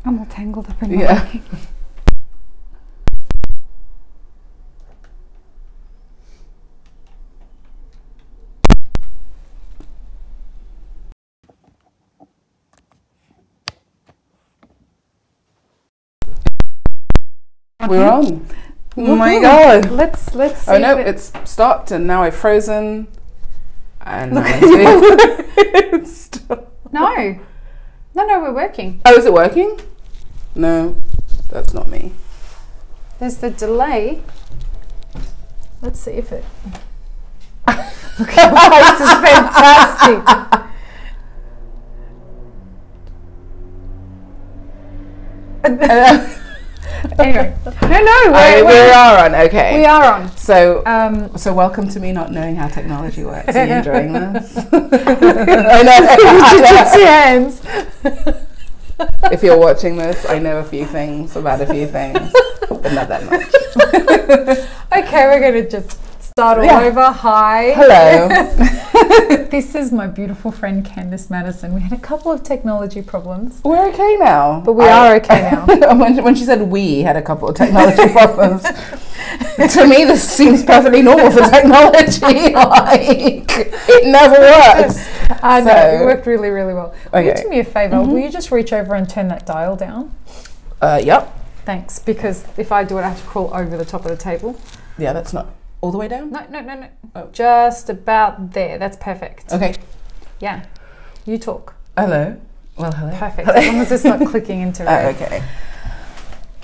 I'm all tangled up in my working. We're on. Oh my god. Let's see. Oh no, it's stopped and now I've frozen. And Look now it's stopped. No, we're working. Oh, is it working? No, that's not me. There's the delay. Let's see if it. Look, your face is fantastic. Anyway, no, we are on. Okay, we are on. So, so welcome to me not knowing how technology works. Are you enjoying this? I know. Hands. If you're watching this, I know a few things about a few things, but not that much. Okay, we're going to just start all over. Hi. Hello. This is my beautiful friend Candice Madison. We had a couple of technology problems. We're okay now. But we are okay now. When she said we had a couple of technology problems, to me this seems perfectly normal for technology. Like, it never works. I know, it worked really, really well. Okay. Will you do me a favour? Will you just reach over and turn that dial down? Yep. Thanks, because if I do it, I have to crawl over the top of the table. Yeah, that's not all the way down? No. Oh. Just about there. That's perfect. Okay. Yeah. You talk. Hello. Well, hello. Perfect. As long as it's not clicking into it. Okay.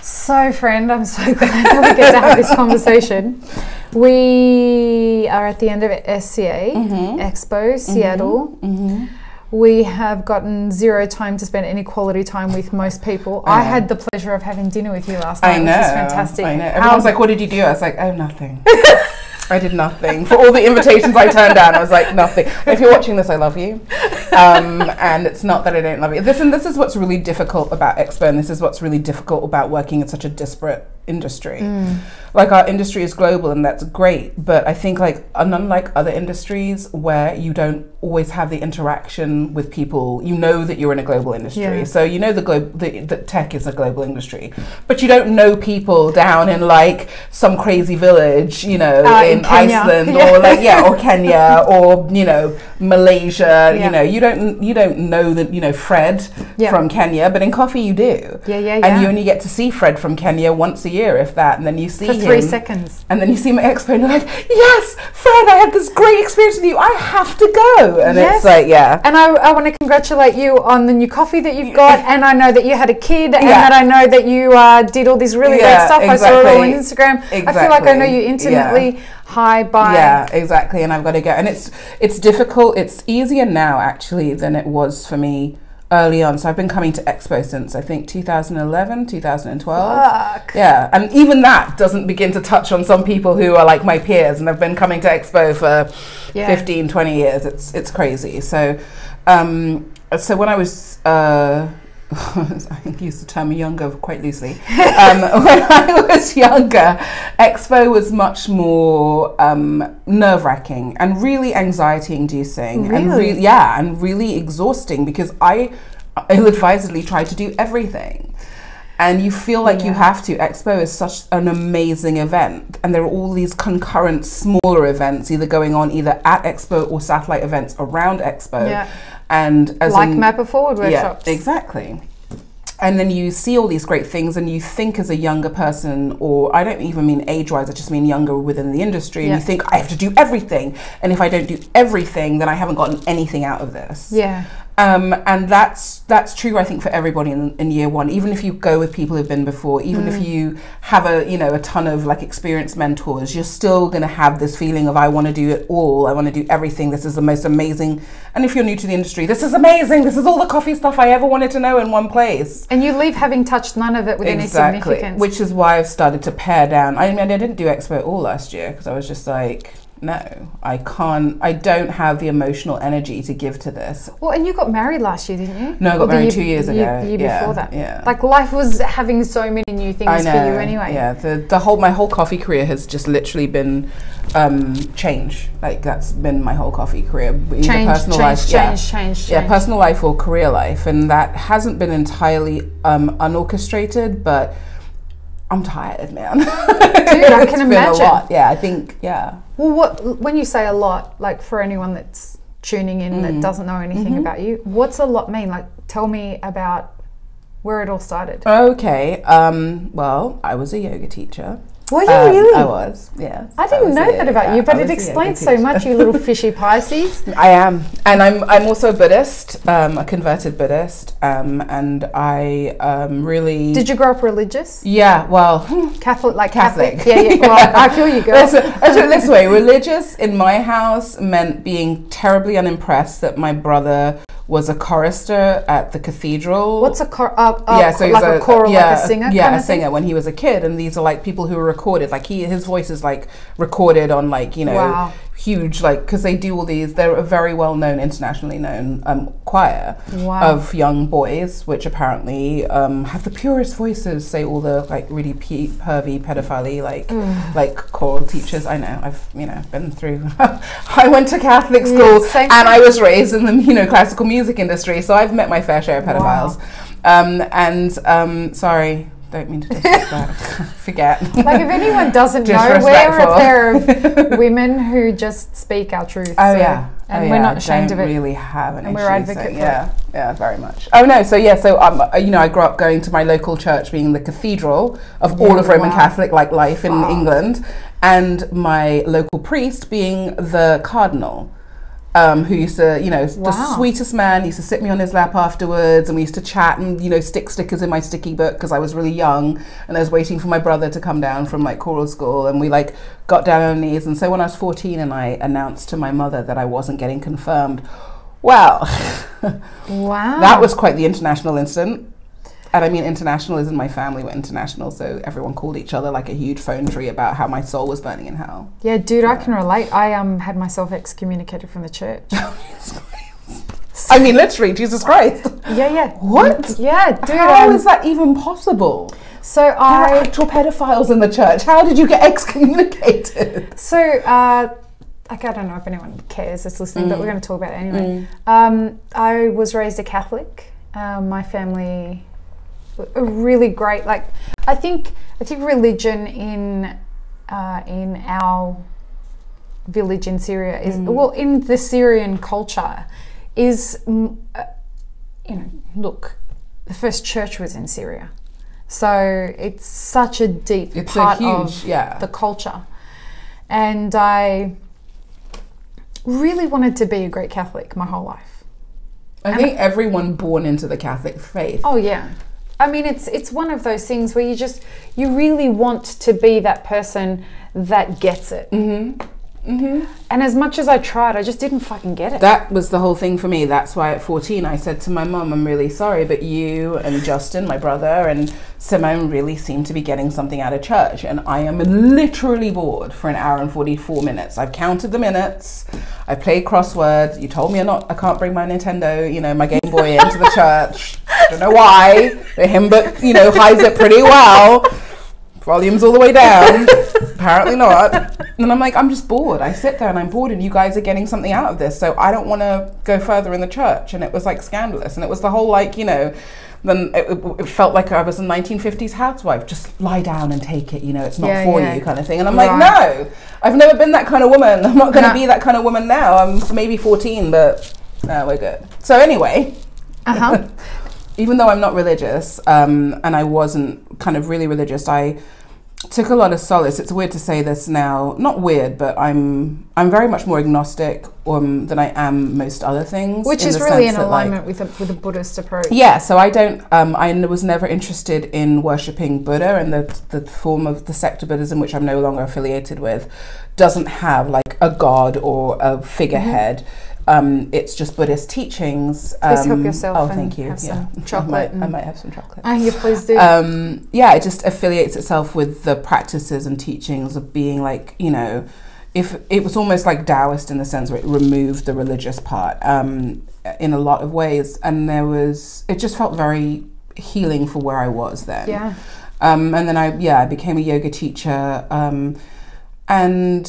So, friend, I'm so glad that we get to have this conversation. We are at the end of SCA Expo, Seattle. We have gotten zero time to spend any quality time with most people. I had the pleasure of having dinner with you last night, which was fantastic. I know. Everyone's like, what did you do? I was like, oh, nothing. I did nothing. For all the invitations I turned down, I was like, nothing. If you're watching this, I love you. And it's not that I don't love you. This is what's really difficult about Expo, and this is what's really difficult about working in such a disparate industry. Like, our industry is global, and that's great, but I think, like, unlike other industries where you don't always have the interaction with people, you know that you're in a global industry. So you know the tech is a global industry, but you don't know people down in like some crazy village, you know, in Iceland or or Kenya or, you know, Malaysia. You know, you don't know that, you know, Fred from Kenya, but in coffee you do. And you only get to see Fred from Kenya once a year, if that, and then you see him 3 seconds, and then you see him at Expo and you're like, yes, Fred, I had this great experience with you, I have to go. And it's like, and I want to congratulate you on the new coffee that you've got, and I know that you had a kid, and that I know that you did all this really great stuff. I saw it all on Instagram. I feel like I know you intimately. Hi, bye. Yeah, exactly. And I've got to go. And it's difficult. It's easier now, actually, than it was for me early on. So I've been coming to Expo since, I think, 2011, 2012. Fuck. Yeah. And even that doesn't begin to touch on some people who are like my peers and have been coming to Expo for 15, 20 years. It's crazy. So, so when I was... I use the term younger quite loosely. When I was younger, Expo was much more nerve-wracking and really anxiety-inducing and really exhausting, because I ill-advisedly tried to do everything. And you feel like you have to. Expo is such an amazing event, and there are all these concurrent smaller events either going on either at Expo or satellite events around Expo. And as like Map It Forward workshops. Yeah, exactly. And then you see all these great things, and you think as a younger person, or I don't even mean age-wise, I just mean younger within the industry, and you think, I have to do everything, and if I don't do everything, then I haven't gotten anything out of this. And that's true, I think, for everybody in year one. Even if you go with people who've been before, even if you have a ton of like experienced mentors, you're still going to have this feeling of, I want to do it all. I want to do everything. This is the most amazing. And if you're new to the industry, this is amazing. This is all the coffee stuff I ever wanted to know in one place. And you leave having touched none of it with any significance. Which is why I've started to pare down. I mean, I didn't do Expo at all last year because I was just like, no, I can't. I don't have the emotional energy to give to this. Well, and you got married last year, didn't you? No, I got married 2 years ago. The year before that. Yeah. Like life was having so many new things for you anyway. Yeah, my whole coffee career has just literally been change. Like that's been my whole coffee career. Change. Yeah, personal life or career life, and that hasn't been entirely unorchestrated, but I'm tired, man. Dude, I can imagine. Been a lot. Yeah, I think, yeah. Well, when you say a lot, like for anyone that's tuning in that doesn't know anything about you, what's a lot mean? Like, tell me about where it all started. Okay. Well, I was a yoga teacher. Were you really? I was, yes. I didn't know that about you, but it explains so much, you little fishy Pisces. I am. And I'm also a Buddhist, a converted Buddhist, and I really... Did you grow up religious? Yeah, well... Catholic. Yeah. Well, I feel you, girl. Let's put it this way. Religious in my house meant being terribly unimpressed that my brother was a chorister at the cathedral. What's a choral, like a singer? Yeah, a singer when he was a kid. And these are like people who were recorded. Like his voice is like recorded on like, wow. Huge, like, because they do all these, they're a very well-known, internationally known choir of young boys, which apparently have the purest voices, say all the like really pervy, pedophile, like choral teachers. I know, I've, been through, I went to Catholic school and I was raised in the, classical music industry, so I've met my fair share of pedophiles. Wow. Sorry. Don't mean to disrespect. Forget. Like if anyone doesn't know, we're a pair of women who just speak our truth. And we're not ashamed of it. Really have an and issue. We're advocate for it. Yeah, very much. Oh no, so I grew up going to my local church, being the cathedral of all of Roman Catholic life in England, and my local priest being the cardinal. Who used to, the sweetest man, used to sit me on his lap afterwards, and we used to chat and, stick stickers in my sticky book because I was really young and I was waiting for my brother to come down from choral school, and we got down on our knees. And so when I was 14 and I announced to my mother that I wasn't getting confirmed, wow. That was quite the international incident. And I mean, international is in my family, we're international, so everyone called each other like a huge phone tree about how my soul was burning in hell. Yeah, dude, I can relate. I had myself excommunicated from the church. I mean, literally, Jesus Christ. Yeah. What? Yeah, dude. How is that even possible? So there are actual pedophiles in the church. How did you get excommunicated? So, I don't know if anyone cares that's listening, but we're going to talk about it anyway. I was raised a Catholic. My family... a really great, I think religion in our village in Syria is in the Syrian culture is look, the first church was in Syria, so it's such a deep part of the culture, and I really wanted to be a great Catholic my whole life. I think everyone born into the Catholic faith. Oh yeah. I mean, it's one of those things where you really want to be that person that gets it. And as much as I tried, I just didn't fucking get it. That was the whole thing for me. That's why at 14 I said to my mum, I'm really sorry, but you and Justin, my brother, and Simone really seem to be getting something out of church, and I am literally bored for an hour and 44 minutes. I've counted the minutes. I played crossword. You told me I can't bring my Nintendo, my Game Boy into the church. I don't know why. The hymn book, hides it pretty well. Volume's all the way down. Apparently not. And I'm like, I'm just bored. I sit there and I'm bored, and you guys are getting something out of this, so I don't want to go further in the church. And it was scandalous, and it was the whole then it felt like I was a 1950s housewife. Just lie down and take it, it's not for you kind of thing. And I'm like, no, I've never been that kind of woman. I'm not going to be that kind of woman now. I'm maybe 14, but no, we're good. So anyway, even though I'm not religious, and I wasn't kind of really religious, I took a lot of solace. It's weird to say this now, not weird, but I'm very much more agnostic than I am most other things. Which is really in alignment with a Buddhist approach. Yeah, so I don't, I was never interested in worshipping Buddha, and the form of the sect of Buddhism, which I'm no longer affiliated with, doesn't have a god or a figurehead. It's just Buddhist teachings. Please help yourself. Oh, thank you. Have some chocolate. I might have some chocolate. Yeah, please do. It just affiliates itself with the practices and teachings of being if it was almost like Taoist in the sense where it removed the religious part in a lot of ways, and it just felt very healing for where I was then. Yeah. And then I became a yoga teacher, and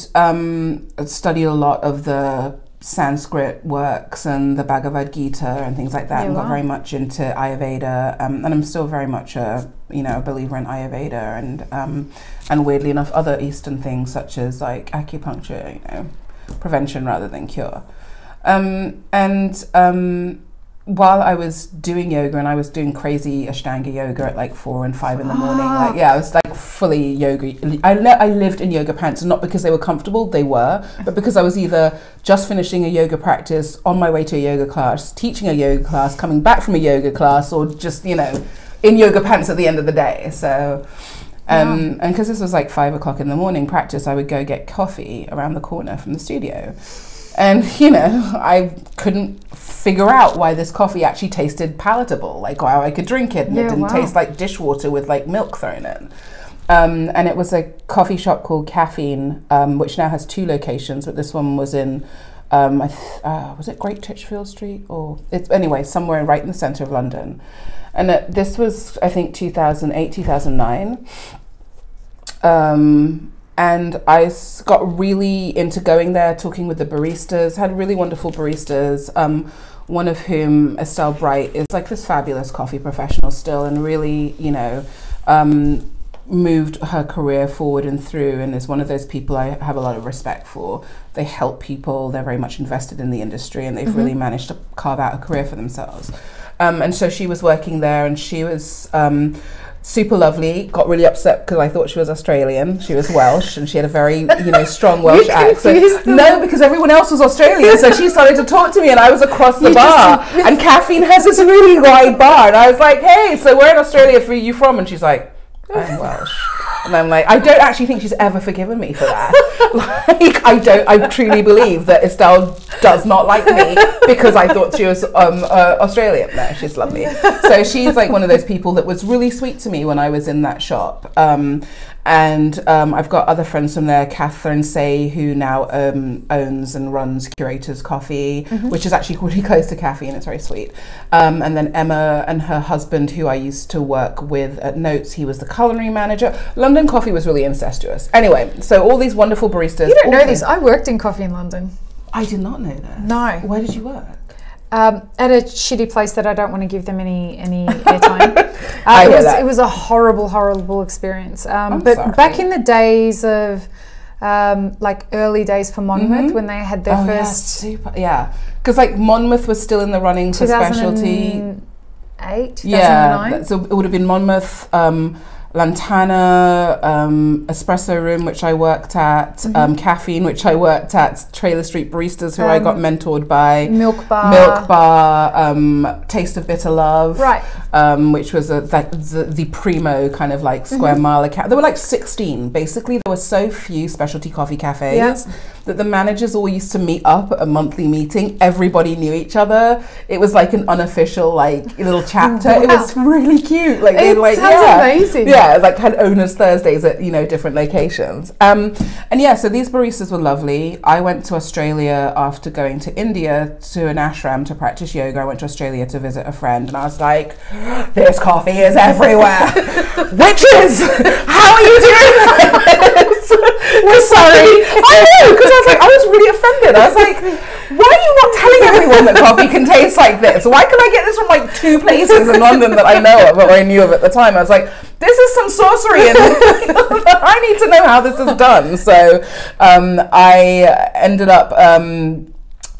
studied a lot of the Sanskrit works and the Bhagavad Gita and things like that, and got very much into Ayurveda, and I'm still very much a believer in Ayurveda, and weirdly enough other Eastern things such as like acupuncture, prevention rather than cure. While I was doing yoga, and I was doing crazy Ashtanga yoga at like 4 and 5 in the morning, I was like fully yoga. I lived in yoga pants, not because they were comfortable, they were, but because I was either just finishing a yoga practice, on my way to a yoga class, teaching a yoga class, coming back from a yoga class, or just, in yoga pants at the end of the day. So, and because this was like 5 o'clock in the morning practice, I would go get coffee around the corner from the studio. And, I couldn't figure out why this coffee actually tasted palatable, like how I could drink it, and it didn't taste like dishwater with like milk thrown in. And it was a coffee shop called Caffeine, which now has 2 locations, but this one was in, was it Great Titchfield Street? Or anyway, somewhere right in the centre of London. And this was, I think, 2008, 2009. And I got really into going there, talking with the baristas, had really wonderful baristas, one of whom, Estelle Bright, is like this fabulous coffee professional still, and really, moved her career forward and through, and is one of those people I have a lot of respect for. They help people, they're very much invested in the industry, and they've really managed to carve out a career for themselves. And so she was working there, and she was super lovely. Got really upset because I thought she was Australian. She was Welsh, and she had a very, strong Welsh accent. No, because everyone else was Australian, so she started to talk to me, and I was across the bar. And Caffeine has this really wide bar, and I was like, "Hey, so where in Australia are you from?" And she's like, "I'm Welsh." And I'm like, I don't actually think she's ever forgiven me for that. I truly believe that Estelle does not like me because I thought she was Australian. No, she's lovely. So she's like one of those people that was really sweet to me when I was in that shop. And I've got other friends from there, Catherine Say, who now owns and runs Curators Coffee, which is actually really close to Caffeine. It's very sweet. And then Emma and her husband, who I used to work with at Notes, he was the culinary manager. London coffee was really incestuous. Anyway, so all these wonderful baristas. You don't know this. I worked in coffee in London. I did not know that. No. Where did you work? At a shitty place that I don't want to give them any airtime. It was a horrible experience. But sorry. back in the days of like early days for Monmouth, when they had their first, because like Monmouth was still in the running for specialty. 2008, 2009. Yeah, so it would have been Monmouth, Lantana, Espresso Room, which I worked at, Caffeine, which I worked at, Trailer Street Baristas, who I got mentored by, Milk Bar, Taste of Bitter Love, right, which was the primo kind of like square mile account. There were like 16. Basically, there were so few specialty coffee cafes that the managers all used to meet up at a monthly meeting. Everybody knew each other. It was like an unofficial like little chapter. Wow. It was really cute. Like they like amazing. Yeah, like had owners Thursdays at different locations. And so these baristas were lovely. I went to Australia after going to India to an ashram to practice yoga. I went to Australia to visit a friend, and I was like, this coffee is everywhere. Witches, how are you doing this? We're sorry. I know, because I was really offended. I was like, why are you not telling everyone that coffee can taste like this? Why can I get this from like 2 places in London that I know of or I knew of at the time? I was like, this is some sorcery, and I need to know how this is done. So I ended up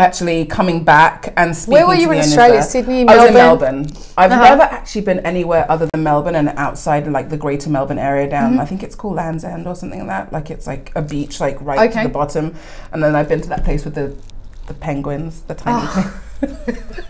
actually coming back and speaking. Where were you in Australia? Sydney, Melbourne? I was in Melbourne. I've never actually been anywhere other than Melbourne and outside like the Greater Melbourne area down. I think it's called Land's End or something like that. Like it's like a beach, like right to the bottom. And then I've been to that place with the penguins, the tiny penguins.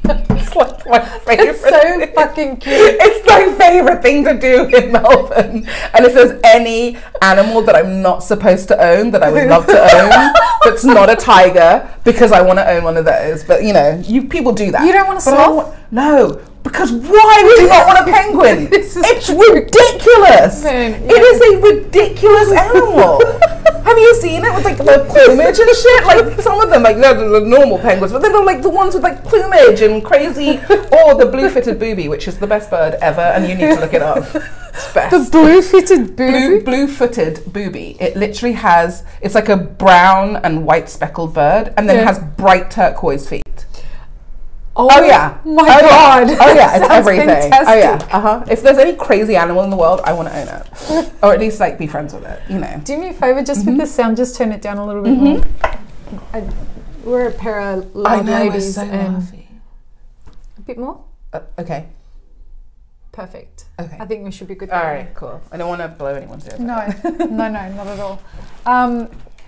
It's like my favourite. It's so fucking cute. It's my favourite thing to do in Melbourne. And if there's any animal that I'm not supposed to own that I would love to own, that's not a tiger, because I want to own one of those. But you people do that. You don't want a sloth? No. Because why would you not want a penguin? It's ridiculous. Man, yeah. It is a ridiculous animal. Have you seen it with like the plumage and shit? Like some of them, like they're the normal penguins, but then they're like the ones with like plumage and crazy, or the blue-footed booby, which is the best bird ever, and you need to look it up. It's best. The blue-footed booby? Blue-footed booby. It literally has, it's like a brown and white speckled bird, and then it has bright turquoise feet. Oh yeah! My God! Yeah. Oh yeah! It's everything. Fantastic. Oh yeah! If there's any crazy animal in the world, I want to own it, or at least like be friends with it. You know. Do me a favor, just with the sound, just turn it down a little bit more. We're a pair of loud ladies, and a bit more. Okay. Perfect. Okay. I think we should be good. All right. Cool. I don't want to blow anyone's ears. No, not at all.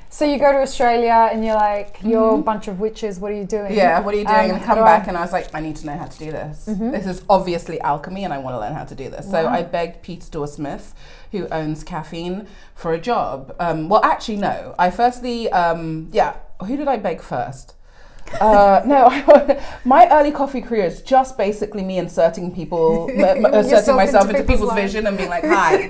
So you go to Australia and you're like, you're a bunch of witches, what are you doing? Yeah, what are you doing? And come back and I was like, I need to know how to do this. This is obviously alchemy and I want to learn how to do this. Wow. So I begged Peter Dorsmith, who owns Caffeine, for a job. Well, actually, no. I firstly, who did I beg first? My early coffee career is just basically me inserting myself into people's vision and being like, hi.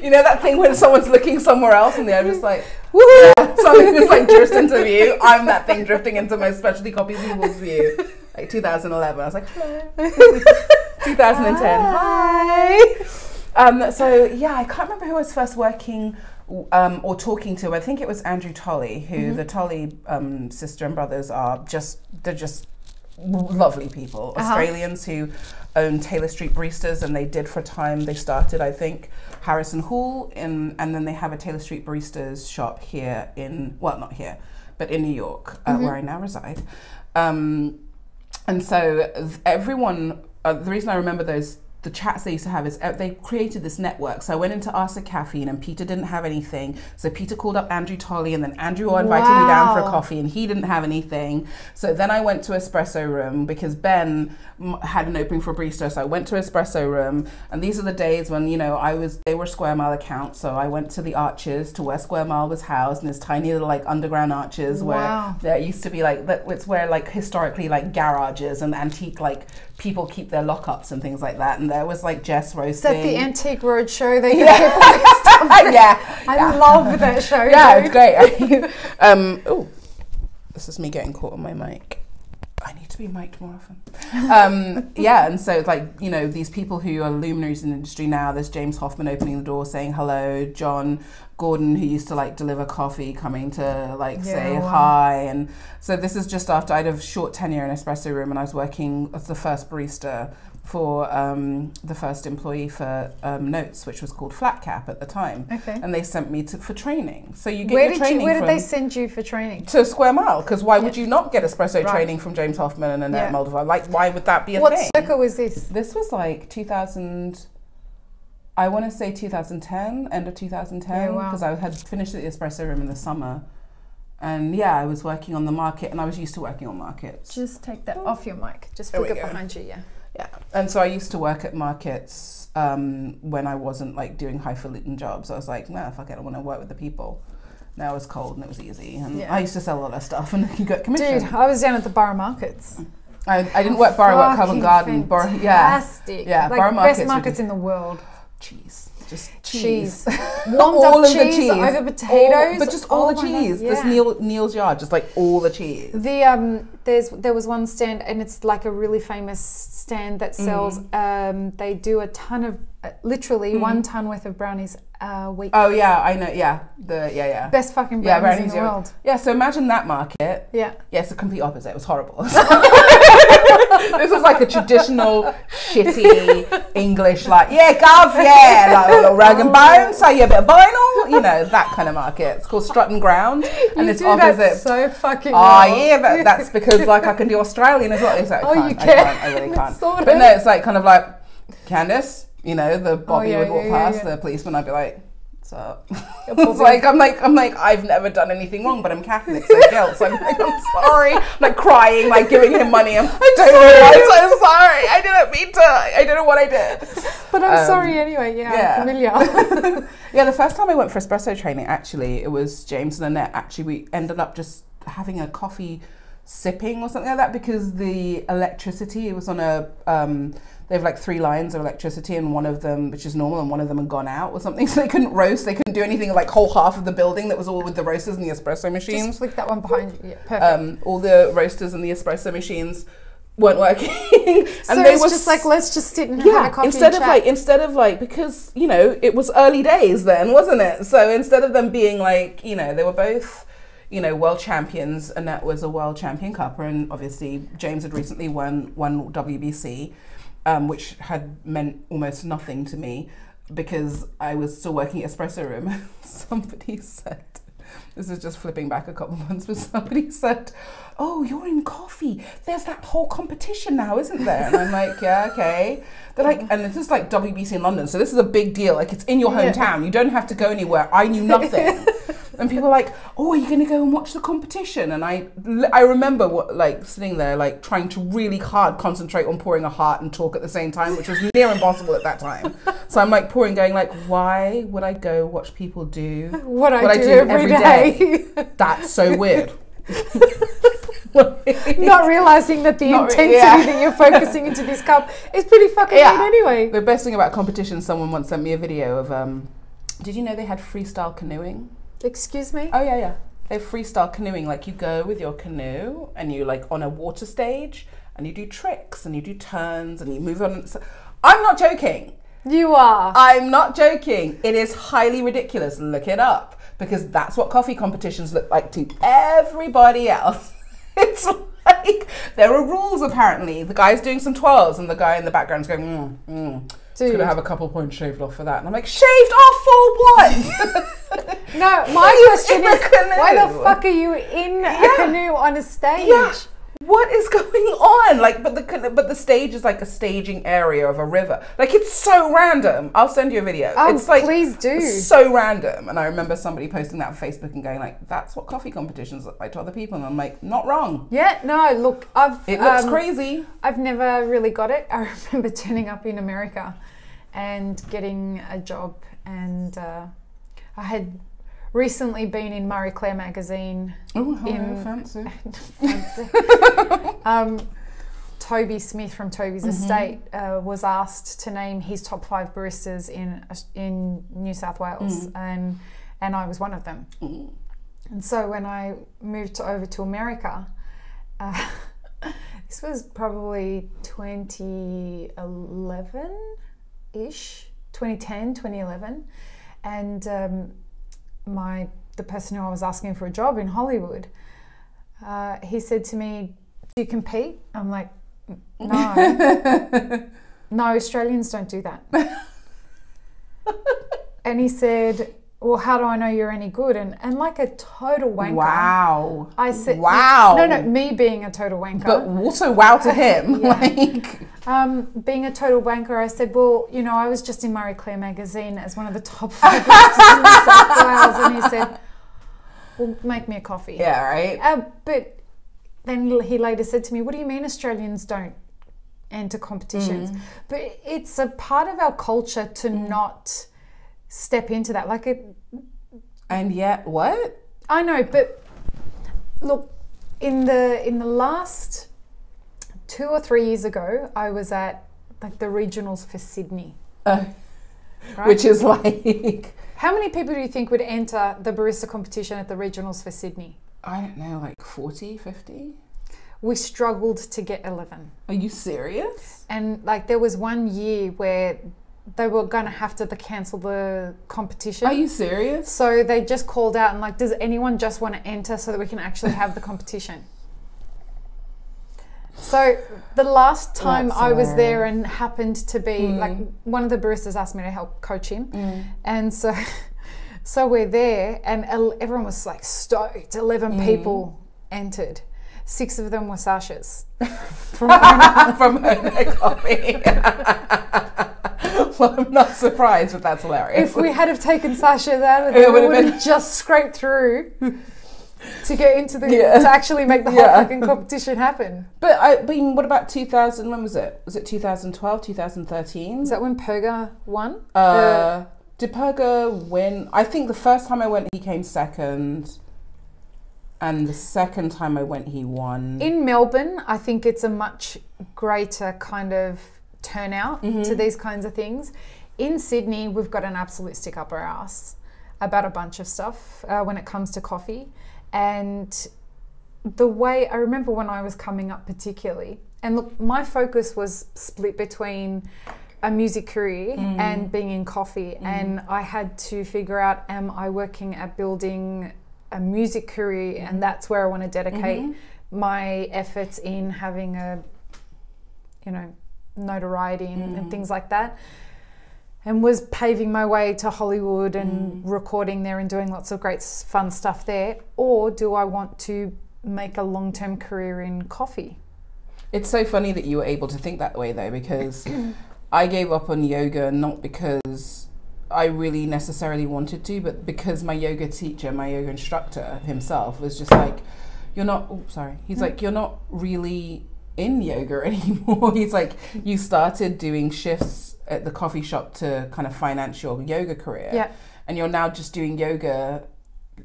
You know that thing when someone's looking somewhere else and they're just like, woohoo! Something just like drifts into view. I'm that thing drifting into most specialty coffee people's view. Like 2011, I was like, hello. 2010, hi. So yeah, I can't remember who I was first working or talking to. I think it was Andrew Tolley, who the Tolley sister and brothers they're just lovely people. Australians who own Taylor Street Baristas, and they did for a time. They started, I think, Harrison Hall, and then they have a Taylor Street Baristas shop here not here, but in New York, where I now reside. And so everyone, the reason I remember the chats they used to have is they created this network. So I went into Ask Caffeine and Peter didn't have anything. So Peter called up Andrew Tolley and then Andrew invited me down for a coffee and he didn't have anything. So then I went to Espresso Room because Ben had an opening for Barista. So I went to Espresso Room, and these are the days when, you know, they were Square Mile accounts. So I went to the Arches, to where Square Mile was housed, and there's tiny little like underground arches where there used to be like, it's where like historically like garages and antique like people keep their lockups and things like that. And there was like Jess roasting. Is that the Antique Roadshow that you stuff? I love that show. Yeah, it's great. Oh, this is me getting caught on my mic. I need to be mic'd more often. Yeah, and so like, you know, these people who are luminaries in the industry now, there's James Hoffman opening the door saying hello, John Gordon, who used to like deliver coffee, coming to like say hi. And so this is just after I had a short tenure in Espresso Room, and I was working as the first barista for the first employee for Notes, which was called Flat Cap at the time. Okay. And they sent me for training. So you get your training where did they send you for training? To Square Mile, because why would you not get espresso training from James Hoffman and Annette Moldovar? Like, why would that be a thing? What circle was this? This was like 2000, I want to say 2010, end of 2010, because I had finished at the Espresso Room in the summer. And yeah, I was working on the market, and I was used to working on markets. Just take that off your mic. Just flick it behind you, Yeah, and so I used to work at markets when I wasn't like doing highfalutin jobs. I was like, nah, fuck it, I want to work with the people. Now it was cold and it was easy, and I used to sell a lot of stuff, and you got commission. Dude, I was down at the Borough Markets. I didn't work Borough, I worked Covent Garden. Fantastic. Yeah, like Borough Markets. Best markets in the world. Cheese. Just cheese. Warmed up cheese over potatoes. But just all the cheese. This Neil's Yard, just like all the cheese. There was one stand, and it's like a really famous stand that sells, they do a ton of, literally 1 ton worth of brownies a week. Oh yeah, I know, Best fucking brownies in the world. Yeah, so imagine that market. Yeah. Yeah, it's the complete opposite. It was horrible. This was like a traditional, shitty English, like, yeah, Gov, yeah, like a little rag and bone, say you a bit of vinyl, you know, that kind of market. It's called Strut and Ground, and it's opposite. That so fucking well. Yeah, that's because like I can do Australian as well. It's like, I really can't. But no, it's like kind of like, Candice, you know, the Bobby would walk past, the policeman, I'd be like, what's up? It's like, I'm like, I've never done anything wrong, but I'm Catholic, so guilt. So I'm like, I'm sorry. I'm like crying, like giving him money. I'm so sorry. I didn't mean to. I don't know what I did. But I'm sorry anyway. I'm familiar. Yeah, the first time I went for espresso training, actually, it was James and Annette. Actually, we ended up just having a coffee sipping or something like that, because the electricity, it was on a they have like 3 lines of electricity, and one of them, which is normal, and one of them had gone out or something, so they couldn't roast, they couldn't do anything, like whole half of the building that was all with the roasters and the espresso machines. Just flick that one behind you. Yeah, perfect. All the roasters and the espresso machines weren't working. And so they it's were just like, let's just sit and have a coffee instead and of chat. instead of because it was early days then, wasn't it? So instead of them being like, they were both world champions. Annette was a world champion cupper, and obviously James had recently won WBC, which had meant almost nothing to me because I was still working at Espresso Room. Somebody said, this is just flipping back a couple months, but somebody said, "Oh, you're in coffee. There's that whole competition now, isn't there?" And I'm like, "Yeah, okay." They're like, and this is like WBC in London, so this is a big deal. Like, it's in your hometown. You don't have to go anywhere. I knew nothing. And people are like, "Oh, are you going to go and watch the competition?" And I remember sitting there, trying to really hard concentrate on pouring a heart and talk at the same time, which was near impossible at that time. So I'm like pouring, going like, why would I go watch people do what I do every day? That's so weird. Not realizing that the intensity that you're focusing into this cup is pretty fucking neat anyway. The best thing about competitions, someone once sent me a video of, did you know they had freestyle canoeing? Excuse me? Oh, yeah. They have freestyle canoeing. Like, you go with your canoe and you on a water stage and you do tricks and you do turns and you move on. I'm not joking. You are. I'm not joking. It is highly ridiculous. Look it up, because that's what coffee competitions look like to everybody else. It's like, there are rules apparently. The guy's doing some twirls and the guy in the background's going, Dude. Gonna have a couple points shaved off for that. And I'm like, shaved off for what? No, my question is, why the fuck are you in a canoe on a stage? Yeah. What is going on? But the stage is like a staging area of a river. Like, it's so random. I'll send you a video. It's like, please do. So random. And I remember somebody posting that on Facebook and going like, that's what coffee competitions look like to other people. And I'm like, not wrong. Yeah, no, look, it looks crazy. I've never really got it. I remember turning up in America and getting a job, and I had recently been in Marie Claire magazine. Oh, fancy. Toby Smith from Toby's Estate was asked to name his top 5 baristas in New South Wales, and I was one of them. And so when I moved over to America, this was probably 2011-ish, 2010, 2011, and the person who I was asking for a job in Hollywood, he said to me, "Do you compete?" I'm like, "No." No, Australians don't do that. And he said, "Well, how do I know you're any good?" And like a total wanker. Wow. I said, wow. No, me being a total wanker. But also wow to him. Being a total wanker, I said, well, I was just in Marie Claire magazine as one of the top 5 baristas in New South Wales. And he said, well, make me a coffee. Yeah, right. But then he later said to me, what do you mean Australians don't enter competitions? But it's a part of our culture to not step into that. And yet, what? I know, but look, in the last 2 or 3 years ago, I was at the regionals for Sydney. Right? Which is like... How many people do you think would enter the barista competition at the regionals for Sydney? I don't know, 40, 50? We struggled to get 11. Are you serious? And there was one year where they were going to have to cancel the competition. Are you serious? So they just called out and does anyone just want to enter so that we can actually have the competition? So the last time I was there and happened to be one of the baristas asked me to help coach him, and so we're there and everyone was stoked. 11 people entered. 6 of them were Sasha's from Owner Coffee. Well, I'm not surprised, but that's hilarious. If we had have taken Sasha's out of there, we would have just scraped through to get into to actually make the whole fucking competition happen. But I mean, what about 2000? When was it? Was it 2012, 2013? Is that when Purga won? Did Purga win? I think the first time I went, he came second. And the second time I went, he won. In Melbourne, I think it's a much greater kind of turnout to these kinds of things. In Sydney, we've got an absolute stick up our ass about a bunch of stuff when it comes to coffee. And the way, I remember when I was coming up particularly, and look, my focus was split between a music career and being in coffee. And I had to figure out, am I working at building a music career, and that's where I want to dedicate my efforts in having a, you know, notoriety and things like that, and was paving my way to Hollywood and recording there and doing lots of great fun stuff there, or do I want to make a long-term career in coffee? It's so funny that you were able to think that way though, because I gave up on yoga not because I really necessarily wanted to, but because my yoga teacher, my yoga instructor himself was just like, you're not, he's like, you're not really in yoga anymore. He's like, you started doing shifts at the coffee shop to kind of finance your yoga career. And you're now just doing yoga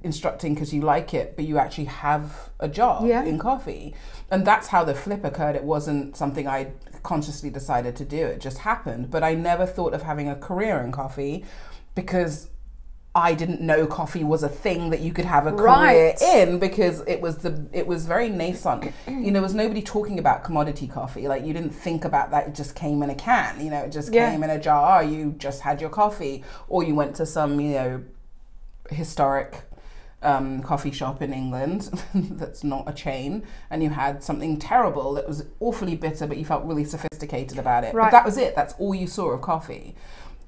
instructing because you like it, but you actually have a job in coffee. And that's how the flip occurred. It wasn't something I consciously decided to do, it just happened. But I never thought of having a career in coffee because I didn't know coffee was a thing that you could have a career in, because it was very nascent. You know, there was nobody talking about commodity coffee. Like, you didn't think about that. It just came in a can, you know, it just came in a jar. You just had your coffee, or you went to some, you know, historic coffee shop in England that's not a chain, and you had something terrible that was awfully bitter, but you felt really sophisticated about it. But that was it. That's all you saw of coffee.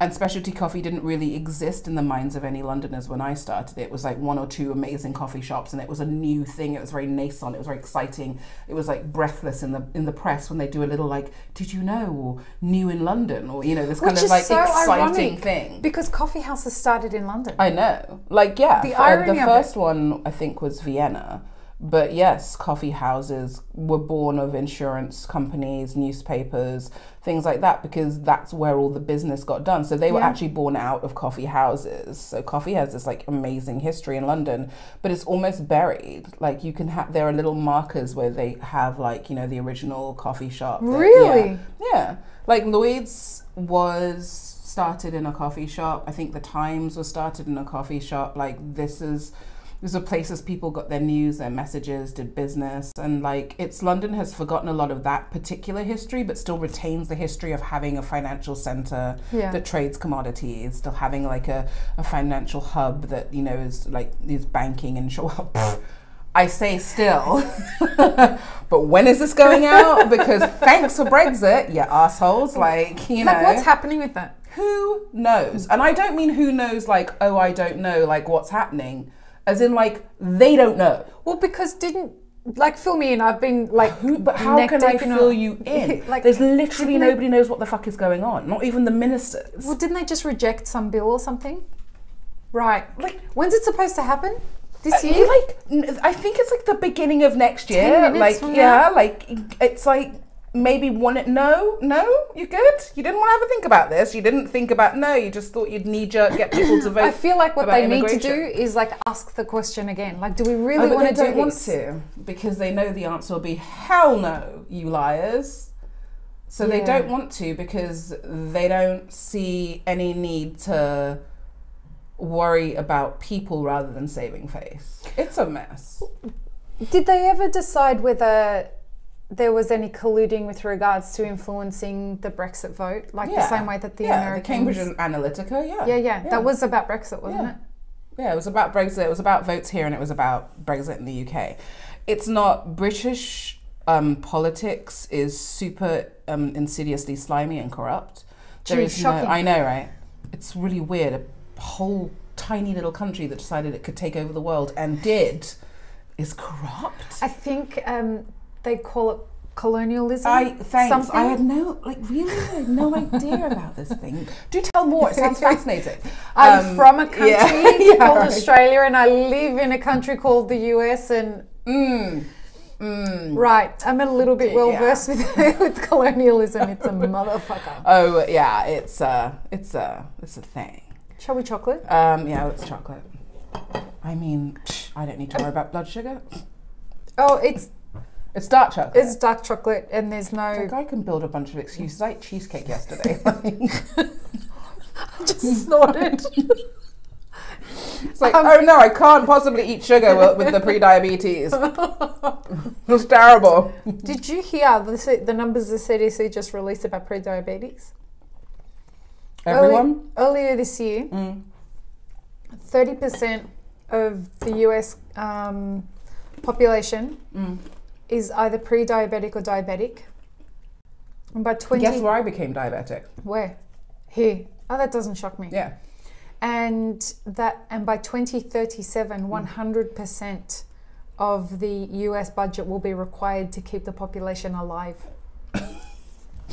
And specialty coffee didn't really exist in the minds of any Londoners when I started. It was like one or two amazing coffee shops, and it was a new thing. It was very nascent. It was very exciting. It was like breathless in the press when they do a little like, did you know, or new in London, or, you know, this kind of like so exciting thing. Because coffee houses started in London. I know. Like, yeah. The irony the first one, I think, was Vienna. But yes, coffee houses were born of insurance companies, newspapers, things like that, because that's where all the business got done. So they were actually born out of coffee houses. So coffee has this like amazing history in London, but it's almost buried. Like, you can have, there are little markers where they have, like, you know, the original coffee shop. Really? Yeah. Like Lloyd's was started in a coffee shop. I think the Times was started in a coffee shop. Like, these are places people got their news, their messages, did business. And like, London has forgotten a lot of that particular history, but still retains the history of having a financial centre that trades commodities, still having like a financial hub that, you know, is like, is banking and I say still, but when is this going out? Because thanks for Brexit, you assholes. Like, you know. Like, what's happening with that? Who knows? And I don't mean who knows like, oh, I don't know, like what's happening. As in, like, they don't know. Well, because like, fill me in. I've been like, but how can I fill you in? Like, there's literally nobody knows what the fuck is going on. Not even the ministers. Well, didn't they just reject some bill or something? Right. Like, when's it supposed to happen? This year? Like, I think it's like the beginning of next year. 10 minutes like, from yeah, now? like it's like maybe no, you're good. You didn't want to have a think about this. You didn't think about you just thought you'd knee-jerk get people to vote. I feel like what they need to immigration. do is like ask the question again. Like, do we really want to do this? They don't want to, because they know the answer will be hell no, you liars. So they don't want to, because they don't see any need to worry about people rather than saving face. It's a mess. Did they ever decide whether there was any colluding with regards to influencing the Brexit vote, like the same way that the Americans... the Cambridge Analytica, yeah. That was about Brexit, wasn't it? Yeah, it was about Brexit. It was about votes here, and it was about Brexit in the UK. It's not British politics is super insidiously slimy and corrupt. There is shocking. I know, right? It's really weird. A whole tiny little country that decided it could take over the world and did is corrupt. I think they call it colonialism. Thanks. I had no idea about this thing. Do tell more. It sounds fascinating. I'm from a country called Australia, and I live in a country called the US. And right, I'm a little bit well versed with colonialism. It's a motherfucker. Oh yeah, it's a thing. Shall we chocolate? Yeah, let's chocolate. I mean, I don't need to worry about blood sugar. Oh, it's dark chocolate. It's dark chocolate, and there's no. Like, I can build a bunch of excuses. I ate cheesecake yesterday. Just snorted. It's like, oh no, I can't possibly eat sugar with the pre-diabetes. It's terrible. Did you hear the numbers the CDC just released about pre-diabetes? Everyone? Earlier this year, 30% of the US population is either pre-diabetic or diabetic. And by Guess where I became diabetic? Where? Here. Oh, that doesn't shock me. Yeah. And by 2037, 100% of the US budget will be required to keep the population alive.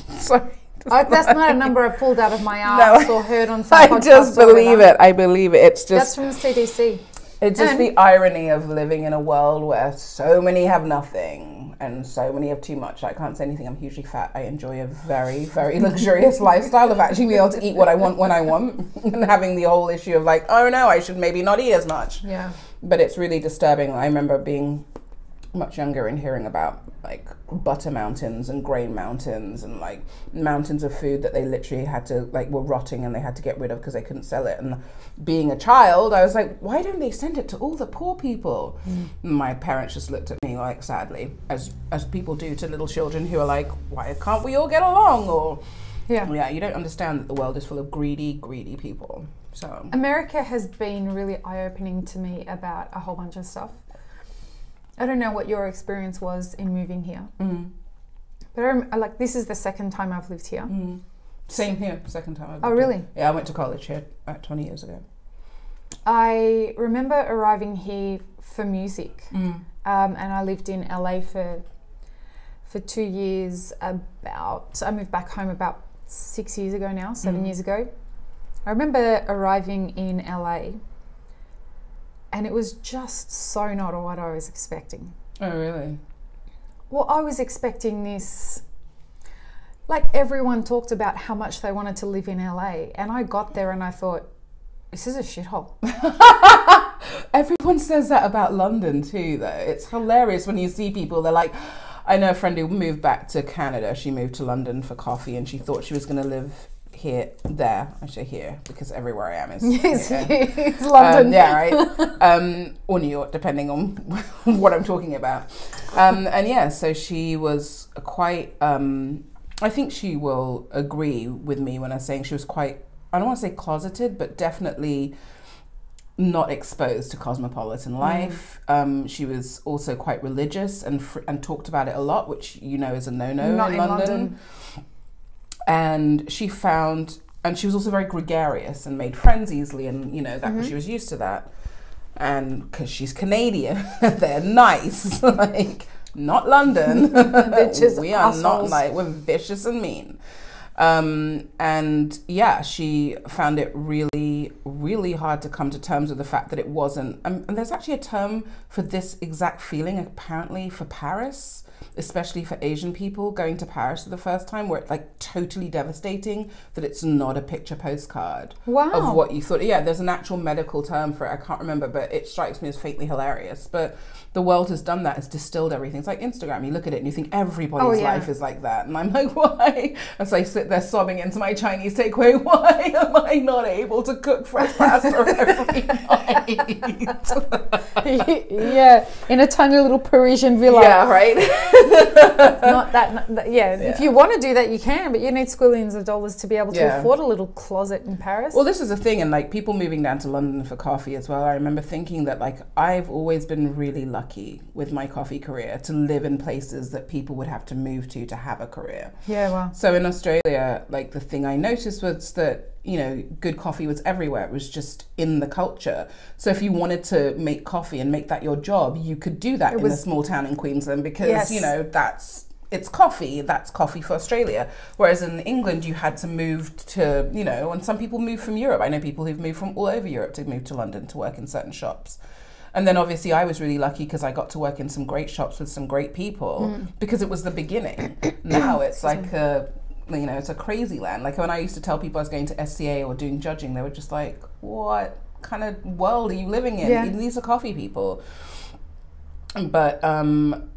Sorry. That's not a number I pulled out of my ass or heard on some podcast. I just believe it. I believe it. It's just... That's from the CDC. It's just the irony of living in a world where so many have nothing and so many have too much. I can't say anything. I'm hugely fat. I enjoy a very, very luxurious lifestyle of actually being able to eat what I want when I want and having the whole issue of like, oh no, I should maybe not eat as much. Yeah. But it's really disturbing. I remember being much younger and hearing about like butter mountains and grain mountains and like mountains of food that they literally had to like were rotting and they had to get rid of because they couldn't sell it. And being a child, I was like, why don't they send it to all the poor people? My parents just looked at me like sadly, as people do to little children who are like, why can't we all get along? Or yeah, you don't understand that the world is full of greedy people. So America has been really eye-opening to me about a whole bunch of stuff. I don't know what your experience was in moving here, but this is the second time I've lived here. Same here, second time I've lived Oh, really? Here. Yeah, I went to college here 20 years ago. I remember arriving here for music, and I lived in LA for 2 years. I moved back home about 6 years ago now, 7 years ago. I remember arriving in LA. And it was just so not what I was expecting. Oh, really? Well, I was expecting this, like everyone talked about how much they wanted to live in LA. And I got there and I thought, this is a shithole. Everyone says that about London too, though. It's hilarious when you see people, they're like, I know a friend who moved back to Canada. She moved to London for coffee and she thought she was going to live there. I say here because everywhere I am is it's London. Yeah, right. Or New York, depending on what I'm talking about. And yeah, so she was quite. I think she will agree with me when I'm saying she was quite. I don't want to say closeted, but definitely not exposed to cosmopolitan life. She was also quite religious and talked about it a lot, which you know is a no-no in London. And she was also very gregarious and made friends easily, and you know that she was used to that. And because she's Canadian, they're nice, like not London. We are assholes. Not like we're vicious and mean. And yeah, she found it really, really hard to come to terms with the fact that it wasn't. And there's actually a term for this exact feeling apparently for Paris. Especially for Asian people going to Paris for the first time, where it's like totally devastating that it's not a picture postcard of what you thought. Yeah, there's an actual medical term for it. I can't remember, but it strikes me as faintly hilarious. But the world has done that. It's distilled everything. It's like Instagram. You look at it and you think everybody's life is like that. And I'm like, why? And so I sit there sobbing into my Chinese takeaway. Why am I not able to cook fresh pasta every night? Yeah, in a tiny little Parisian villa. Yeah, right. Yeah. If you want to do that, you can, but you need squillions of dollars to be able to afford a little closet in Paris. Well, this is the thing, and like people moving down to London for coffee as well. I remember thinking that like I've always been really lucky with my coffee career to live in places that people would have to move to have a career. Yeah, wow. So in Australia, like the thing I noticed was that, you know, good coffee was everywhere. It was just in the culture. So if you wanted to make coffee and make that your job, you could do that in a small town in Queensland because, you know, it's coffee. That's coffee for Australia. Whereas in England, you had to move to, you know, and some people move from Europe. I know people who've moved from all over Europe to move to London to work in certain shops. And then obviously I was really lucky because I got to work in some great shops with some great people because it was the beginning. Now it's like you know, it's a crazy land. Like when I used to tell people I was going to SCA or doing judging, they were just like, what kind of world are you living in? Yeah. These are coffee people. But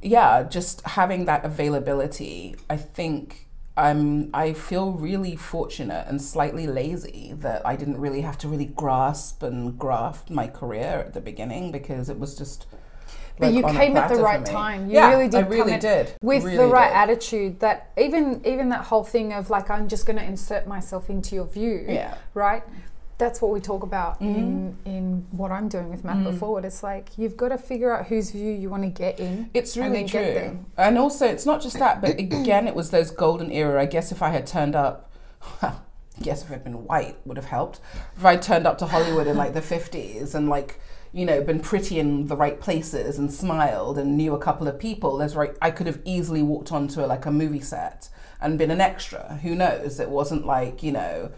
yeah, just having that availability, I think I feel really fortunate and slightly lazy that I didn't really have to really grasp and graft my career at the beginning, because it was just. But you came at the right time. You really did. I really did. With the right attitude. That even that whole thing of like, I'm just going to insert myself into your view. Yeah. Right. That's what we talk about in what I'm doing with Map It Forward. It's like, you've got to figure out whose view you want to get in. It's really true. And also, it's not just that, but again, it was those golden era. I guess if I had turned up, well, I guess if I'd been white would have helped. If I turned up to Hollywood in like the 50s and like, you know, been pretty in the right places and smiled and knew a couple of people, I could have easily walked onto like a movie set and been an extra. Who knows? It wasn't like, you know,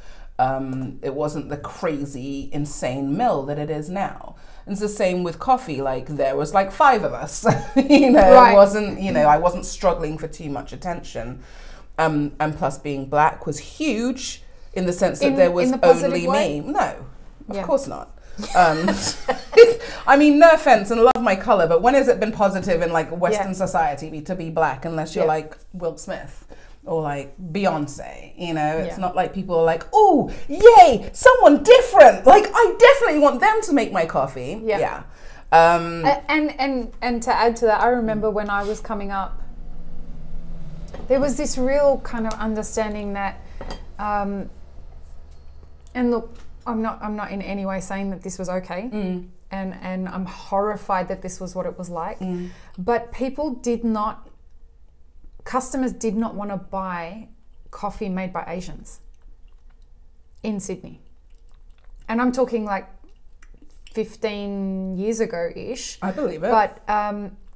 it wasn't the crazy, insane mill that it is now. And it's the same with coffee. Like, there was like 5 of us, you know, It wasn't, you know, I wasn't struggling for too much attention. And plus being black was huge in the sense that there was only me. No, of course not. I mean, no offense, and love my color, but when has it been positive in like Western society to be black, unless you're like Will Smith or like Beyonce, you know? It's not like people are like, oh, yay, someone different. Like, I definitely want them to make my coffee. Yeah. And to add to that, I remember when I was coming up, there was this real kind of understanding that, and look, I'm not in any way saying that this was okay, and I'm horrified that this was what it was like, but customers did not want to buy coffee made by Asians in Sydney. And I'm talking like 15 years ago-ish. I believe it. But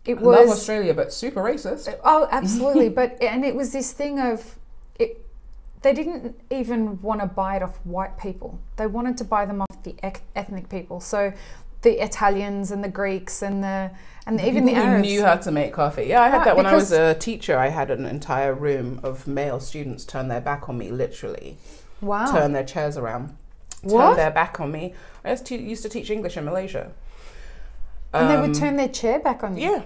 it was... I love Australia, but super racist. Oh, absolutely. And it was this thing of... They didn't even want to buy it off white people. They wanted to buy them off the ethnic people. So the Italians and the Greeks and even the Arabs. Who knew how to make coffee. Yeah, I had that when I was a teacher. I had an entire room of male students turn their back on me, literally. Wow. Turn their chairs around. Turn their back on me. I used to teach English in Malaysia. And they would turn their chair back on you? Yeah.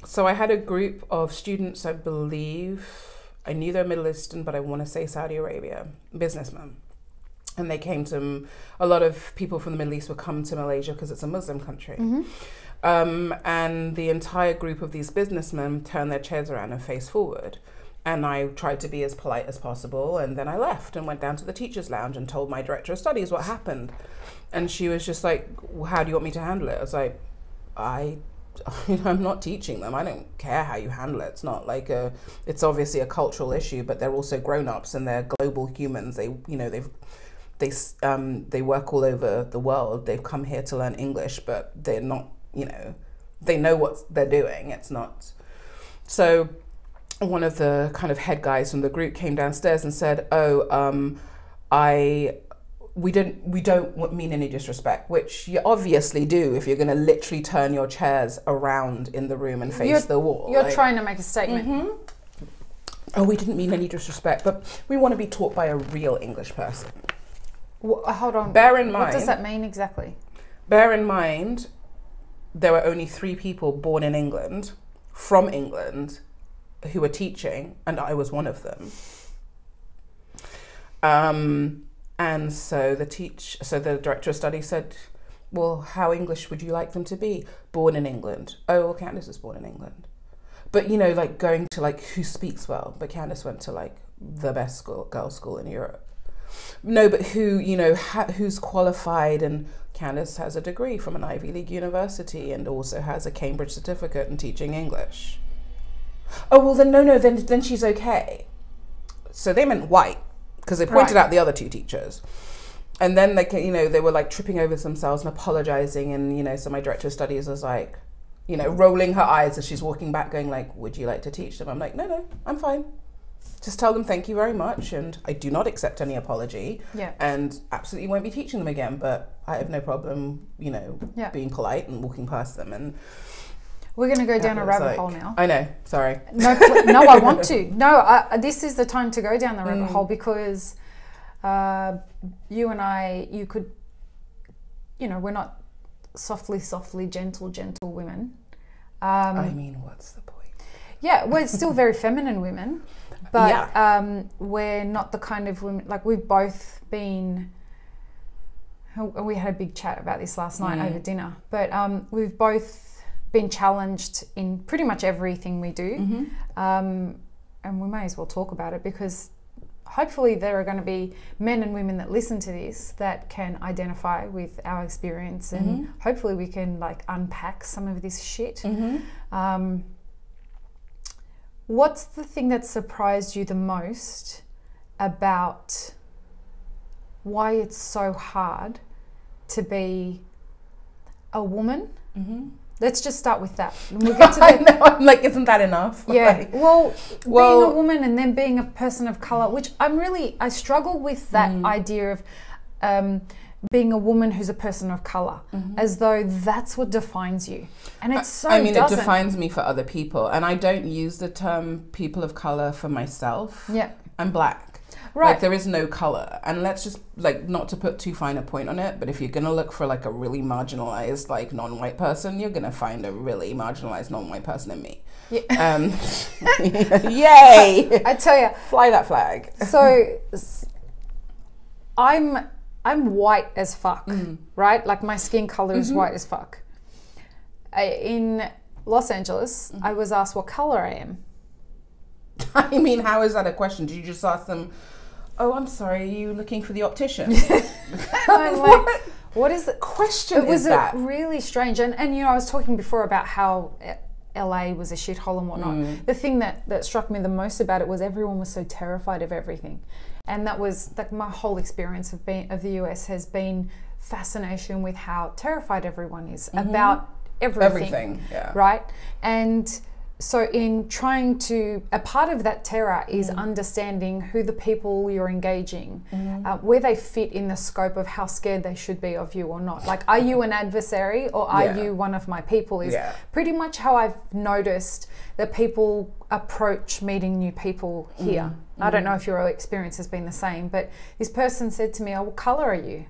So I had a group of students, I believe... I knew they were Middle Eastern, but I want to say Saudi Arabia, businessmen. And they came to, a lot of people from the Middle East would come to Malaysia because it's a Muslim country. And the entire group of these businessmen turned their chairs around and faced forward. And I tried to be as polite as possible. And then I left and went down to the teacher's lounge and told my director of studies what happened. And she was just like, well, how do you want me to handle it? I was like, I'm not teaching them. I don't care how you handle it. It's not like it's obviously a cultural issue, but they're also grown-ups and they're global humans. They work all over the world. They've come here to learn English, but they're not, they know what they're doing. It's not. So one of the kind of head guys from the group came downstairs and said, we don't mean any disrespect, which you obviously do if you're going to literally turn your chairs around in the room and face the wall. You're trying to make a statement. Oh, we didn't mean any disrespect, but we want to be taught by a real English person. Hold on. Bear in mind. What does that mean exactly? Bear in mind, there were only 3 people born in England, from England, who were teaching, and I was one of them. And so the director of study said, well, how English would you like them to be? Born in England. Oh, well, Candice was born in England. But, like going to like who speaks well, but Candice went to like the best girls' school in Europe. No, but who, who's qualified, and Candice has a degree from an Ivy League university and also has a Cambridge certificate in teaching English. Oh, well then, no, then she's okay. So they meant white. Because they pointed out the other 2 teachers. And then they were like tripping over themselves and apologizing. And, so my director of studies was like, rolling her eyes as she's walking back going like, would you like to teach them? I'm like, no, I'm fine. Just tell them thank you very much. And I do not accept any apology. Yeah. And absolutely won't be teaching them again. But I have no problem, being polite and walking past them. And we're going to go down a rabbit hole now. I know, sorry. No, I want to. No, this is the time to go down the rabbit hole because you and I, you could you know, we're not softly, gentle women. I mean, what's the point? Yeah, we're still very feminine women, but we're not the kind of women, like we've both been, we had a big chat about this last night over dinner, but we've both been challenged in pretty much everything we do, and we may as well talk about it, because hopefully there are going to be men and women that listen to this that can identify with our experience, and hopefully we can like unpack some of this shit. What's the thing that surprised you the most about why it's so hard to be a woman? Let's just start with that. We'll get to I know, I'm like, isn't that enough? Yeah. Like, well, being a woman and then being a person of colour, which I struggle with that idea of being a woman who's a person of colour, as though that's what defines you. And it's so I mean, doesn't. it defines me for other people. And I don't use the term people of colour for myself. Yeah. I'm black. Right. Like, there is no colour. And let's just, like, not to put too fine a point on it, but if you're going to look for, like, a really marginalised, like, non-white person, you're going to find a really marginalised non-white person in me. Yeah. Yay! I tell you. Fly that flag. So, I'm white as fuck, right? Like, my skin colour is white as fuck. In Los Angeles, I was asked what colour I am. I mean, how is that a question? Did you just ask them, oh, I'm sorry, are you looking for the optician? I'm like, what is the question? It was really strange. And you know, I was talking before about how LA was a shithole and whatnot. The thing that struck me the most about it was everyone was so terrified of everything. And that was like my whole experience of the US has been fascination with how terrified everyone is about everything. Yeah. Right? And so in trying to, a part of that terror is understanding who the people you're engaging, where they fit in the scope of how scared they should be of you or not. Like, are you an adversary or are you one of my people is pretty much how I've noticed that people approach meeting new people here. I don't know if your experience has been the same, but this person said to me, oh, what colour are you?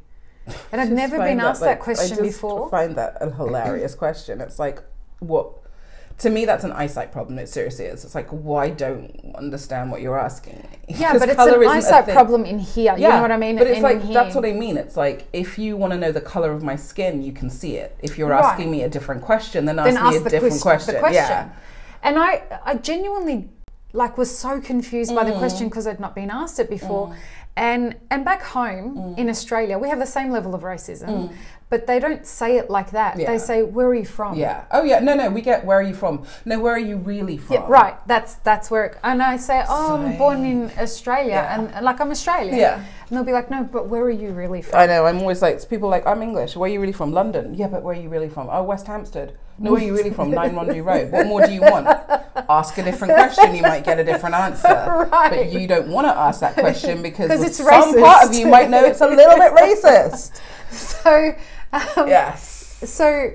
And I've never been asked that question before. I find that a hilarious question. It's like, what? To me, that's an eyesight problem. It seriously is. It's like, why don't understand what you're asking? Yeah, but it's an eyesight problem in here. You know what I mean? But it's like, that's what I mean. It's like, if you want to know the colour of my skin, you can see it. If you're asking me a different question, then ask me a different question. Yeah. And I genuinely was so confused by the question because I'd not been asked it before. And back home in Australia, we have the same level of racism, but they don't say it like that. They say, where are you from? Yeah. Oh, yeah. No, we get, where are you from? No, where are you really from? Yeah, right. That's where and I say, oh, I'm born in Australia, and I'm Australian. Yeah. And they'll be like, no, but where are you really from? I know. I'm always like, people are like, I'm English. Where are you really from? London. Yeah, but where are you really from? Oh, West Hampstead. No, where are you really from? 9 Rondeau Road. What more do you want? Ask a different question. You might get a different answer. Right. But you don't want to ask that question because it's some racist. Part of you might know it's a little bit racist. So, yes. So,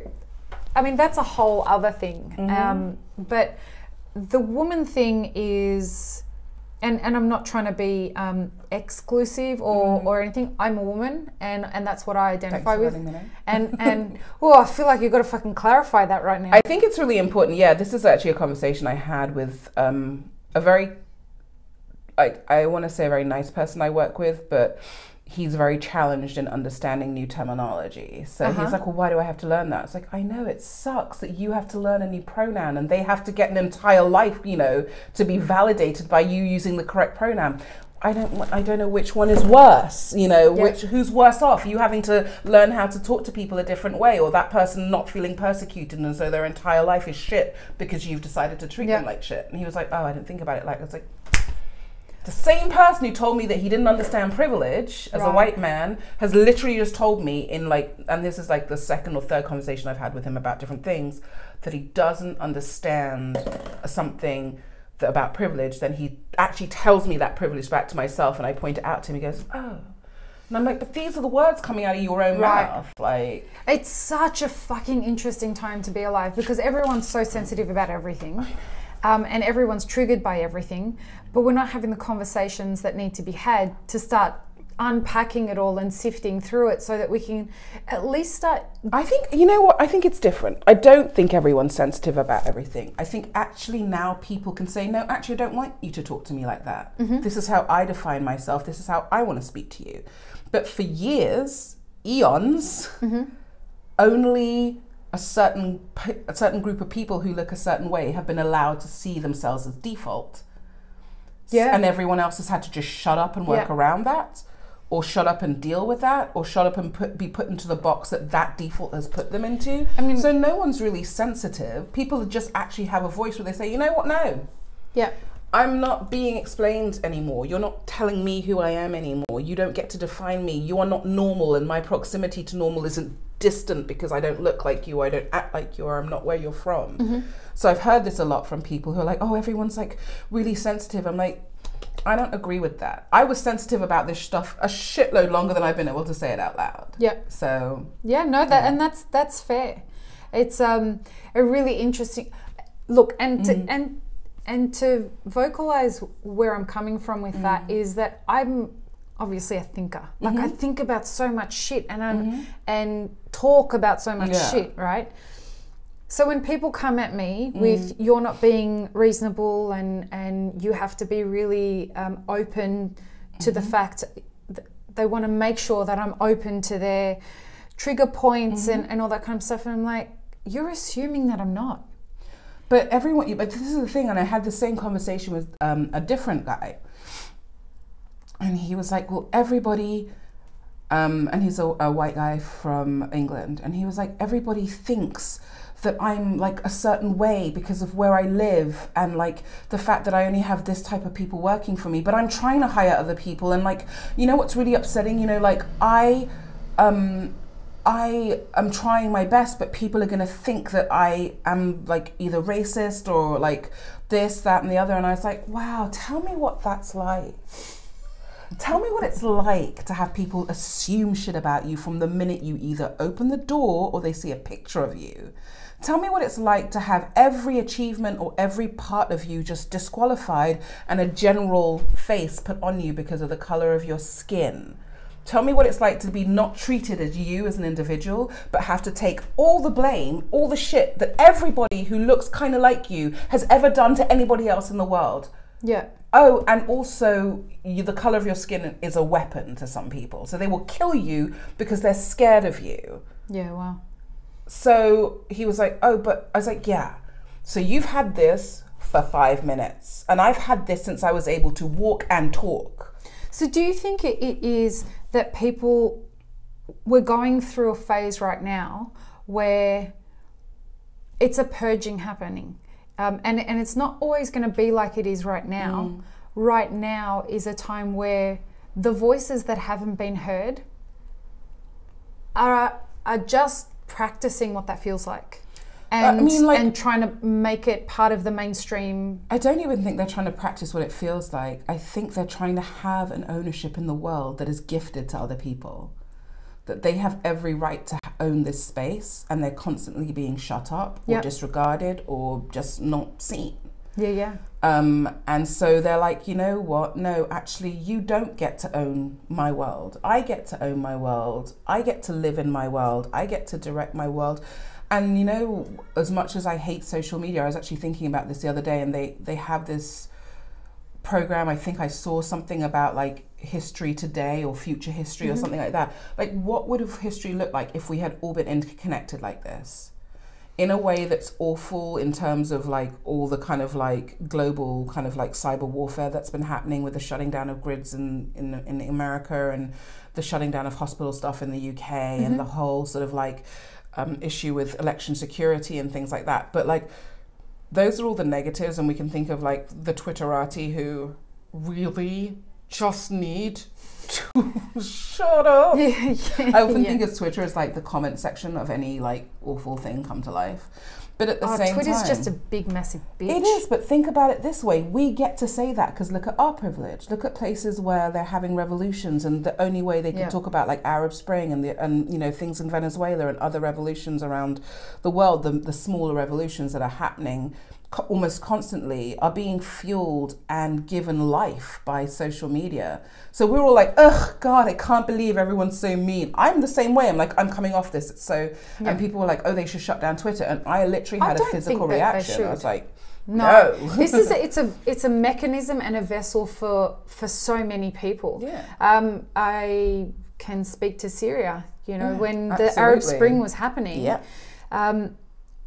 I mean, that's a whole other thing. But the woman thing is, and I'm not trying to be exclusive or anything. I'm a woman, and that's what I identify with. And I feel like you've got to fucking clarify that right now. I think it's really important. Yeah, this is actually a conversation I had with a very, I want to say a very nice person I work with, but he's very challenged in understanding new terminology. So he's like, well, why do I have to learn that? It's like, I know it sucks that you have to learn a new pronoun and they have to get an entire life, to be validated by you using the correct pronoun. I don't know which one is worse, who's worse off, you having to learn how to talk to people a different way, or that person not feeling persecuted and so their entire life is shit because you've decided to treat them like shit. And he was like, oh, I didn't think about it like that. It's like, the same person who told me that he didn't understand privilege as a white man has literally just told me and this is like the second or third conversation I've had with him about different things, that he doesn't understand something about privilege. Then he actually tells me that privilege back to myself and I point it out to him. He goes, oh. And I'm like, but these are the words coming out of your own mouth. It's such a fucking interesting time to be alive because everyone's so sensitive about everything. And everyone's triggered by everything, but we're not having the conversations that need to be had to start unpacking it all and sifting through it so that we can at least start. I think, you know what, I think it's different. I don't think everyone's sensitive about everything. I think actually now people can say, no, actually I don't want you to talk to me like that. This is how I define myself. This is how I want to speak to you. But for years, eons, only a certain group of people who look a certain way have been allowed to see themselves as default. Yeah. And everyone else has had to just shut up and work around that, or shut up and deal with that, or shut up and be put into the box that default has put them into. I mean, so no one's really sensitive. People just actually have a voice where they say, you know what, no. Yeah. I'm not being explained anymore. You're not telling me who I am anymore. You don't get to define me. You are not normal, and my proximity to normal isn't distant because I don't look like you, I don't act like you, or I'm not where you're from. So I've heard this a lot from people who are like, oh, everyone's like really sensitive. I'm like, I don't agree with that. I was sensitive about this stuff a shitload longer than I've been able to say it out loud. Yeah. So yeah, no, that and that's fair. It's a really interesting look, and to vocalize where I'm coming from with that is that I'm obviously a thinker. Like I think about so much shit and talk about so much shit, right? So when people come at me with you're not being reasonable and you have to be really open to the fact that they want to make sure that I'm open to their trigger points and all that kind of stuff, and I'm like, you're assuming that I'm not. But but this is the thing, and I had the same conversation with a different guy, and he was like, well, everybody, and he's a white guy from England, and he was like, everybody thinks that I'm like a certain way because of where I live and like the fact that I only have this type of people working for me, but I'm trying to hire other people, and like, you know what's really upsetting, you know, like I am trying my best, but people are going to think that I am like either racist or like this, that, and the other. And I was like, wow, tell me what that's like. Tell me what it's like to have people assume shit about you from the minute you either open the door or they see a picture of you. Tell me what it's like to have every achievement or every part of you just disqualified and a general face put on you because of the color of your skin. Tell me what it's like to be not treated as you as an individual, but have to take all the blame, all the shit that everybody who looks kind of like you has ever done to anybody else in the world. Yeah. Oh, and also the color of your skin is a weapon to some people. So they will kill you because they're scared of you. Yeah, wow. So he was like, oh, but I was like, yeah. So you've had this for 5 minutes, and I've had this since I was able to walk and talk. So do you think it is that we're going through a phase right now where it's a purging happening? And it's not always going to be like it is right now. Right now is a time where the voices that haven't been heard are just practicing what that feels like. And trying to make it part of the mainstream. I don't even think they're trying to practice what it feels like. I think they're trying to have an ownership in the world that is gifted to other people. That they have every right to own this space, and they're constantly being shut up or disregarded or just not seen. Yeah. And so they're like, you know what? No, actually, you don't get to own my world. I get to own my world. I get to live in my world. I get to direct my world. And, you know, as much as I hate social media, I was actually thinking about this the other day, and they have this program. I think I saw something about like history today or future history or something like that. Like, what would have history look like if we had all been interconnected like this? In a way that's awful in terms of like all the kind of like global kind of like cyber warfare that's been happening with the shutting down of grids in America, and the shutting down of hospital stuff in the UK, and the whole sort of like issue with election security and things like that. But like, those are all the negatives, and we can think of like the Twitterati who really just need to shut up. I often think of Twitter as like the comment section of any like awful thing come to life. But at the same time, Twitter's just a big massive bitch. It is, but think about it this way. We get to say that because look at our privilege. Look at places where they're having revolutions, and the only way they can talk about like Arab Spring and you know, things in Venezuela and other revolutions around the world, the smaller revolutions that are happening almost constantly are being fueled and given life by social media. So we're all like, ugh, God, I can't believe everyone's so mean. I'm the same way. I'm like, I'm coming off this. It's so, and people were like, oh, they should shut down Twitter. And I literally had a physical reaction. I was like, no. This is it's a mechanism and a vessel for so many people. Yeah. I can speak to Syria, you know, when the Arab Spring was happening. Yeah.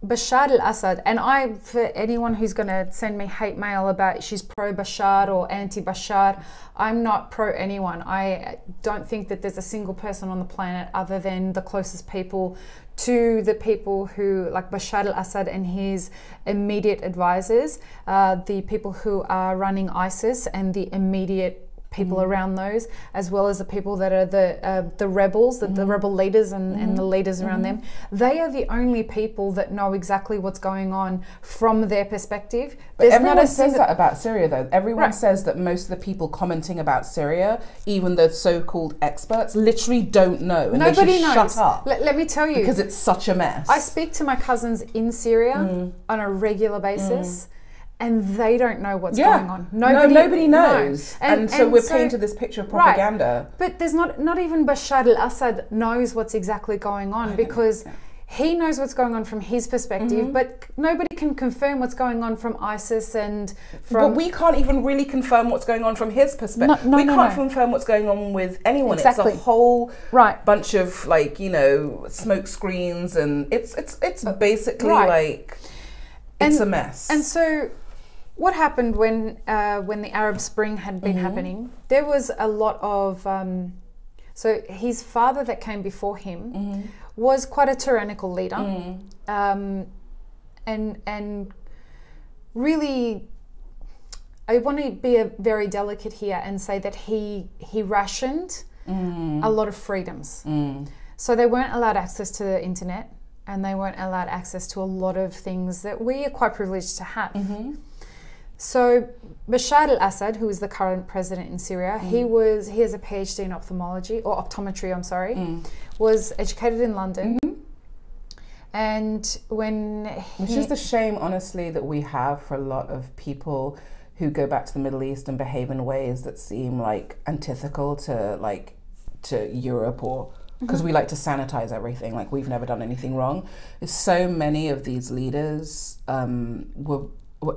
Bashar al-Assad, and for anyone who's going to send me hate mail about she's pro-Bashar or anti-Bashar, I'm not pro anyone. I don't think that there's a single person on the planet other than the closest people to the people who, like Bashar al-Assad and his immediate advisors, the people who are running ISIS and the immediate people around those, as well as the people that are the rebels, the rebel leaders and the leaders around them. They are the only people that know exactly what's going on from their perspective. But everyone says that about Syria, though. Everyone says that most of the people commenting about Syria, even the so-called experts, literally don't know. And nobody knows. Shut up. Let me tell you. Because it's such a mess. I speak to my cousins in Syria on a regular basis. And they don't know what's going on. Nobody knows. And so we're painted this picture of propaganda. Right. But there's not even Bashar al-Assad knows what's exactly going on, because he knows what's going on from his perspective, but nobody can confirm what's going on from ISIS and from... But we can't even really confirm what's going on from his perspective. We can't confirm what's going on with anyone. Exactly. It's a whole bunch of, like, you know, smoke screens, and it's basically like, it's a mess. And so... what happened when the Arab Spring had been happening? There was a lot of so his father that came before him was quite a tyrannical leader, and really, I want to be very delicate here and say that he rationed a lot of freedoms. So they weren't allowed access to the internet, and they weren't allowed access to a lot of things that we are quite privileged to have. So Bashar al-Assad, who is the current president in Syria, he has a PhD in optometry, was educated in London. And which is the shame, honestly, that we have for a lot of people who go back to the Middle East and behave in ways that seem like antithetical to Europe, or because we like to sanitize everything, like we've never done anything wrong. So many of these leaders were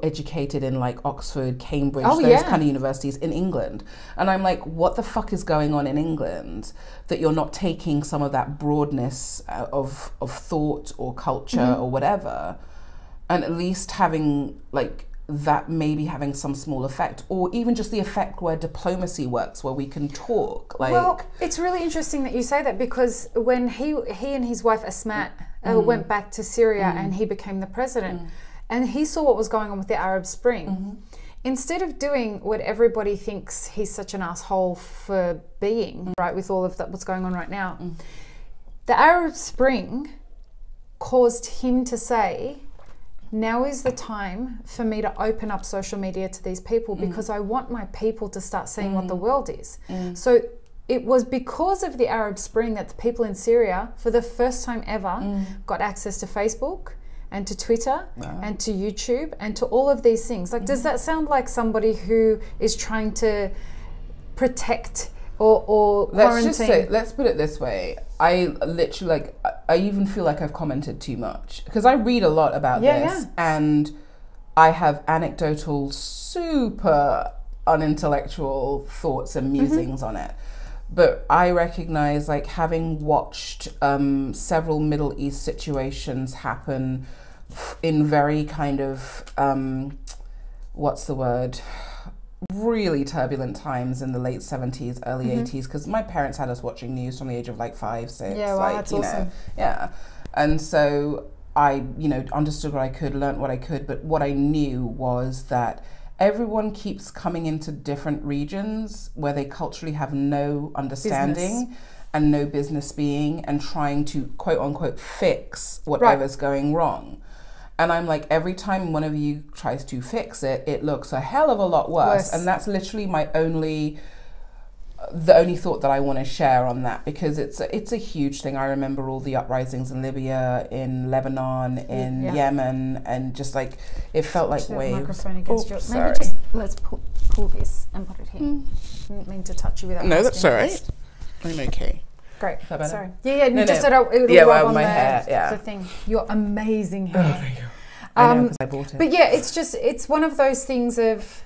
educated in like Oxford, Cambridge, those kind of universities in England. And I'm like, what the fuck is going on in England that you're not taking some of that broadness of thought or culture or whatever, and at least having like that, maybe having some small effect, or even just the effect where diplomacy works, where we can talk. Like, well, it's really interesting that you say that, because when he and his wife Asmat went back to Syria and he became the president, and he saw what was going on with the Arab Spring. Instead of doing what everybody thinks he's such an asshole for being, right, with all of that, what's going on right now, the Arab Spring caused him to say, now is the time for me to open up social media to these people, because I want my people to start seeing what the world is. So it was because of the Arab Spring that the people in Syria, for the first time ever, got access to Facebook and to Twitter and to YouTube and to all of these things. Like, does that sound like somebody who is trying to protect or quarantine? Let's put it this way. I literally, I even feel like I've commented too much, because I read a lot about this, and I have anecdotal, super unintellectual thoughts and musings on it. But I recognize, like, having watched several Middle East situations happen in very kind of, really turbulent times in the late 70s, early 80s, because my parents had us watching news from the age of like 5, 6. Yeah, wow, that's awesome. And so I, understood what I could, learnt what I could, but what I knew was that everyone keeps coming into different regions where they culturally have no understanding and no business being, and trying to quote unquote fix whatever's going wrong. And I'm like, every time one of you tries to fix it, it looks a hell of a lot worse. And that's literally my only the only thought that I want to share on that, because it's a huge thing. I remember all the uprisings in Libya, in Lebanon, in Yemen, and just like it felt like waves. Microphone against your, sorry. maybe just let's pull this and put it here. Didn't mean to touch you without. No, that's all right. I'm okay. Great. Is that better? Sorry. Yeah, No, just no. so it'll rub on my hair. the thing. Your amazing hair. Oh, thank you. I know, because I bought it. But yeah, it's one of those things of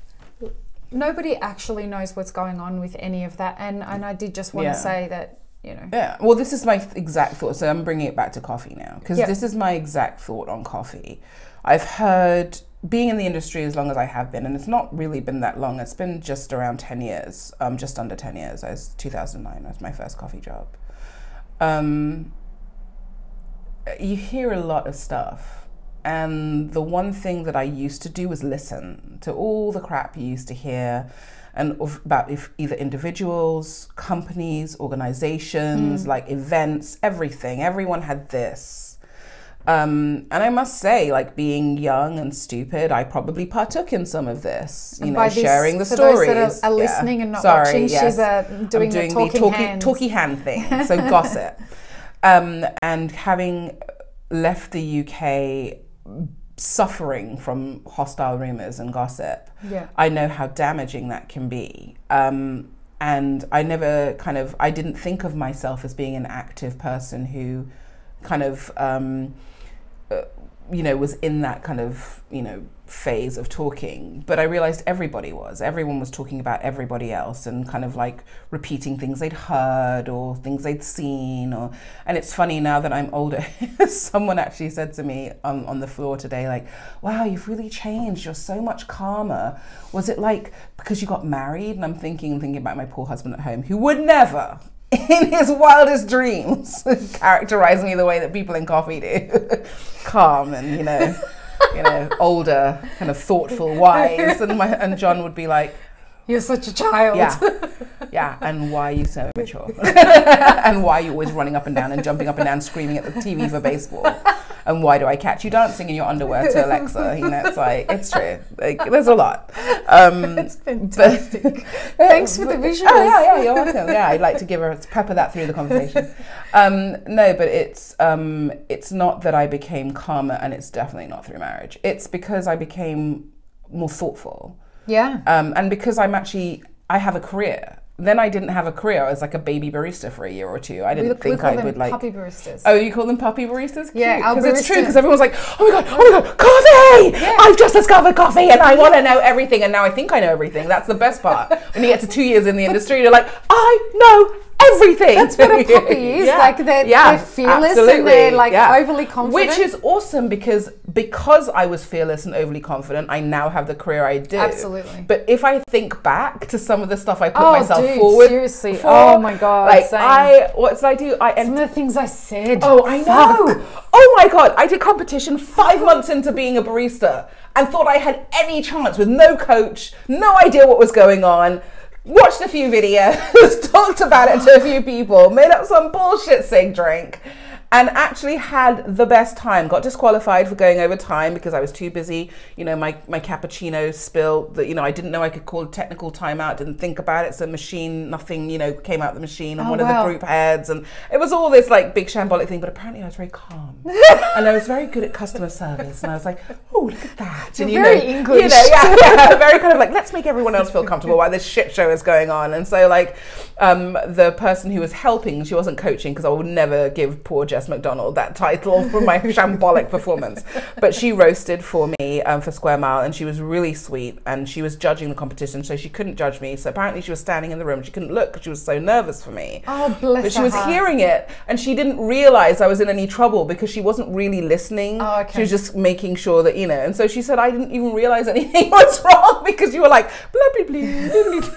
nobody actually knows what's going on with any of that, and I did just want to say that, you know. Yeah, well, this is my exact thought, so I'm bringing it back to coffee now, because this is my exact thought on coffee. I've heard, being in the industry as long as I have been, and it's not really been that long, it's been just around 10 years, just under 10 years. 2009 was my first coffee job. You hear a lot of stuff. And the one thing that I used to do was listen to all the crap you used to hear, and about either individuals, companies, organizations, like events, everything. Everyone had this. And I must say, like, being young and stupid, I probably partook in some of this, you know, sharing the stories. For those that are listening and not watching, she's doing the talky hand thing, so gossip. And having left the UK suffering from hostile rumors and gossip, I know how damaging that can be. And I never I didn't think of myself as being an active person who kind of, you know, was in that kind of, you know, phase of talking, but I realized everyone was talking about everybody else and kind of like repeating things they'd heard or things they'd seen, and it's funny now that I'm older, someone actually said to me on the floor today, like, wow, you've really changed, you're so much calmer. Was it like because you got married? And I'm thinking about my poor husband at home, who would never in his wildest dreams characterize me the way that people in coffee do. Calm and, you know, older, kind of thoughtful, wise, and John would be like, "You're such a child." Yeah. And why are you so immature? And why are you always running up and down and jumping up and down, screaming at the TV for baseball? And why do I catch you dancing in your underwear to Alexa? You know, it's like, it's true. Like, there's a lot. It's fantastic. Thanks for the visuals. Oh, yeah, you're welcome. Yeah, I'd like to pepper that through the conversation. No, but it's not that I became calmer, and it's definitely not through marriage. It's because I became more thoughtful. Yeah. And because I have a career. Then I didn't have a career. I was like a baby barista for a year or two. I didn't think I would like puppy baristas. Oh, you call them puppy baristas? Yeah, because it's true. Because everyone's like, oh my god, coffee! Yeah. I've just discovered coffee, and I want to know everything. And now I think I know everything. That's the best part. When you get to 2 years in the industry, you're like, I know everything. That's what a puppy is. Like they're fearless, absolutely. And they're like overly confident. Which is awesome because I was fearless and overly confident, I now have the career I do. Absolutely. But if I think back to some of the stuff I put myself forward seriously. for, oh my god. Like what did I do? Some of the things I said. Oh, I know. Oh my god, I did competition 5 months into being a barista and thought I had any chance with no coach, no idea what was going on. Watched a few videos, talked about it to a few people, made up some bullshit sig drink, and actually had the best time. Got disqualified for going over time because I was too busy. You know, my cappuccino spilled. That, you know, I didn't know I could call a technical timeout. Didn't think about it. So nothing, you know, came out of the machine on one of the group heads, and it was all this like big shambolic thing. But apparently, I was very calm, and I was very good at customer service. And I was like, oh, look at that. You're very English. You know, very kind of like, let's make everyone else feel comfortable while this shit show is going on. And so like, the person who was helping, she wasn't coaching because I would never give poor Jess McDonald that title for my shambolic performance, but she roasted for me for Square Mile, and she was really sweet, and she was judging the competition, so she couldn't judge me. So apparently she was standing in the room, she couldn't look because she was so nervous for me. Oh, bless But she was hearing it, and she didn't realize I was in any trouble because she wasn't really listening. Oh, okay. She was just making sure that, you know, and so she said, I didn't even realize anything was wrong because you were like blah blah blah.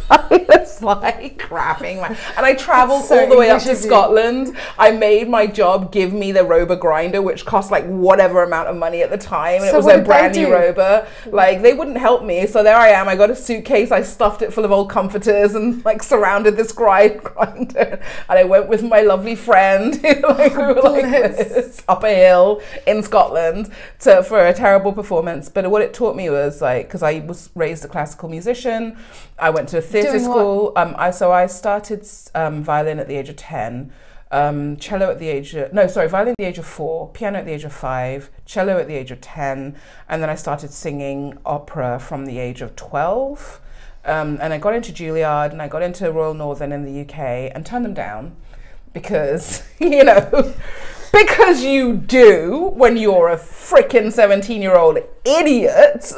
I was like crapping, and I travelled all the way up to Scotland. I made my job give me the Roba grinder, which cost like whatever amount of money at the time, and it was a brand new Roba. Like, they wouldn't help me, so there I am. I got a suitcase, I stuffed it full of old comforters, and like surrounded this grinder, and I went with my lovely friend, like we were like this, up a hill in Scotland for a terrible performance. But what it taught me was like, because I was raised a classical musician, I went to a theatre school. I started violin at the age of 10. Cello at the age of, violin at the age of 4, piano at the age of 5, cello at the age of 10, and then I started singing opera from the age of 12. And I got into Juilliard and I got into Royal Northern in the UK and turned them down because, because you do when you're a freaking 17-year-old idiot.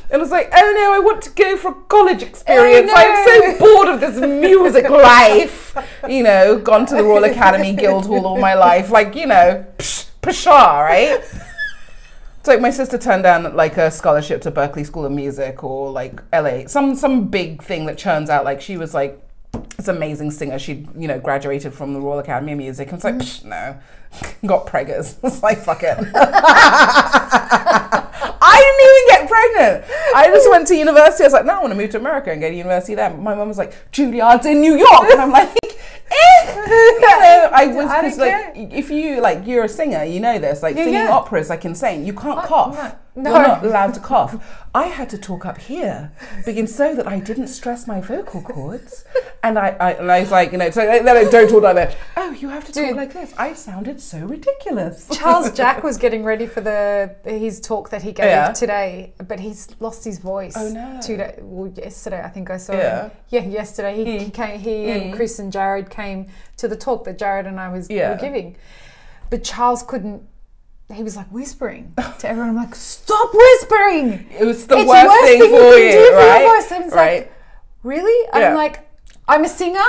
And I was like, oh no, I want to go for a college experience. Oh, no. I'm so bored of this music life. Gone to the Royal Academy, Guildhall all my life. Like, Bashar, right? It's like my sister turned down like a scholarship to Berklee School of Music or like LA, some big thing that churns out. Like she was like this amazing singer. She, graduated from the Royal Academy of Music. And it's like, no, got preggers. It's like, fuck it. I didn't even get pregnant. I just went to university. I was like, no, I want to move to America and go to university there. But my mum was like, Juilliard's in New York. And I'm like, if you you're a singer, you know this, singing operas, like insane. You can't cough. No. You're not allowed to cough. I had to talk up here so that I didn't stress my vocal cords. And I was like, so don't talk like that. Oh, you have to talk like this. I sounded so ridiculous. Charles Jack was getting ready for his talk that he gave today, but he's lost his voice. Oh no! Yesterday I think I saw him. Yeah, yesterday he came. He and Chris and Jared came to the talk that Jared and I were giving, but Charles couldn't. He was like whispering to everyone. I'm like, stop whispering! It was the worst thing for you, right? And it's like, really? I'm like, I'm a singer.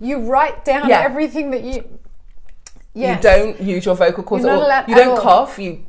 You write down everything that you. Yes. You don't use your vocal cords at all. You don't cough. You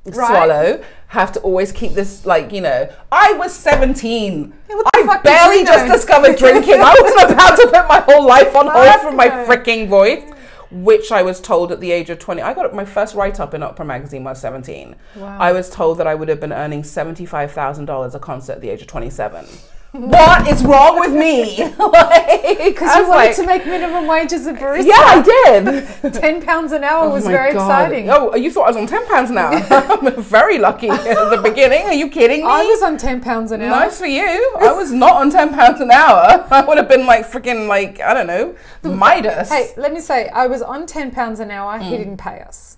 swallow. Have to always keep this I was 17. I barely just discovered drinking. I wasn't about to put my whole life on hold for my freaking voice. Which I was told at the age of 20. I got my first write-up in Opera magazine when I was 17. Wow. I was told that I would have been earning $75,000 a concert at the age of 27. What is wrong with me? Because you wanted to make minimum wage as a barista. Yeah, I did. £10 an hour was very exciting. Oh, you thought I was on £10 an hour? I'm very lucky at the beginning. Are you kidding me? I was on £10 an hour. Nice for you. I was not on £10 an hour. I would have been freaking I don't know, Midas. Hey, let me say, I was on £10 an hour. He didn't pay us.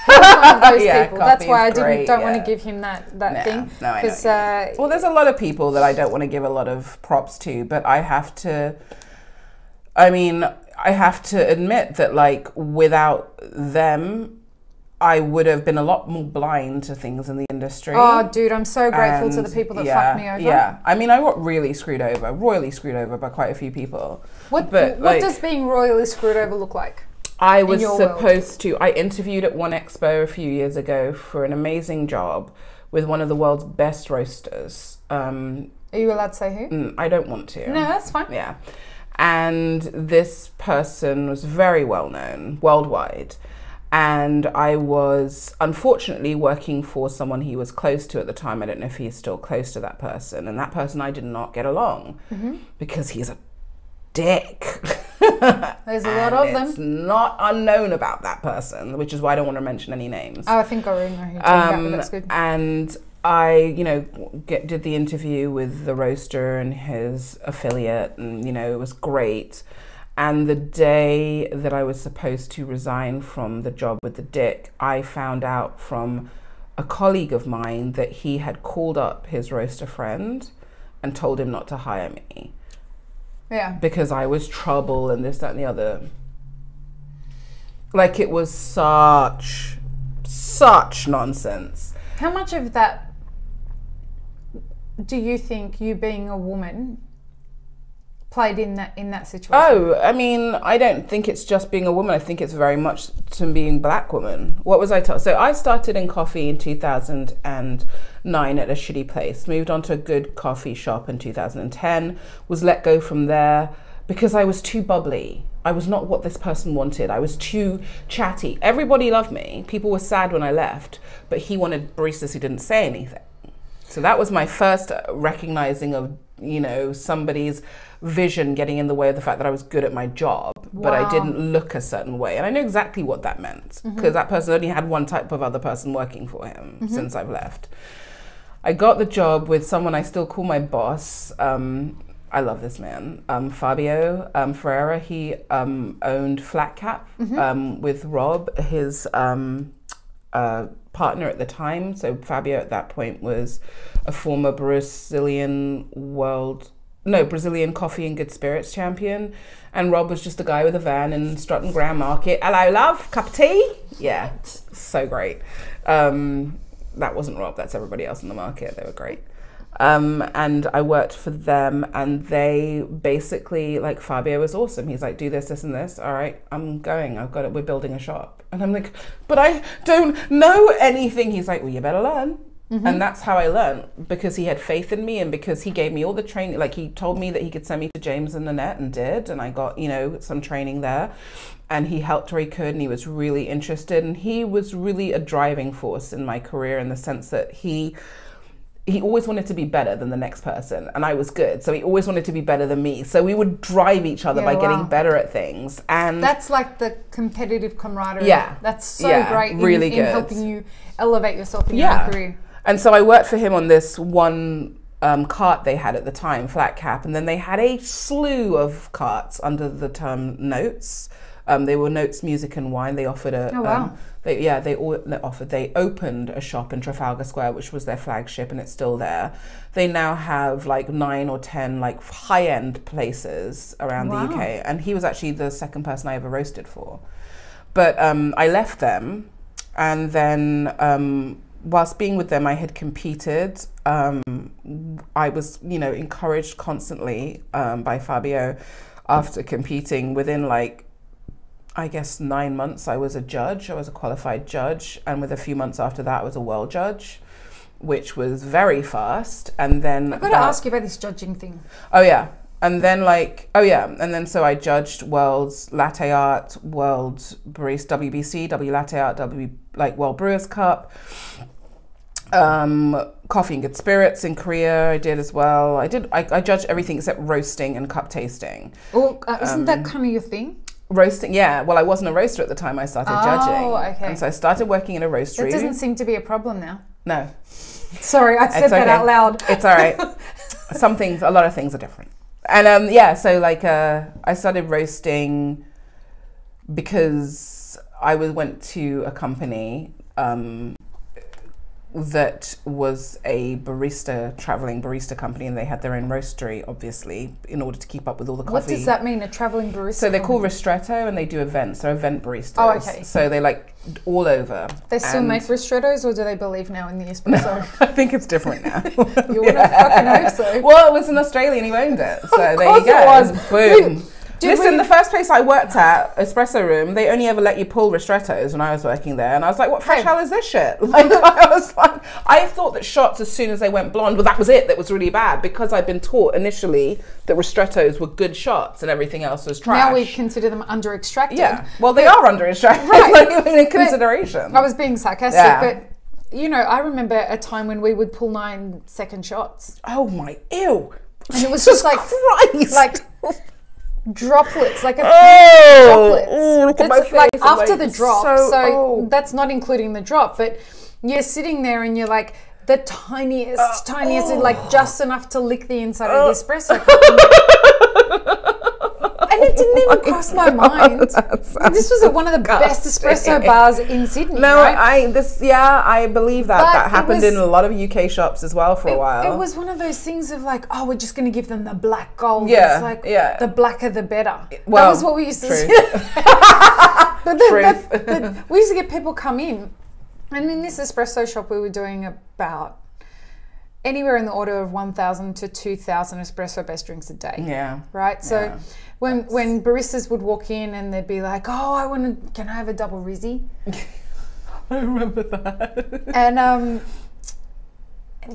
One of those people. That's why I don't want to give him that thing. No, I know. Well, there's a lot of people that I don't want to give a lot of props to, but I have to admit that without them, I would have been a lot more blind to things in the industry. Oh, dude, I'm so grateful to the people that fucked me over. Yeah, I got royally screwed over by quite a few people. What does being royally screwed over look like? I was supposed to. I interviewed at one expo a few years ago for an amazing job with one of the world's best roasters. Are you allowed to say who? I don't want to. No, that's fine. Yeah. And this person was very well known worldwide. And I was unfortunately working for someone he was close to at the time. I don't know if he's still close to that person. And that person I did not get along because he's a dick. There's a lot of them. It's not unknown about that person, which is why I don't want to mention any names. Oh, I think I already know who you're talking about, but that's good. And I, did the interview with the roaster and his affiliate, and it was great. And the day that I was supposed to resign from the job with the dick, I found out from a colleague of mine that he had called up his roaster friend and told him not to hire me. Yeah. Because I was trouble and this, that, and the other. It was such nonsense. How much of that do you think you being a woman played in that situation? Oh, I don't think it's just being a woman. I think it's very much to being black woman. What was I told? So I started in coffee in 2009 at a shitty place, moved on to a good coffee shop in 2010, was let go from there because I was too bubbly. I was not what this person wanted. I was too chatty. Everybody loved me. People were sad when I left, but he wanted baristas who didn't say anything. So that was my first recognizing of, somebody's vision getting in the way of the fact that I was good at my job, but I didn't look a certain way. And I knew exactly what that meant because that person only had one type of other person working for him since I've left. I got the job with someone I still call my boss. I love this man, Fabio Ferreira. He owned Flat Cap with Rob, his partner at the time. So Fabio at that point was a former Brazilian coffee and good spirits champion. And Rob was just a guy with a van in Stratton Grand Market. Hello, love, cup of tea? Yeah, so great. That wasn't Rob, that's everybody else in the market. They were great. And I worked for them, and they basically, like, Fabio was awesome. He's like, do this, this, and this. All right, I'm going. I've got it. We're building a shop. And I'm like, but I don't know anything. He's like, well, you better learn. And that's how I learned, because he had faith in me and because he gave me all the training. Like, he told me that he could send me to James and Nanette, and did. And I got, you know, some training there. And he helped where he could, and he was really interested. And he was really a driving force in my career, in the sense that he always wanted to be better than the next person, and I was good, so he always wanted to be better than me. So we would drive each other by getting better at things, and that's like the competitive camaraderie. Yeah, that's so great. Really in helping you elevate yourself in your career. And so I worked for him on this one cart they had at the time, Flat Cap, and then they had a slew of carts under the term Notes. They were Notes Music and Wine. They offered they opened a shop in Trafalgar Square, which was their flagship, and it's still there. They now have like 9 or 10 like high-end places around the UK, and he was actually the second person I ever roasted for. But I left them, and then whilst being with them, I had competed. I was, you know, encouraged constantly by Fabio after competing. Within like, I guess 9 months, I was a judge. I was a qualified judge. And with a few months after that, I was a world judge, which was very fast. And then I've got to ask you about this judging thing. Oh, yeah. And then and then so I judged World's Latte Art, World Barista, WBC, W Latte Art, World Brewers Cup, Coffee and Good Spirits in Korea I did as well. I judged everything except roasting and cup tasting. Well, isn't that kind of your thing? Roasting, yeah. Well, I wasn't a roaster at the time I started judging. Oh, okay. And so I started working in a roastery. That doesn't seem to be a problem now. No. Sorry, I said that out loud. It's all right. A lot of things are different. And so like I started roasting because I went to a company that was a traveling barista company, and they had their own roastery, obviously, in order to keep up with all the coffee. What does that mean, a traveling barista? So they're called Ristretto, and they do events. They're event baristas. Oh, okay. So they like all over. They still make ristrettos, or do they believe now in the espresso? No, I think it's different now. You would have fucking hope so. Well, it was an Australian who owned it, so there you go. It was. Boom. Listen, the first place I worked at, Espresso Room, they only ever let you pull ristrettos when I was working there. And I was like, what fresh hell is this shit? Like, I thought that shots, as soon as they went blonde, well, that was it. That was really bad, because I'd been taught initially that ristrettos were good shots and everything else was trash. Now we consider them under-extracted. Yeah, well, they are under-extracted, right. In consideration. I was being sarcastic, but, you know, I remember a time when we would pull 9-second shots. Oh, my, ew. And it was just like, droplets, like a droplets. That's like after the drop, so that's not including the drop, but you're sitting there and you're like the tiniest, like just enough to lick the inside of the espresso cup. And it didn't even cross my mind. This was at one of the best espresso bars in Sydney. No, right? I believe that. But that happened in a lot of UK shops as well for a while. It was one of those things of like, oh, we're just going to give them the black gold. Yeah, it's like, the blacker the better. Well, that was what we used to say. But we used to get people come in, and in this espresso shop we were doing about anywhere in the order of 1,000 to 2,000 espresso based drinks a day. Yeah. Right? So when baristas would walk in and they'd be like, oh, can I have a double Rizzy? I remember that. And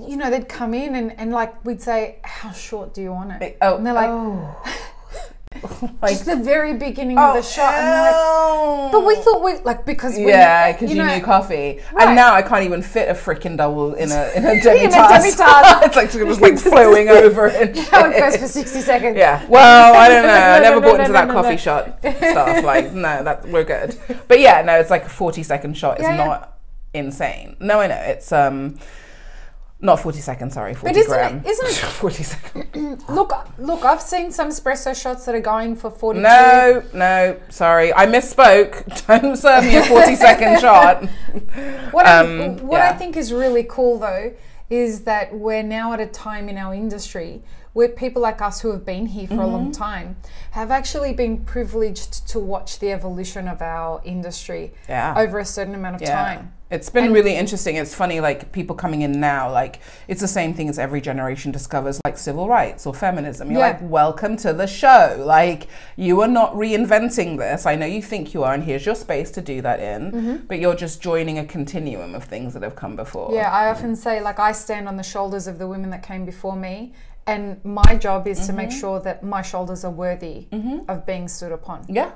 you know, they'd come in and like we'd say, how short do you want it? And they're like, just the very beginning of the shot. And they're like, but we thought because you knew coffee. Right. And now I can't even fit a freaking double in a demi-tasse. It's like just like flowing over. And how it goes for 60 seconds. Yeah. Well, I don't know. I never bought into that coffee shot stuff. Like, no, we're good. But yeah, no, it's like a 40-second shot. It's not insane. No, I know. It's Not 40 seconds, sorry, 40 grams. Isn't it 40 seconds. Look, I've seen some espresso shots that are going for 42. No, sorry, I misspoke. Don't serve me a 40-second shot. What I think is really cool, though, is that we're now at a time in our industry where people like us who have been here for a long time have actually been privileged to watch the evolution of our industry over a certain amount of time. It's been really interesting. It's funny, like, people coming in now, like, it's the same thing as every generation discovers, like, civil rights or feminism. You're like, welcome to the show. Like, you are not reinventing this. I know you think you are, and here's your space to do that in, but you're just joining a continuum of things that have come before. Yeah, I often say, like, I stand on the shoulders of the women that came before me, and my job is to make sure that my shoulders are worthy of being stood upon. Yeah.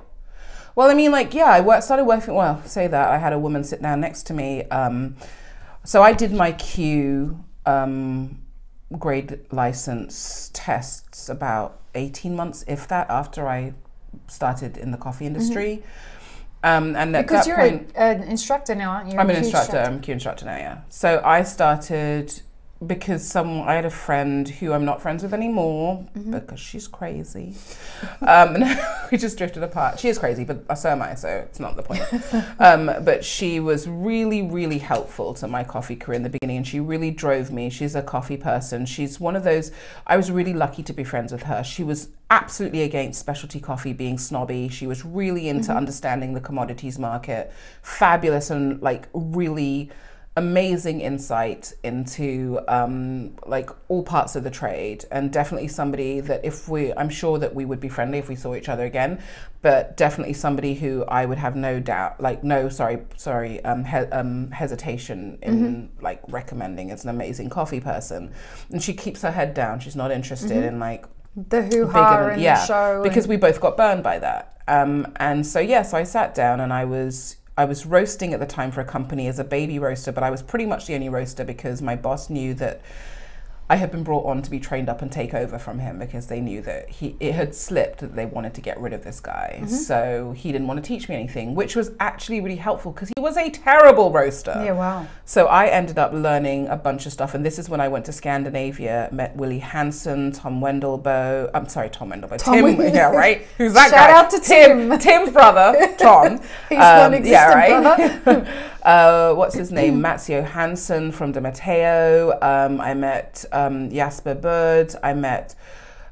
Well, I mean, like, I started working, well, say that, I had a woman sit down next to me. So I did my Q grade license tests about 18 months, if that, after I started in the coffee industry. And at because that you're point, an instructor now, aren't you? I'm an instructor. I'm a Q instructor now, yeah. So I started because I had a friend who I'm not friends with anymore because she's crazy. We just drifted apart. She is crazy, but so am I, so it's not the point. But she was really, really helpful to my coffee career in the beginning, and she really drove me. She's a coffee person. She's one of those, I was really lucky to be friends with her. She was absolutely against specialty coffee being snobby. She was really into understanding the commodities market. Fabulous and like really amazing insight into like all parts of the trade, and definitely somebody that I'm sure that we would be friendly if we saw each other again, but definitely somebody who I would have no doubt, like hesitation in like recommending as an amazing coffee person. And she keeps her head down. She's not interested in like the hoo-ha and the show. Because we both got burned by that. And so I sat down and I was roasting at the time for a company as a baby roaster, but I was pretty much the only roaster because my boss knew that I had been brought on to be trained up and take over from him, because they knew that it had slipped that they wanted to get rid of this guy. So he didn't want to teach me anything, which was actually really helpful because he was a terrible roaster. Yeah, wow. So I ended up learning a bunch of stuff, and this is when I went to Scandinavia, met Willie Hansen, Tom Wendelboe. Tim, yeah, right? Who's that guy? Shout out to Tim. Tim's brother, Tom. He's non-existent brother. What's his name? Mats Johansson from De Matteo. I met Jasper Bird. I met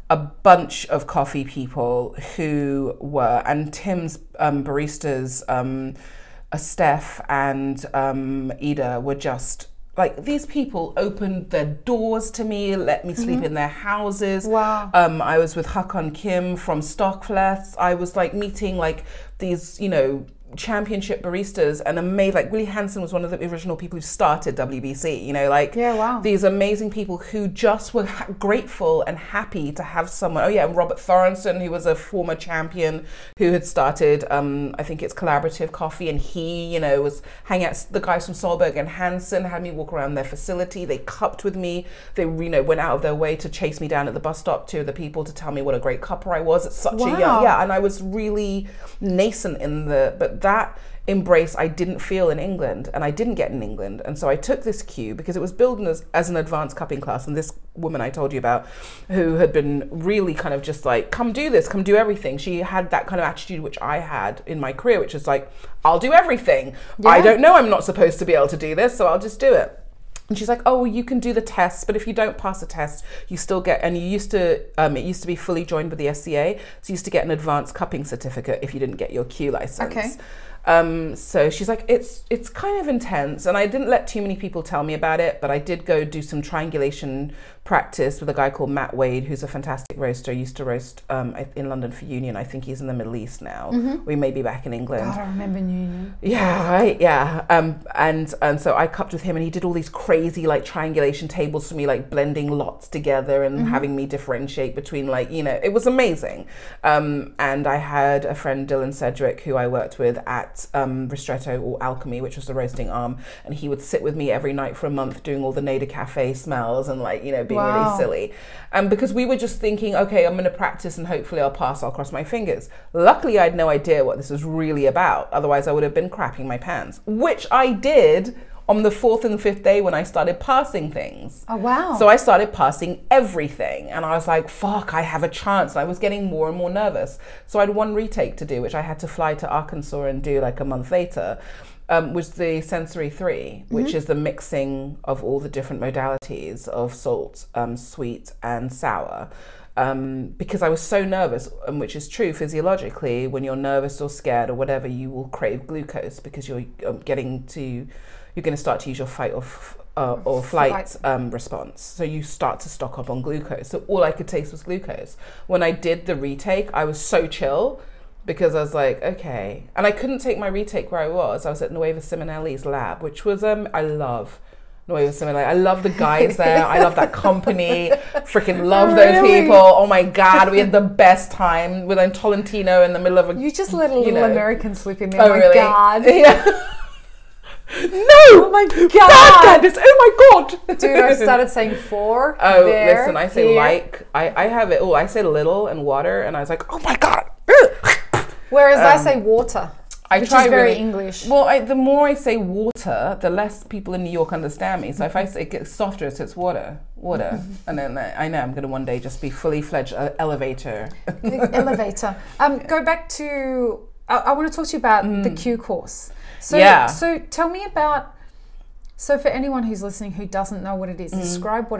a bunch of coffee people who were, and Tim's baristas, Steph and Ida, were just like, these people opened their doors to me, let me sleep in their houses. Wow. I was with Hakon Kim from Stockfleth. I was like meeting like these, championship baristas, and amazing, like Willie Hansen was one of the original people who started WBC, these amazing people who just were grateful and happy to have someone. Robert Thorenson, who was a former champion who had started I think it's Collaborative Coffee, and he was hanging out, the guys from Solberg and Hansen had me walk around their facility. They cupped with me. They went out of their way to chase me down at the bus stop, to the people, to tell me what a great cupper I was at such a young, and I was really nascent in but that embrace I didn't feel in England, and I didn't get in England. And so I took this cue because it was billed as an advanced cupping class, and this woman I told you about, who had been really kind of just like, come do this, come do everything. She had that kind of attitude which I had in my career, which is like, I'll do everything. I don't know, I'm not supposed to be able to do this, so I'll just do it. And she's like, oh, you can do the tests, but if you don't pass the test, you still get, and it used to be fully joined with the SCA, so you used to get an advanced cupping certificate if you didn't get your Q license. Okay. So she's like, it's kind of intense, and I didn't let too many people tell me about it, but I did go do some triangulation practice with a guy called Matt Wade, who's a fantastic roaster. He used to roast in London for Union. I think he's in the Middle East now. We may be back in England. God, I remember Union. Yeah, right, yeah. And so I cupped with him, and he did all these crazy like triangulation tables for me, like blending lots together and having me differentiate between it was amazing. And I had a friend, Dylan Sedgwick, who I worked with at Ristretto or Alchemy, which was the roasting arm, and he would sit with me every night for a month doing all the Nader Cafe smells and being really silly. Because we were just thinking, okay, I'm going to practice and hopefully I'll pass, I'll cross my fingers. Luckily, I had no idea what this was really about. Otherwise, I would have been crapping my pants, which I did on the 4th and 5th day when I started passing things. Oh, wow. So I started passing everything, and I was like, fuck, I have a chance. And I was getting more and more nervous. So I had one retake to do, which I had to fly to Arkansas and do like a month later, was the sensory 3, which is the mixing of all the different modalities of salt, sweet and sour. Because I was so nervous, which is true physiologically, when you're nervous or scared or whatever, you will crave glucose because you're going to start to use your fight or flight response. So you start to stock up on glucose. So all I could taste was glucose. When I did the retake, I was so chill because I was like, okay. And I couldn't take my retake where I was. I was at Nueva Simonelli's lab, which was, I love Nueva Simonelli. I love the guys there. I love that company. Freaking love those people. Oh my God, we had the best time with Tolentino in the middle of a... You just let a little American slip in there. Oh, really? God. Yeah. No! Oh my God! Candice, oh my God! Dude, I started saying 4. Oh, there, listen, I say here. like. I have it. Oh, I say little and water, and I was like, oh my God! Whereas I say water. Which try is very really, English. Well, the more I say water, the less people in New York understand me. So if I say it gets softer, so it's water. And then I know I'm going to one day just be fully fledged elevator. Elevator. Go back to, I want to talk to you about the Q course. So, so tell me about, so for anyone who's listening who doesn't know what it is, describe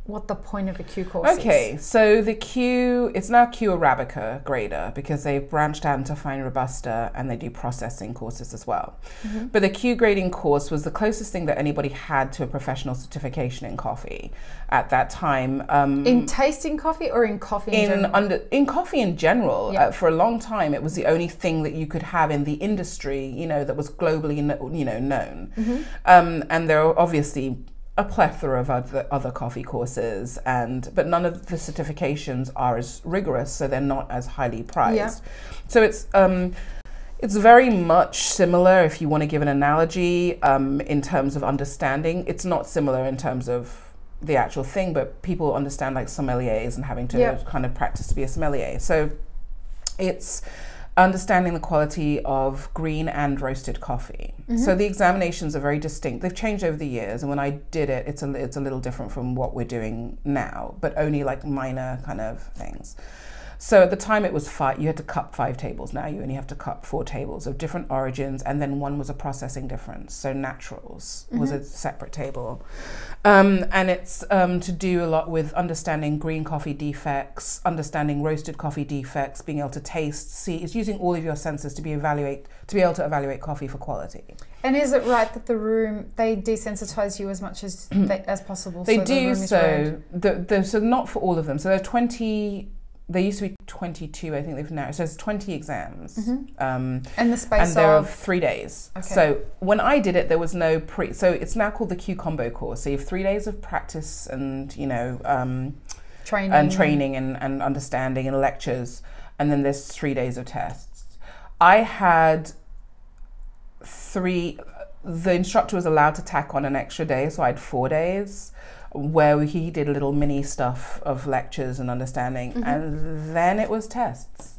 what the point of a Q course is. Okay, so the Q, it's now Q Arabica grader because they've branched out into fine Robusta and they do processing courses as well. But the Q grading course was the closest thing that anybody had to a professional certification in coffee at that time. In tasting coffee or in coffee in general? In coffee in general. For a long time, it was the only thing that you could have in the industry, that was globally, known. And there are obviously a plethora of other coffee courses, but none of the certifications are as rigorous, so they're not as highly prized. So it's very much similar, if you want to give an analogy, in terms of understanding. It's not similar in terms of the actual thing, but people understand like sommeliers and having to kind of practice to be a sommelier. So it's understanding the quality of green and roasted coffee. So the examinations are very distinct. They've changed over the years, and when I did it, it's a little different from what we're doing now, but only like minor kind of things. So at the time it was 5, you had to cup 5 tables. Now you only have to cup 4 tables of different origins, and then one was a processing difference. So naturals was a separate table. And it's to do a lot with understanding green coffee defects, understanding roasted coffee defects, being able to taste, see. It's using all of your senses to be able to evaluate coffee for quality. And is it right that the room, they desensitize you as much as possible? They do, so so not for all of them. So there are 20. There used to be 22, I think they've now, so there's 20 exams. And the space and they're of 3 days. Okay. So when I did it, there was no so it's now called the Q combo course. So you have 3 days of practice and, training and understanding and lectures. And then there's 3 days of tests. I had 3, the instructor was allowed to tack on an extra day. So I had 4 days, where he did little mini stuff of lectures and understanding, and then it was tests.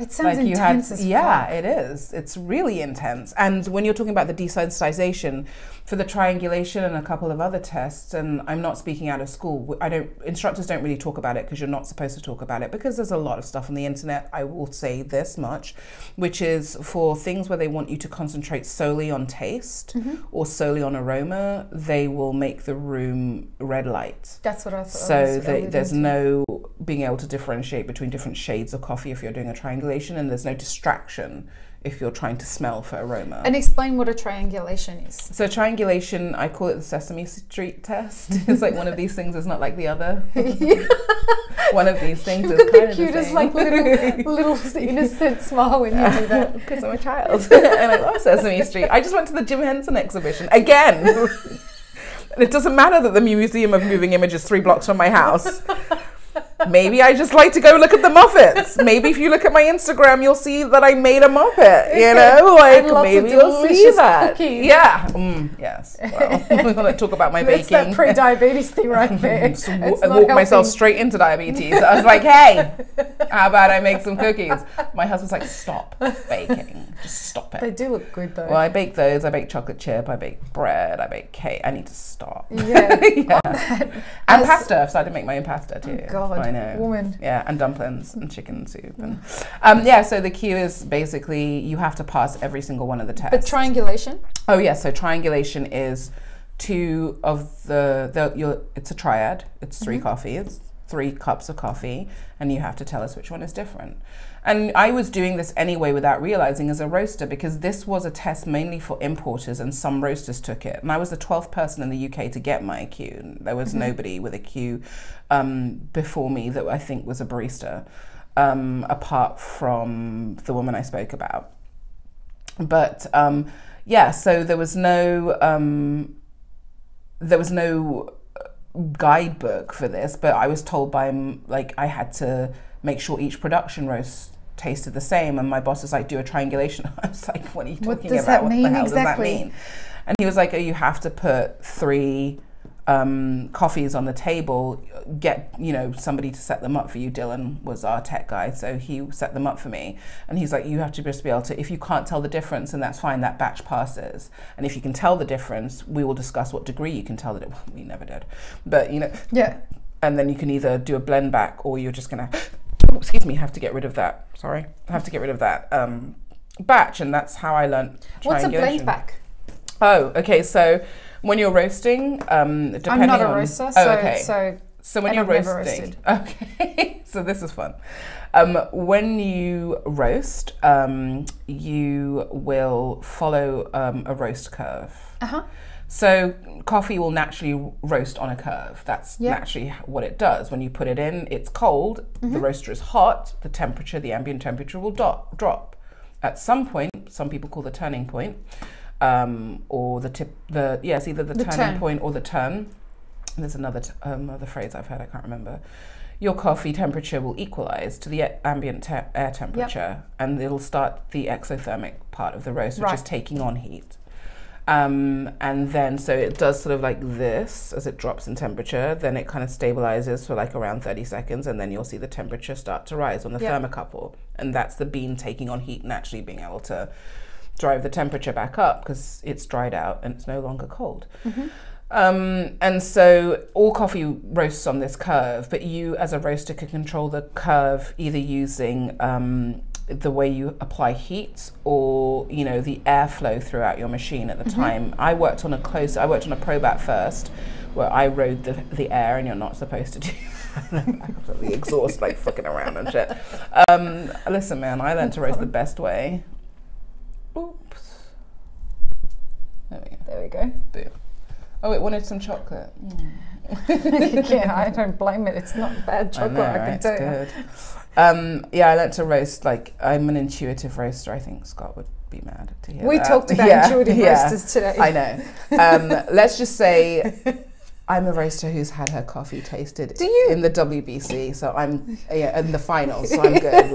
It sounds intense as fuck. Yeah, it is. It's really intense. And when you're talking about the desensitization for the triangulation and a couple of other tests, and I'm not speaking out of school, instructors don't really talk about it because you're not supposed to talk about it because there's a lot of stuff on the internet. I will say this much, which is for things where they want you to concentrate solely on taste or solely on aroma, they will make the room red light. That's what I thought. So there's no being able to differentiate between different shades of coffee if you're doing a triangulation, and there's no distraction if you're trying to smell for aroma. And explain what a triangulation is. So triangulation, I call it the Sesame Street test. It's like one of these things is not like the other. One of these things is kind of the cutest, same. like little innocent smile when you do that. Because I'm a child and I love Sesame Street. I just went to the Jim Henson exhibition again. It doesn't matter that the Museum of Moving Image is 3 blocks from my house. Maybe I just like to go look at the Muppets. Maybe if you look at my Instagram, you'll see that I made a Muppet, you know? Like, maybe you'll see that. Cookies. Yeah. Yes. Well, we're going to talk about my baking. It's that pre-diabetes thing right there. I walked myself straight into diabetes. I was like, hey, how about I make some cookies? My husband's like, stop baking. Just stop it. They do look good, though. Well, I bake those. I bake chocolate chip. I bake bread. I bake cake. I need to stop. Yeah. And pasta. I've started to make my own pasta too. Oh God, I know. Woman. Yeah, and dumplings and chicken soup. And so the cue is basically you have to pass every single one of the tests. But triangulation? Oh yeah, so triangulation is two of it's a triad. It's three coffees, 3 cups of coffee, and you have to tell us which one is different. And I was doing this anyway without realizing as a roaster, because this was a test mainly for importers and some roasters took it. And I was the 12th person in the UK to get my queue. There was nobody with a queue before me that I think was a barista, apart from the woman I spoke about. But so there was no guidebook for this, but I was told by I had to make sure each production roast tasted the same, and my boss was like, do a triangulation. I was like, what are you talking about? What the hell does that mean? And he was like, oh, you have to put 3 coffees on the table, get somebody to set them up for you. Dylan was our tech guy, so he set them up for me, and he's like, you have to just be able to, if you can't tell the difference, and that's fine, that batch passes, and if you can tell the difference, we will discuss what degree you can tell that. Well, we never did, but and then you can either do a blend back, or you're just gonna have to get rid of that. Sorry, I have to get rid of that batch, and that's how I learned triangulation. What's a blend back? Oh, okay. So when you're roasting, depending I'm not a roaster, so when you're roasting, okay. So this is fun. When you roast, you will follow a roast curve. So coffee will naturally roast on a curve. That's naturally what it does. When you put it in, it's cold, the roaster is hot, the ambient temperature will drop. At some point, some people call the turning point, or the tip, it's either the turning point or the turn. There's another phrase I've heard, I can't remember. Your coffee temperature will equalize to the ambient air temperature, and it'll start the exothermic part of the roast, which is taking on heat. And then, so it does sort of like this as it drops in temperature, then it kind of stabilizes for like around 30 seconds, and then you'll see the temperature start to rise on the thermocouple. And that's the bean taking on heat and actually being able to drive the temperature back up because it's dried out and it's no longer cold. And so all coffee roasts on this curve, but you as a roaster can control the curve either using the way you apply heat or the airflow throughout your machine at the time. I worked on a Probat first, where I rode the air, and you're not supposed to do that. The exhaust like fucking around and shit. Listen, man, I learned to roast the best way. Oops. There we go. Boom. Oh, it wanted some chocolate. Yeah, I don't blame it. It's not bad chocolate, I can tell you. Good. I learned to roast, I'm an intuitive roaster. I think Scott would be mad to hear that. We talked about intuitive roasters today. I know. Let's just say I'm a roaster who's had her coffee tasted in the WBC, so I'm in the finals, so I'm good.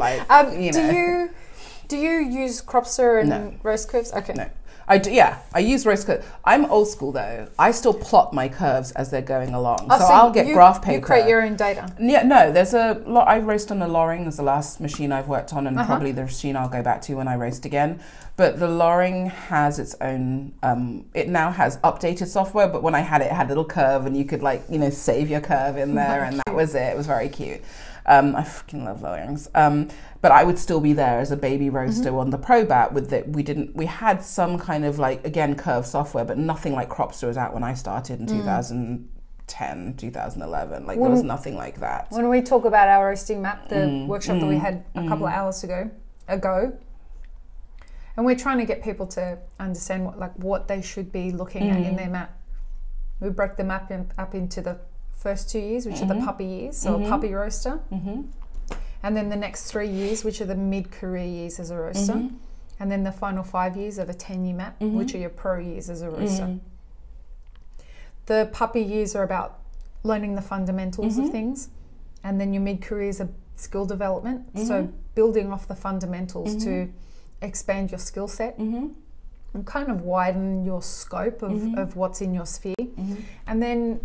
Do you use Cropster and roast curves? Okay. No. I use roast curves. I'm old school though. I still plot my curves as they're going along. So I'll get graph paper. You create your own data. Yeah, no, there's a lot. I roast on the Loring. There's the last machine I've worked on, and probably the machine I'll go back to when I roast again. But the Loring has its own, it now has updated software, but when I had it, it had a little curve, and you could save your curve in there, and that was it. It was very cute. I fucking love Lorings. But I would still be there as a baby roaster on the Probat with it. We had some kind of again, curve software, but nothing like Cropster was out when I started in 2010, 2011. There was nothing like that. When we talk about our roasting map, the workshop that we had a couple of hours ago, and we're trying to get people to understand what they should be looking at in their map. We broke the map up into the first 2 years, which are the puppy years, so a puppy roaster. And then the next 3 years, which are the mid-career years as a roaster. And then the final 5 years of a 10-year map, which are your pro years as a roaster. The puppy years are about learning the fundamentals of things. And then your mid-career is a skill development. So building off the fundamentals to expand your skill set and kind of widen your scope of what's in your sphere. And then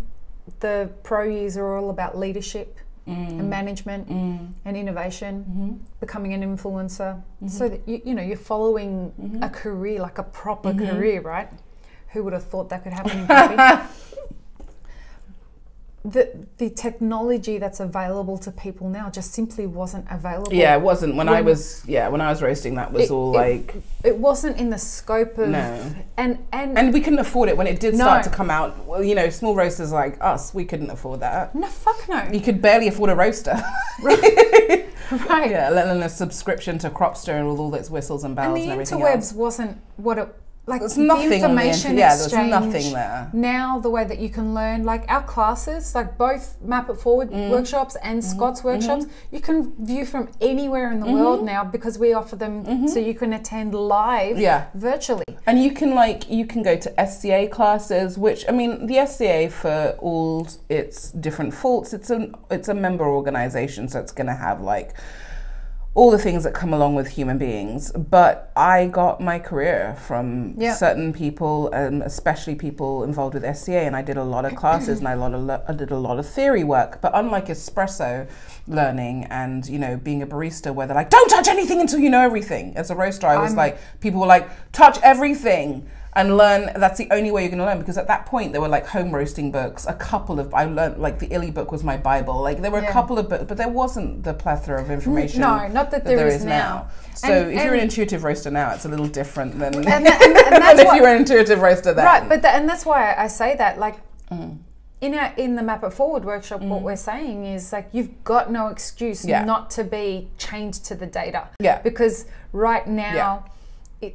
the pro years are all about leadership and management and innovation, becoming an influencer, so that you know, you're following a career, like a proper career, right? Who would have thought that could happen in coffee? The technology that's available to people now just simply wasn't available. Yeah, it wasn't when I was roasting. That was it wasn't in the scope of and we couldn't afford it when it did start to come out. Well, you know, small roasters like us, we couldn't afford that. No, fuck no. You could barely afford a roaster. Right. Yeah, let alone a subscription to Cropster and all its whistles and bells and everything else. And the interwebs wasn't what it. Like there's nothing the information exchange, there was nothing there. Now the way that you can learn, like our classes, like both Map It Forward workshops and Scott's workshops, you can view from anywhere in the world now because we offer them so you can attend live virtually. And you can go to SCA classes, which I mean the SCA for all its different faults, it's a member organization, so it's gonna have like all the things that come along with human beings. But I got my career from certain people, especially people involved with SCA, and I did a lot of classes and I did a lot of theory work. But unlike espresso learning and, you know, being a barista where they're like, don't touch anything until you know everything. As a roaster, I was like, people were like, touch everything and learn. That's the only way you're going to learn, because at that point there were like home roasting books, I learned like the Illy book was my Bible, like there were a couple of books, but there wasn't the plethora of information. No, not that there is now. So if you're an intuitive roaster now, it's a little different than and that's if you're an intuitive roaster then. Right, but and that's why I say that, like in the Map It Forward workshop, what we're saying is like you've got no excuse not to be chained to the data. Yeah. Because right now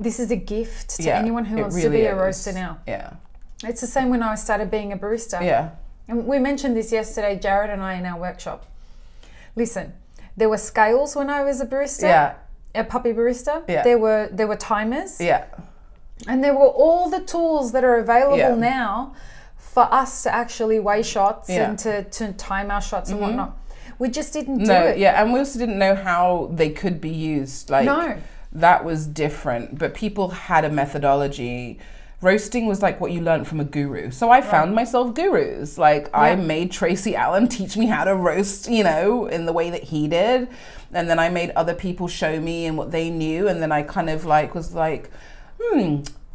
this is a gift to anyone who wants to be a roaster now. Yeah. It's the same when I started being a barista. Yeah. And we mentioned this yesterday, Jared and I, in our workshop. Listen, there were scales when I was a barista. Yeah. A puppy barista. Yeah. There were timers. Yeah. And there were all the tools that are available now for us to actually weigh shots and to time our shots and whatnot. We just didn't do it. Yeah, and we also didn't know how they could be used. Like that was different, but people had a methodology. Roasting was like what you learned from a guru. So I found myself gurus. Like I made Tracy Allen teach me how to roast, you know, in the way that he did. And then I made other people show me and what they knew. And then I kind of like was like,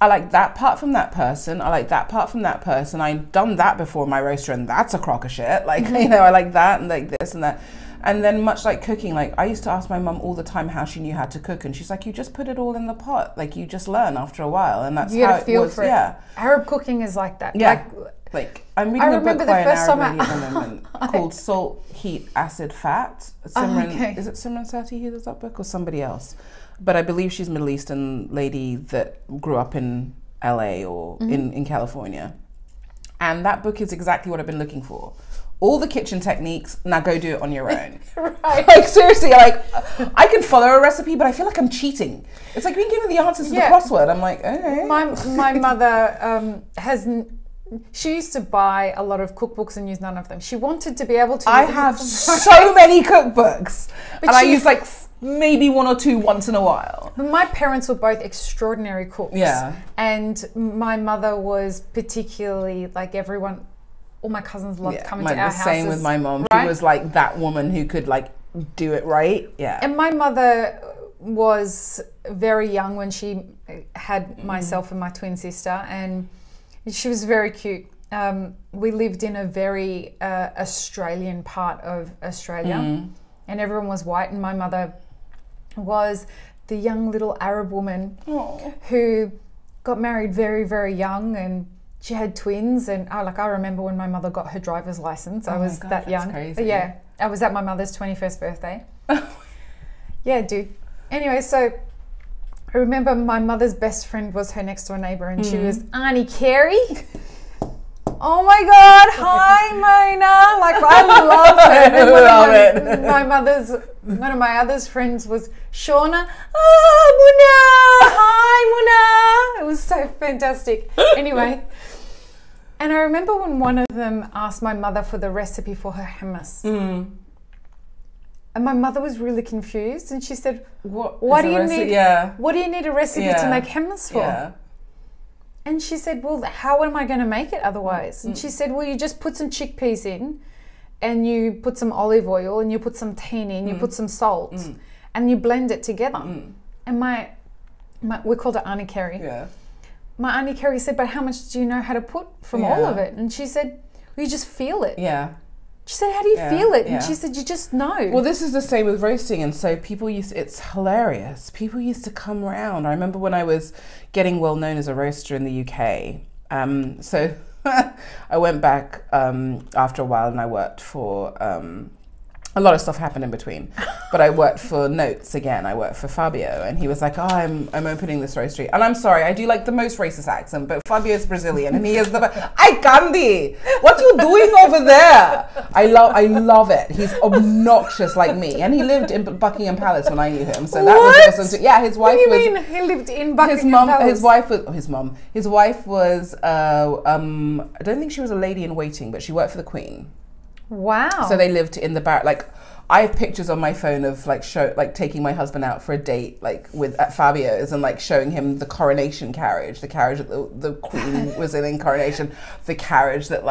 I like that part from that person. I like that part from that person. I'd done that before my roaster and that's a crock of shit. Like, you know, I like that and like this and that. And then much like cooking, like I used to ask my mum all the time how she knew how to cook, and she's like, you just put it all in the pot. Like you just learn after a while, and that's how it was. Yeah. Arab cooking is like that. Yeah. Like I'm reading a book by an Arab lady at the moment called Salt, Heat, Acid, Fat. Simran, is it Simran Sati who does that book or somebody else? But I believe she's a Middle Eastern lady that grew up in LA or in California. And that book is exactly what I've been looking for. All the kitchen techniques, now go do it on your own. Right. Like seriously, like I can follow a recipe, but I feel like I'm cheating. It's like being given the answers to the crossword. I'm like, okay. My mother she used to buy a lot of cookbooks and use none of them. She wanted to be able to. I have so many cookbooks, and I use like maybe one or two once in a while. My parents were both extraordinary cooks. Yeah. And my mother was particularly like everyone. All my cousins loved coming to our houses. Same with my mom. Right? She was like that woman who could like do it right. Yeah. And my mother was very young when she had myself and my twin sister, and she was very cute. We lived in a very Australian part of Australia, and everyone was white, and my mother was the young little Arab woman who got married very, very young, and she had twins, and I remember when my mother got her driver's license. I was that young. Crazy. Yeah, I was at my mother's 21st birthday. Yeah, dude. Anyway, so I remember my mother's best friend was her next door neighbor, and she was Auntie Carrie. Oh my God! Hi, Mona. Like I love her. And one of my other friends was Shauna. Oh, Muna. Hi, Muna. It was so fantastic. Anyway, and I remember when one of them asked my mother for the recipe for her hummus. And my mother was really confused, and she said, What do you need? Yeah. What do you need a recipe to make hummus for? Yeah. And she said, well, how am I going to make it otherwise? And she said, well, you just put some chickpeas in, and you put some olive oil, and you put some tahini, and you put some salt, and you blend it together. And my we called her Auntie Kerry. Yeah. My Auntie Kerry said, but how much do you know how to put from all of it? And she said, well, you just feel it. Yeah. She said, how do you feel it? And she said, you just know. Well, this is the same with roasting. And so it's hilarious. People used to come around. I remember when I was getting well known as a roaster in the UK. So I went back after a while, and I worked for... a lot of stuff happened in between, but I worked for Notes again. I worked for Fabio, and he was like, "Oh, I'm opening this roastery." And I'm sorry, I do like the most racist accent, but Fabio's Brazilian, and he is the "Ay, Candy, what you doing over there?" I love it. He's obnoxious like me, and he lived in Buckingham Palace when I knew him, so that was awesome too. Yeah, his wife was. What do you mean he lived in Buckingham Palace? His wife was. I don't think she was a lady in waiting, but she worked for the Queen. Wow. So they lived in the back. Like, I have pictures on my phone of taking my husband out for a date, at Fabio's, and showing him the coronation carriage, the carriage that the Queen was in coronation, the carriage that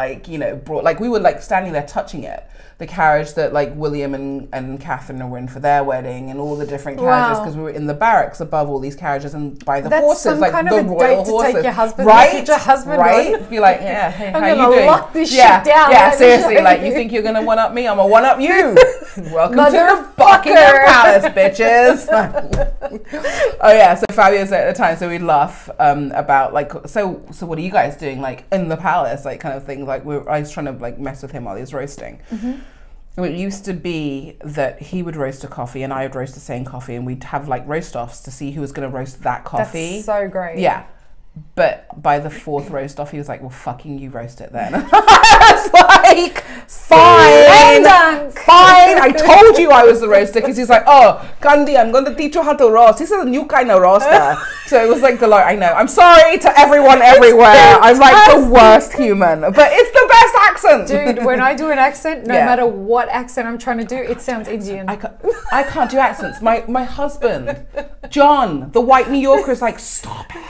brought, we were standing there touching it, the carriage that William and Catherine were in for their wedding, and all the different carriages, because we were in the barracks above all these carriages and by the horses, some kind the of a royal date horses, to take your husband, right? Your future husband, right? Be like, yeah, hey, how I'm you doing? lock this shit down. Yeah, seriously, you think you're gonna one up me? I'm gonna one up you. Welcome to the Buckingham Palace, bitches. Oh yeah, so Fabio's there at the time, so we'd laugh about so what are you guys doing in the palace, kind of thing. I was trying to mess with him while he was roasting. It used to be that he would roast a coffee and I would roast the same coffee, and we'd have roast offs to see who was going to roast that coffee. That's so great. Yeah. But by the fourth roast off, he was like, well, fucking you roast it then. I was like, fine. Fine. I told you I was the roaster, because he's like, oh, Candy, I'm going to teach you how to roast. This is a new kind of roaster. So it was I know. I'm sorry to everyone everywhere. I'm the worst human. But it's the best accent. Dude, when I do an accent, no matter what accent I'm trying to do, it sounds Indian. I can't do accents. My husband, John, the white New Yorker, is like, stop it.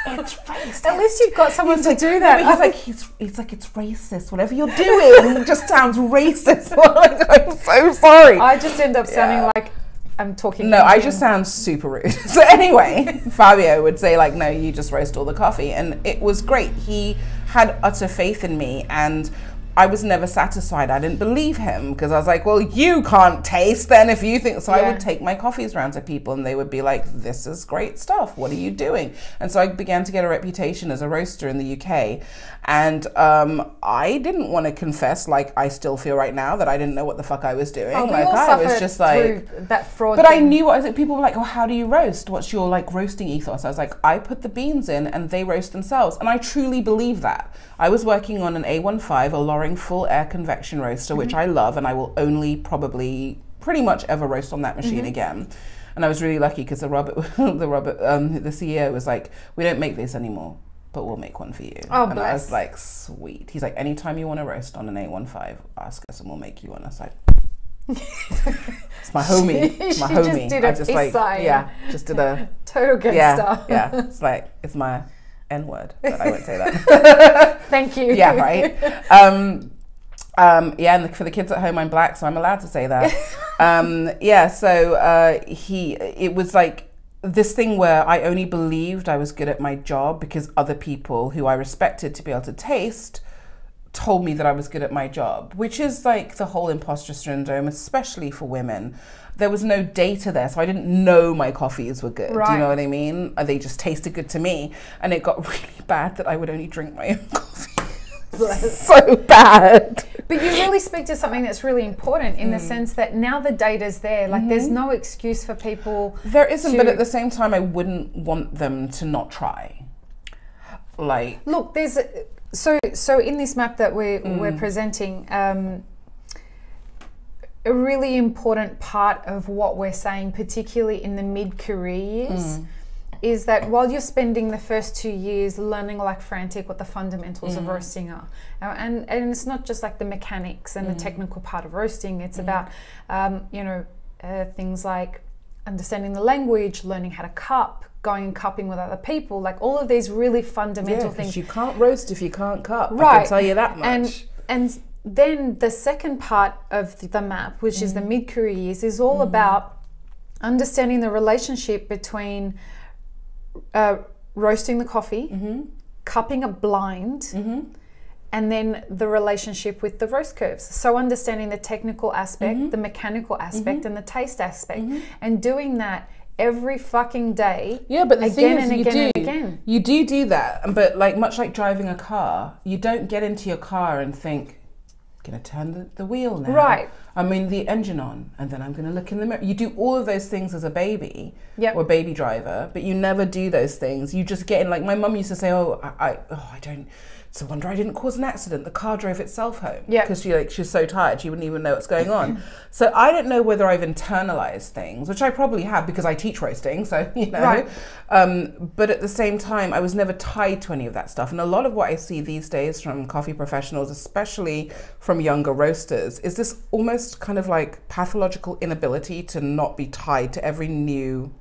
It's racist. At least you've got someone to do that. He's like, it's racist. Whatever you're doing just sounds racist. I'm so sorry. I just end up sounding like I'm talking. No, Indian. I just sound super rude. So anyway, Fabio would say no, you just roast all the coffee, and it was great. He had utter faith in me, and I was never satisfied. I didn't believe him, because I was like, well, you can't taste then if you think so. I would take my coffees around to people, and they would be like, this is great stuff, what are you doing? And so I began to get a reputation as a roaster in the UK, and I didn't want to confess, I still feel right now, that I didn't know what the fuck I was doing. I was just that fraud but thing. I knew what I was like. People were like, well, how do you roast? What's your roasting ethos? I was like, I put the beans in and they roast themselves, and I truly believe that. I was working on an A15, a Loring full air convection roaster, which I love, and I will only probably pretty much ever roast on that machine again. And I was really lucky, because the CEO was like, we don't make this anymore, but we'll make one for you. Oh, and bless. I was like, sweet. He's like, anytime you want to roast on an A15, ask us and we'll make you one. I was like, it's my homie. It's my homie. Just did a total gangster. Yeah. It's my N-word, but I won't say that. Thank you. Yeah, right. And for the kids at home, I'm black, so I'm allowed to say that. It was this thing where I only believed I was good at my job because other people who I respected to be able to taste told me that I was good at my job, which is the whole imposter syndrome, especially for women. There was no data there, so I didn't know my coffees were good. Right. Do you know what I mean? They just tasted good to me, and it got really bad that I would only drink my own coffee. So bad. But you really speak to something that's really important in the sense that now the data's there. There's no excuse for people. There isn't, but at the same time, I wouldn't want them to not try. Look, there's so in this map that we're presenting. A really important part of what we're saying, particularly in the mid-career years, is that while you're spending the first 2 years learning like frantic what the fundamentals of roasting are, and it's not just like the mechanics and the technical part of roasting, it's about, things like understanding the language, learning how to cup, going and cupping with other people, like all of these really fundamental things. You can't roast if you can't cup. Right. I can tell you that much. And then the second part of the map, which is the mid-career years, is all about understanding the relationship between roasting the coffee, cupping it blind, and then the relationship with the roast curves. So understanding the technical aspect, the mechanical aspect, and the taste aspect, and doing that every fucking day. Yeah, but the thing is, you do that, but like much like driving a car, you don't get into your car and think, I'm gonna turn the wheel now. Right. I mean the engine on, and then I'm gonna look in the mirror. You do all of those things as a baby or baby driver, but you never do those things. You just get in. Like my mum used to say, I don't. It's a wonder I didn't cause an accident. The car drove itself home because she's so tired she wouldn't even know what's going on. So I don't know whether I've internalized things, which I probably have because I teach roasting. So Right. But at the same time, I was never tied to any of that stuff. And a lot of what I see these days from coffee professionals, especially from younger roasters, is this almost kind of like pathological inability to not be tied to every new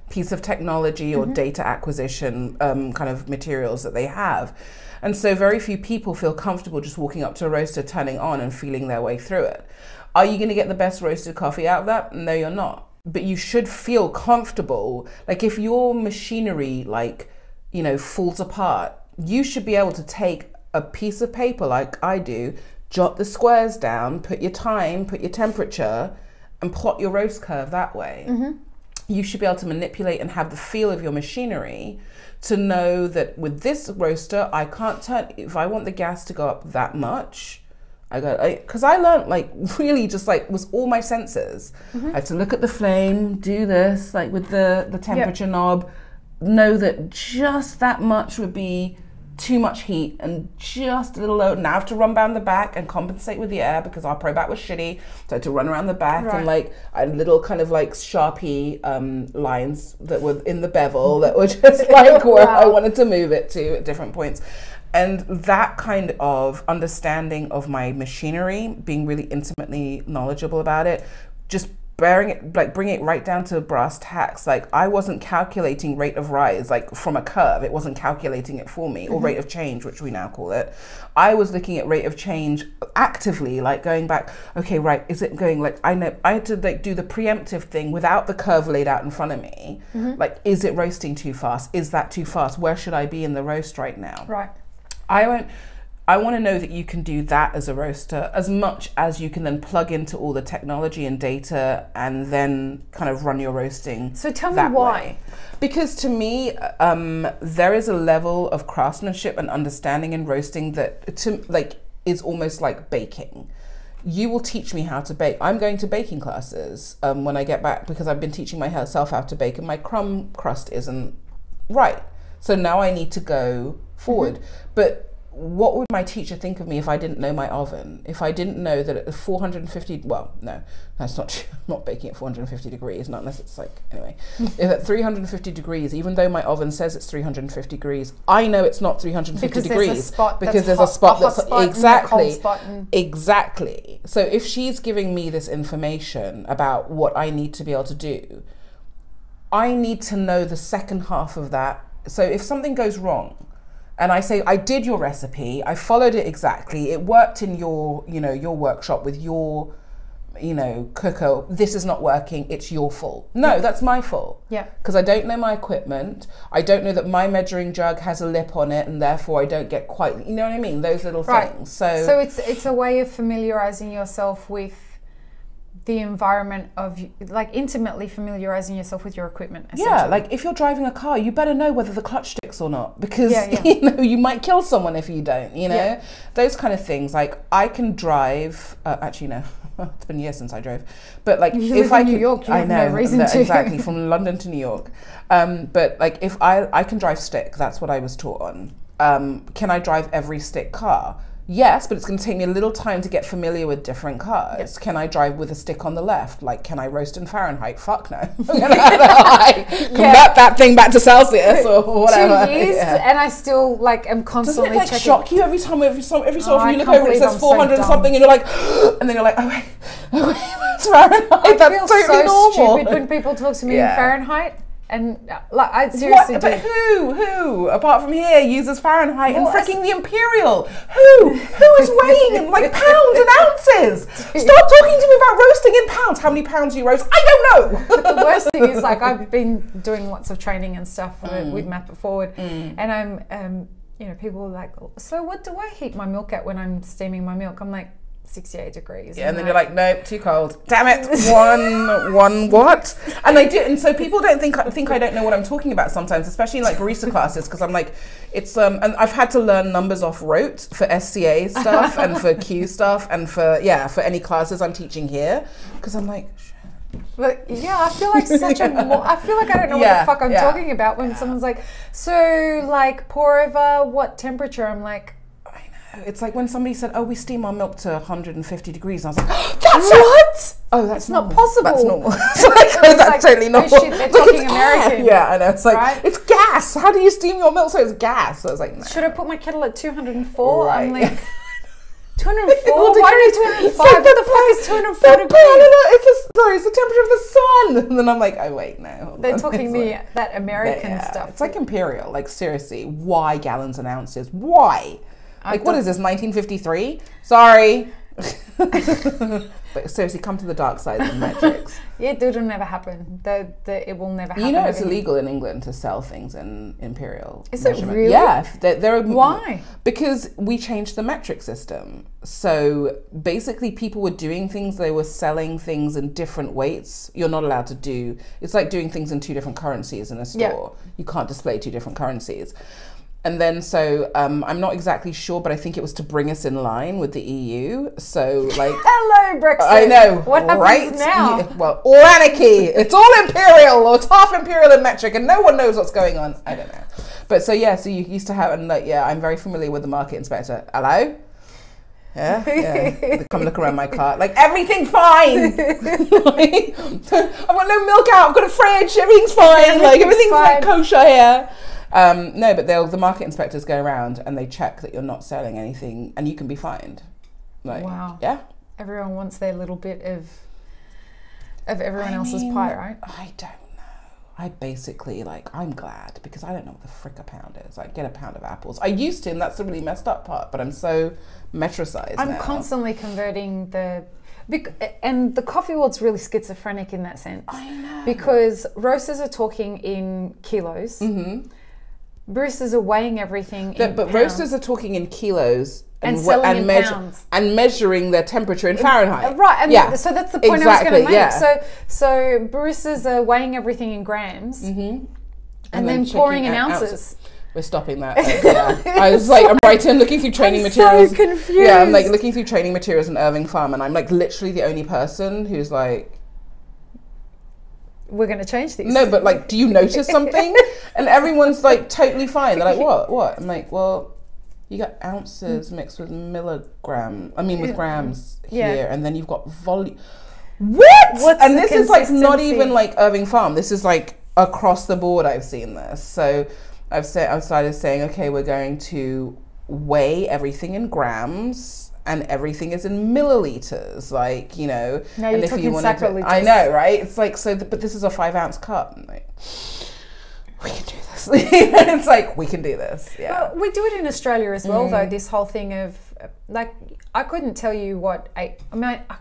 piece of technology or data acquisition kind of materials that they have. And so very few people feel comfortable just walking up to a roaster, turning on and feeling their way through it. Are you going to get the best roasted coffee out of that? No, you're not. But you should feel comfortable. Like if your machinery falls apart, you should be able to take a piece of paper like I do, jot the squares down, put your time, put your temperature, and plot your roast curve that way. You should be able to manipulate and have the feel of your machinery to know that with this roaster, I can't turn, if I want the gas to go up that much, because I learned really just was all my senses. I had to look at the flame, do this, with the temperature knob, know that just that much would be too much heat and just a little low. Now I have to run down the back and compensate with the air because our pro back was shitty. So I had to run around the back and I had little kind of Sharpie lines that were in the bevel that were just where I wanted to move it to at different points. And that kind of understanding of my machinery, being really intimately knowledgeable about it, just bring it right down to brass tacks. I wasn't calculating rate of rise from a curve. It wasn't calculating it for me, or rate of change, which we now call it. I was looking at rate of change actively, going back, okay, right, is it going I know I had to do the preemptive thing without the curve laid out in front of me. Is it roasting too fast? Is that too fast? Where should I be in the roast right now? Right. I want to know that you can do that as a roaster as much as you can then plug into all the technology and data and then kind of run your roasting. So tell me why. Because to me, there is a level of craftsmanship and understanding in roasting that is almost like baking. You will teach me how to bake. I'm going to baking classes when I get back because I've been teaching myself how to bake and my crumb crust isn't right. So now I need to go forward. But what would my teacher think of me if I didn't know my oven? If I didn't know that at 450, well, no, that's not true. I'm not baking at 450 degrees, not unless it's anyway. If at 350 degrees, even though my oven says it's 350 degrees, I know it's not 350 degrees. There's a spot that's exactly. Exactly. So if she's giving me this information about what I need to be able to do, I need to know the second half of that. So if something goes wrong, and I say, I did your recipe, I followed it exactly, it worked in your workshop with your, cooker, this is not working, it's your fault. No, that's my fault. Yeah. Because I don't know my equipment, I don't know that my measuring jug has a lip on it, and therefore I don't get quite, you know what I mean? Those little things. So it's a way of familiarizing yourself with the environment of intimately familiarizing yourself with your equipment. Yeah, if you're driving a car, you better know whether the clutch sticks or not, because you might kill someone if you don't. Those kind of things. I can drive. Actually, no, it's been years since I drove. But if I New York, you have no reason to. Exactly, from London to New York. But if I can drive stick, that's what I was taught on. Can I drive every stick car? Yes, but it's going to take me a little time to get familiar with different cars. Yep. Can I drive with a stick on the left? Like, can I roast in Fahrenheit? Fuck no. I'm going to convert that thing back to Celsius or whatever. 2 years, and I still like am constantly checking. Doesn't it shock you every so often you look over and it says 400 and something, and you're like, and then you're like, oh wait, that's Fahrenheit. I feel so stupid when people talk to me in Fahrenheit. And like, I seriously do. But who, apart from here, uses Fahrenheit and freaking the Imperial? Who is weighing in like pounds and ounces? Stop talking to me about roasting in pounds. How many pounds you roast? I don't know. But the worst thing is, like, I've been doing lots of training and stuff with Map It Forward, and I'm, people are like, so what do I heat my milk at when I'm steaming my milk? I'm like, 68 degrees. Yeah, and then you're like, nope, too cold. Damn it. One what? And I do, and so people don't think I don't know what I'm talking about sometimes, especially in like barista classes, because I'm like, it's and I've had to learn numbers off rote for SCA stuff and for Q stuff and for any classes I'm teaching here, because I'm like, but yeah, I feel like I feel like I don't know what the fuck I'm talking about when someone's like, so like pour over what temperature? I'm like, it's like when somebody said, oh, we steam our milk to 150 degrees. And I was like, oh, that's what? Oh, that's not possible. That's normal. That's totally normal. Oh shit, they're talking American. Yeah, I know. It's like, it's gas. How do you steam your milk so it's gas? So I was like, no. Should I put my kettle at 204? Right. I'm like, 204? Why do you 205? What the fuck is 204 degrees? It's the temperature of the sun. And then I'm like, oh, wait, no. They're talking that American stuff. It's like imperial. Like, seriously, why gallons and ounces? Why? Like, what is this, 1953? Sorry. But seriously, come to the dark side of the metrics. Yeah, dude, it'll never happen. It will never happen. You know, it's illegal in England to sell things in imperial. Is it really? Yeah. Why? Because we changed the metric system. So basically, people were doing things, they were selling things in different weights. You're not allowed to do, it's like doing things in two different currencies in a store. Yeah. You can't display two different currencies. And then so I'm not exactly sure, but I think it was to bring us in line with the EU. So like, hello Brexit. I know. What happens now? Yeah, well, all anarchy. It's all imperial, or it's half imperial and metric, and no one knows what's going on. I don't know. But so yeah, so you used to have, and like, yeah, I'm very familiar with the market inspector. Hello. Yeah. Come look around my car. Like, everything's fine. Like, I've got no milk out. I've got a fridge. Everything's fine. Like, everything's like kosher here. No, but the market inspectors go around and they check that you're not selling anything, and you can be fined. Like, wow. Yeah. Everyone wants their little bit of everyone else's pie, right? I don't know. I basically, like, I'm glad, because I don't know what the frick a pound is. Like, get a pound of apples. I used to, and that's the really messed up part, but I'm so metricized now. I'm constantly converting and the coffee world's really schizophrenic in that sense. I know. Because roasters are talking in kilos. Mm-hmm. Baristas are weighing everything in But pounds. roasters are talking in kilos and selling in pounds. And measuring their temperature in Fahrenheit. Right, and so that's the point I was going to make. Yeah. So baristas are weighing everything in grams, and then pouring in ounces. We're stopping that. I was like, I'm right in looking through training materials. So confused. Yeah, I'm like looking through training materials in Irving Farm, and I'm like literally the only person who's like, we're going to change these. No, but like, do you notice something? And everyone's like totally fine. They're like, what? I'm like, well, you got ounces mixed with with grams here, and then you've got volume. What? And this is like not even like Irving Farm. This is like across the board. I've seen this. So I've started saying, okay, we're going to weigh everything in grams. And everything is in milliliters, like, you know. No, you're talking sacrilege. I know, right? It's like, but this is a 5-ounce cup. I'm like, we can do this. It's like, we can do this. Yeah. Well, we do it in Australia as well, though. This whole thing of, like, I couldn't tell you what I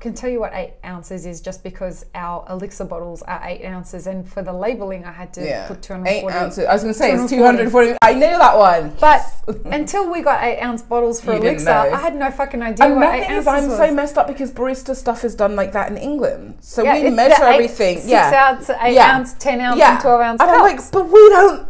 can tell you what 8 ounces is, just because our elixir bottles are 8 ounces, and for the labeling I had to put 240. 8 ounces. I was going to say it's 240. I knew that one. But until we got 8-ounce bottles for elixir, I had no fucking idea what 8 ounces was. I'm so messed up because barista stuff is done like that in England. So we measure everything. 6 ounce, 8 ounce, 10 ounce, and 12 ounce cups. And I'm like, but we don't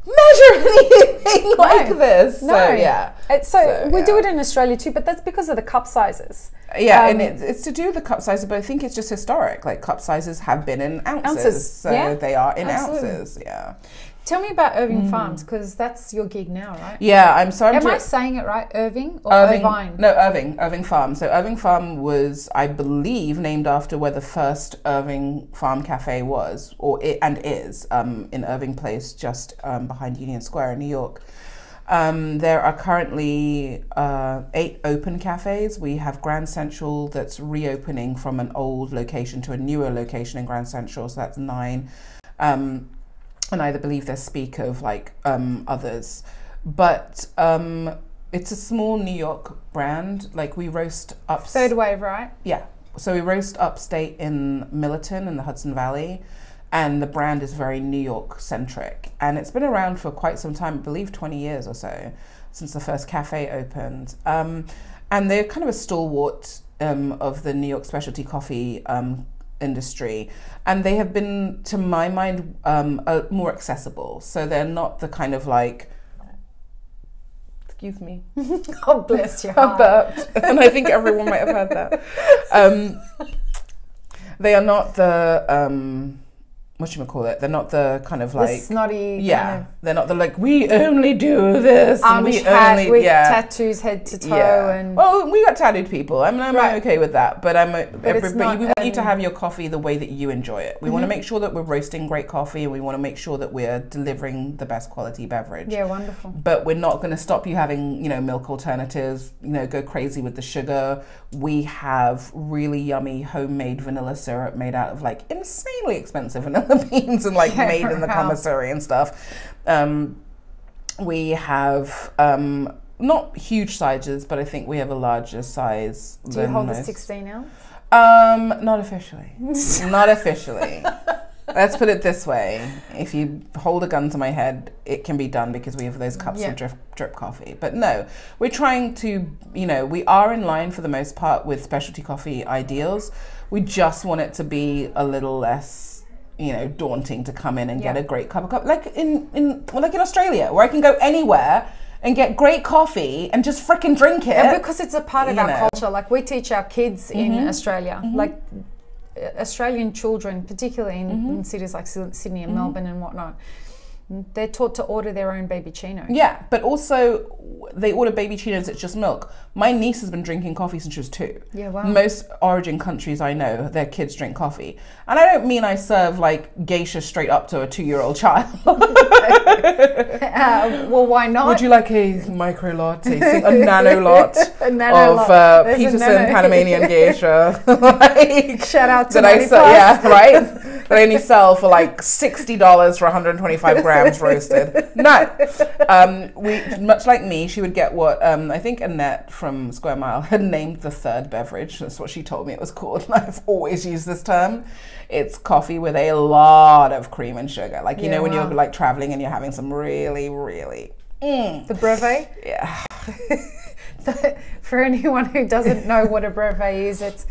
measure anything like this. No. So, yeah. So we do it in Australia too, but that's because of the cup sizes. Yeah, and it's to do with the cup sizes, but I think it's just historic. Like, cup sizes have been in ounces. So they are in ounces. Yeah. Tell me about Irving Farms, because that's your gig now, right? Yeah, I'm sorry. Am I saying it right? Irving or Irving? Irvine? No, Irving Farm. So Irving Farm was, I believe, named after where the first Irving Farm Cafe was, and is, in Irving Place, just behind Union Square in New York. There are currently 8 open cafes. We have Grand Central that's reopening from an old location to a newer location in Grand Central, so that's 9. And I believe there's speak of like others, but it's a small New York brand. Like we roast up. Third wave, right? Yeah. So we roast upstate in Millerton in the Hudson Valley, and the brand is very New York centric. And it's been around for quite some time, I believe 20 years or so, since the first cafe opened. And they're kind of a stalwart of the New York specialty coffee industry, and they have been, to my mind, more accessible. So they're not the kind of like, excuse me, God bless your I heart. burped, and I think everyone might have heard that. They are not the whatchamacallit, they're not the kind of like the snotty, yeah, kind of they're not the like, we only do this and Amish we hat only with yeah tattoos head to toe, yeah. and Well, we got tattooed people. I mean, I'm Right. okay with that, but it's not, we want you to have your coffee the way that you enjoy it. We want to make sure that we're roasting great coffee, and we want to make sure that we're delivering the best quality beverage. yeah, wonderful. But we're not going to stop you having, milk alternatives, go crazy with the sugar. We have really yummy homemade vanilla syrup made out of like insanely expensive vanilla beans and like Yeah, made in the wow. commissary and stuff. We have not huge sizes, but I think we have a larger size. Do you hold the most. 16 ounce? Not officially. Not officially. Let's put it this way. If you hold a gun to my head, it can be done because we have those cups Yeah. of drip coffee. But no, we're trying to, we are in line for the most part with specialty coffee ideals. We just want it to be a little less, daunting to come in and get Yeah. a great cup of coffee. Like in Australia, where I can go anywhere and get great coffee and just frickin' drink it. And because it's a part of You our know. culture, like we teach our kids in Australia, like Australian children, particularly in cities like Sydney and Melbourne and whatnot, they're taught to order their own baby chino. Yeah, but also they order baby chinos, it's just milk. My niece has been drinking coffee since she was 2. Yeah, wow. Most origin countries I know, their kids drink coffee. And I don't mean I serve like geisha straight up to a 2-year-old child. Well, why not? Would you like a micro latte, a nano lot A nano of lot. There's a Peterson nano. Panamanian geisha? Like, Shout out to that I 90 sell, plus. yeah, right? That I only sell for like $60 for 125 grams roasted. No, we, much like me, she would get what I think Annette from Square Mile had named the third beverage. That's what she told me it was called. I've always used this term. It's coffee with a lot of cream and sugar. Like you Yeah, know when wow. you're like traveling and you're having some really, really. The brevet. Yeah. For anyone who doesn't know what a brevet is,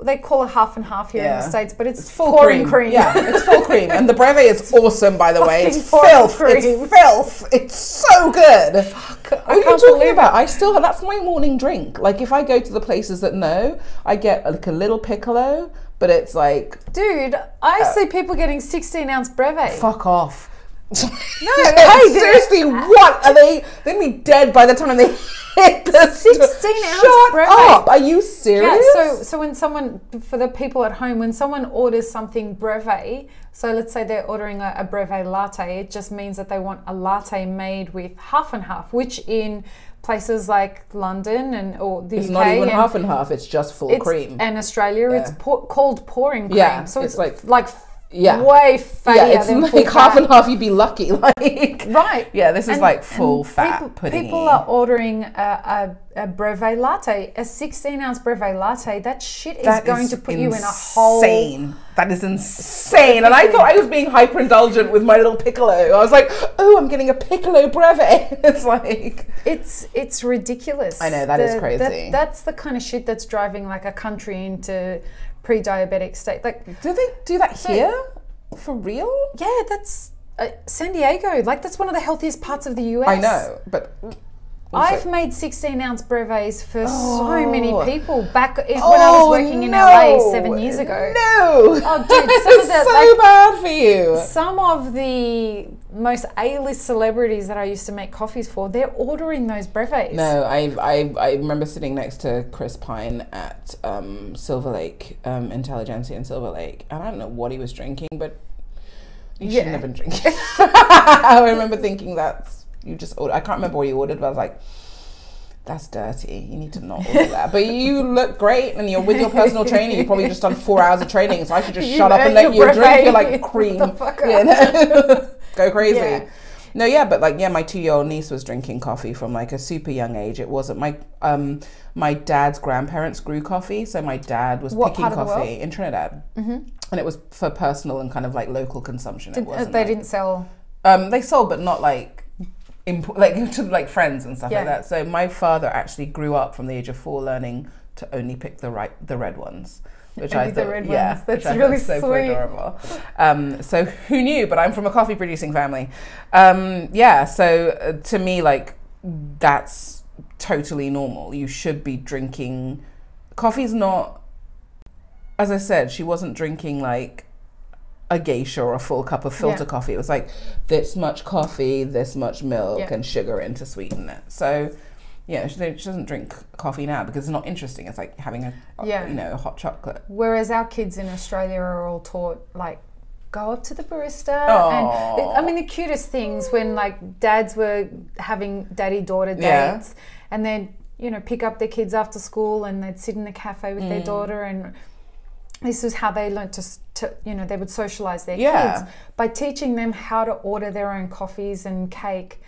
they call it half and half here in the States, but it's full pouring cream. Yeah, it's full cream. And the brevet is awesome, by the way. It's Fucking pouring filth. cream. It's filth. It's so good. Fuck, What I are you can't talking believe about? I still, that's my morning drink. Like if I go to the places that know, I get like a little piccolo, but it's like, Dude, I see people getting 16-ounce brevet. fuck off. No, hey, Seriously, what? Are they be dead by the time they hit the 16-ounce Shut brevet. up. Are you serious? Yeah, so when someone, for the people at home, when someone orders something brevet, so let's say they're ordering a brevet latte, it just means that they want a latte made with half and half, which in places like London or the It's UK not even and half and half, it's just full cream. and Australia, Yeah. it's called pouring cream. Yeah, So it's it's like- yeah. way fattier Yeah, it's than like full half fat. and half, you'd be lucky. Like, Right. yeah, this is And- like full and fat pudding. People are ordering a brevet latte, a 16-ounce brevet latte. That shit is going to put you in a hole. Insane. That is insane. And I thought I was being hyper indulgent with my little piccolo. I was like, oh, I'm getting a piccolo brevet. It's like, It's ridiculous. I know, that is crazy. That's the kind of shit that's driving like a country into pre-diabetic state. Like, do they do that here for real? yeah, that's San Diego. Like, that's one of the healthiest parts of the US. I know, but I've made 16-ounce brevets for so many people back when I was working in LA 7 years ago. No! Oh, dude, some of the, so bad for you. Some of the most A-list celebrities that I used to make coffees for, they're ordering those brevets. No, I remember sitting next to Chris Pine at Silver Lake, Intelligentsia in Silver Lake, and I don't know what he was drinking, but he shouldn't have been drinking. I remember thinking you just ordered. I can't remember what you ordered, but I was like, that's dirty. You need to not order that. But you look great, and you're with your personal trainer. You've probably just done 4 hours of training, so I should just shut up and let you drink your like cream. Go crazy. Yeah. No, yeah, but like, yeah, my 2-year-old niece was drinking coffee from like a super young age. It wasn't my dad's grandparents grew coffee, so my dad was picking coffee in Trinidad, and it was for personal and kind of like local consumption. They didn't sell. They sold, but not like to like friends and stuff like that. So my father actually grew up from the age of 4 learning to only pick the red ones, which I thought, that's really so sweet. Adorable. So who knew? But I'm from a coffee producing family. So to me, like, that's totally normal. You should be drinking. Coffee's not, as I said, she wasn't drinking like a geisha or a full cup of filter coffee. It was like this much coffee, this much milk and sugar in to sweeten it. So yeah, she doesn't drink coffee now because it's not interesting. It's like having a hot chocolate. Whereas our kids in Australia are all taught like, go up to the barista. And I mean, the cutest things when like dads were having daddy-daughter dates and they'd, pick up their kids after school and they'd sit in the cafe with their daughter, and this is how they learned to they would socialize their kids by teaching them how to order their own coffees and cake